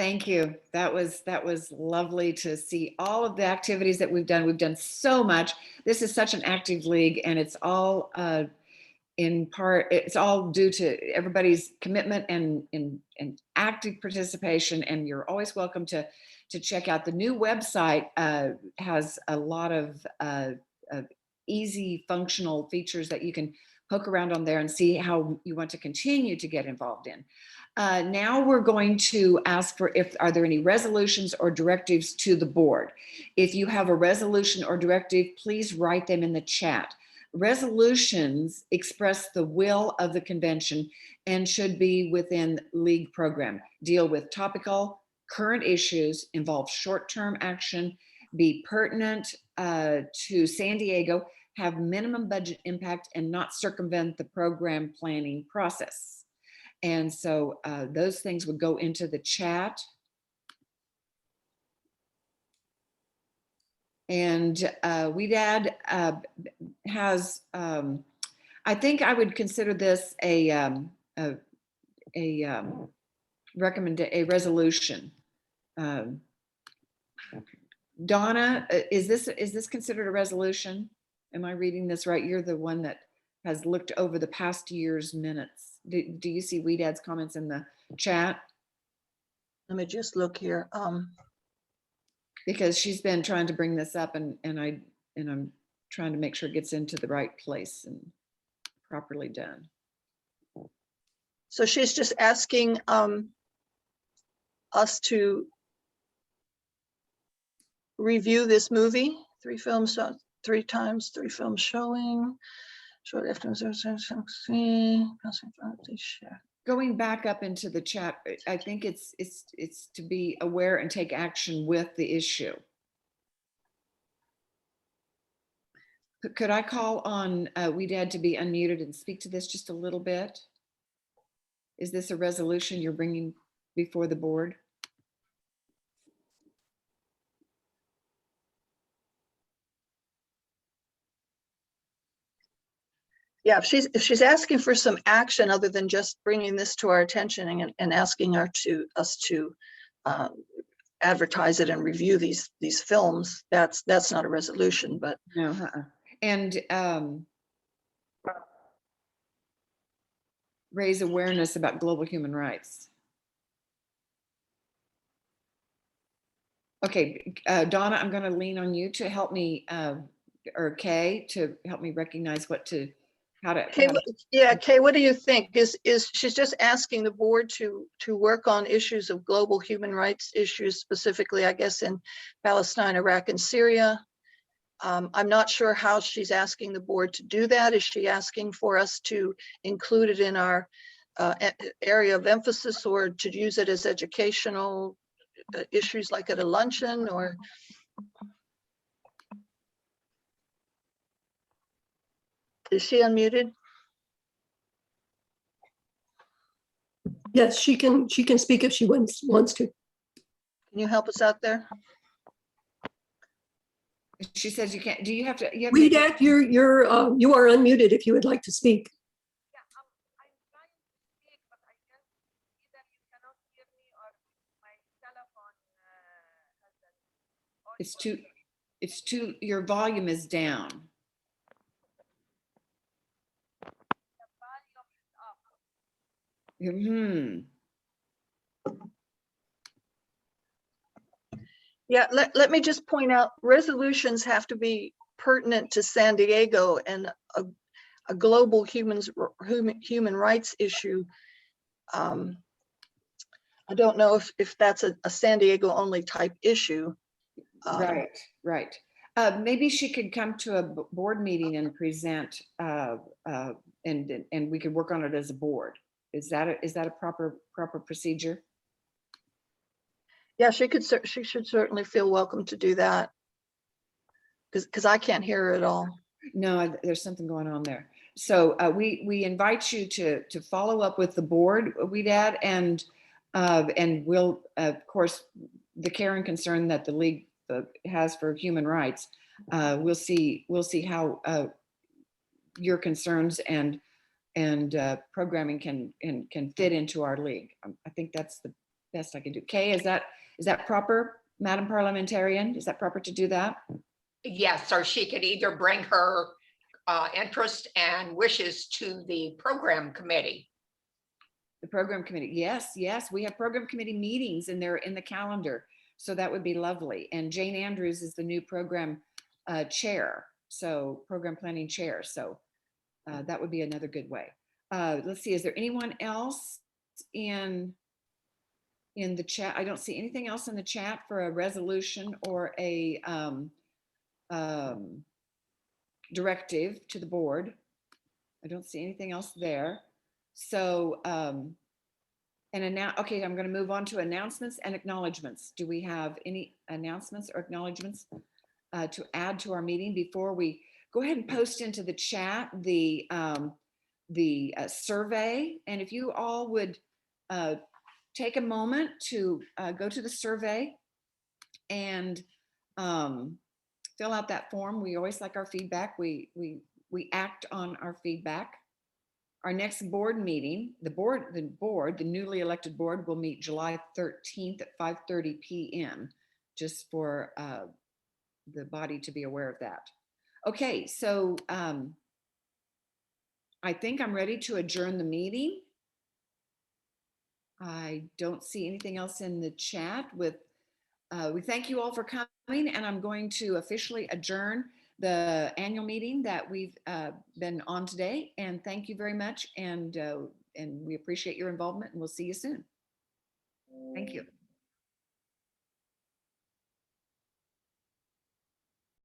Thank you. That was lovely to see all of the activities that we've done. We've done so much. This is such an active league, and it's all in part, it's all due to everybody's commitment and active participation. And you're always welcome to check out the new website. Has a lot of easy functional features that you can poke around on there and see how you want to continue to get involved in. Now we're going to ask for are there any resolutions or directives to the board. If you have a resolution or directive, please write them in the chat. Resolutions express the will of the convention and should be within league program, deal with topical, current issues, involve short-term action, be pertinent to San Diego, have minimum budget impact, and not circumvent the program planning process. And so those things would go into the chat. And WEDAD has, I think I would consider this a resolution. Donna, is this considered a resolution? Am I reading this right? You're the one that has looked over the past year's minutes. Do you see WEDAD's comments in the chat? Let me just look here. Because she's been trying to bring this up, and I'm trying to make sure it gets into the right place and properly done. So she's just asking us to review this movie, 3 films, 3 times, 3 films showing. Short after going back up into the chat, I think it's to be aware and take action with the issue. Could I call on WEDAD to be unmuted and speak to this just a little bit? Is this a resolution you're bringing before the board? Yeah, if she's asking for some action other than just bringing this to our attention and asking us to advertise it and review these films, that's not a resolution. But no, and raise awareness about global human rights. Okay, Donna, I'm going to lean on you to help me, or Kay, to help me recognize Kay, what do you think? Is she's just asking the board to work on issues of global human rights issues, specifically, I guess, in Palestine, Iraq, and Syria. I'm not sure how she's asking the board to do that. Is she asking for us to include it in our area of emphasis, or to use it as educational issues like at a luncheon, or? Is she unmuted? Yes, she can speak if she wants to. Can you help us out there? She says you can't. Do you have to? WEDAD, you are unmuted if you would like to speak. It's too, your volume is down. Yeah, let me just point out, resolutions have to be pertinent to San Diego, and a global human rights issue. I don't know if that's a San Diego only type issue. Right. Maybe she could come to a board meeting and present, and we could work on it as a board. Is that a proper procedure? Yeah, she should certainly feel welcome to do that, because I can't hear her at all. No, there's something going on there. So we invite you to follow up with the board, WEDAD, and we'll, of course, the care and concern that the league has for human rights. We'll see how your concerns and programming can fit into our league. I think that's best I can do. Kay, is that proper, Madam Parliamentarian? Is that proper to do that? Yes, or she could either bring her interest and wishes to the program committee. The program committee, yes, we have program committee meetings and they're in the calendar. So that would be lovely. And Jane Andrews is the new program chair, so program planning chair. So that would be another good way. Let's see, is there anyone else in the chat? I don't see anything else in the chat for a resolution or a directive to the board. I don't see anything else there. So, okay, I'm going to move on to announcements and acknowledgements. Do we have any announcements or acknowledgements to add to our meeting before we go ahead and post into the chat the survey? And if you all would take a moment to go to the survey and fill out that form. We always like our feedback. We act on our feedback. Our next board meeting, the newly elected board will meet July 13th at 5:30 p.m. just for the body to be aware of that. Okay, so I think I'm ready to adjourn the meeting. I don't see anything else in the chat. We thank you all for coming, and I'm going to officially adjourn the annual meeting that we've been on today. And thank you very much. And we appreciate your involvement, and we'll see you soon. Thank you.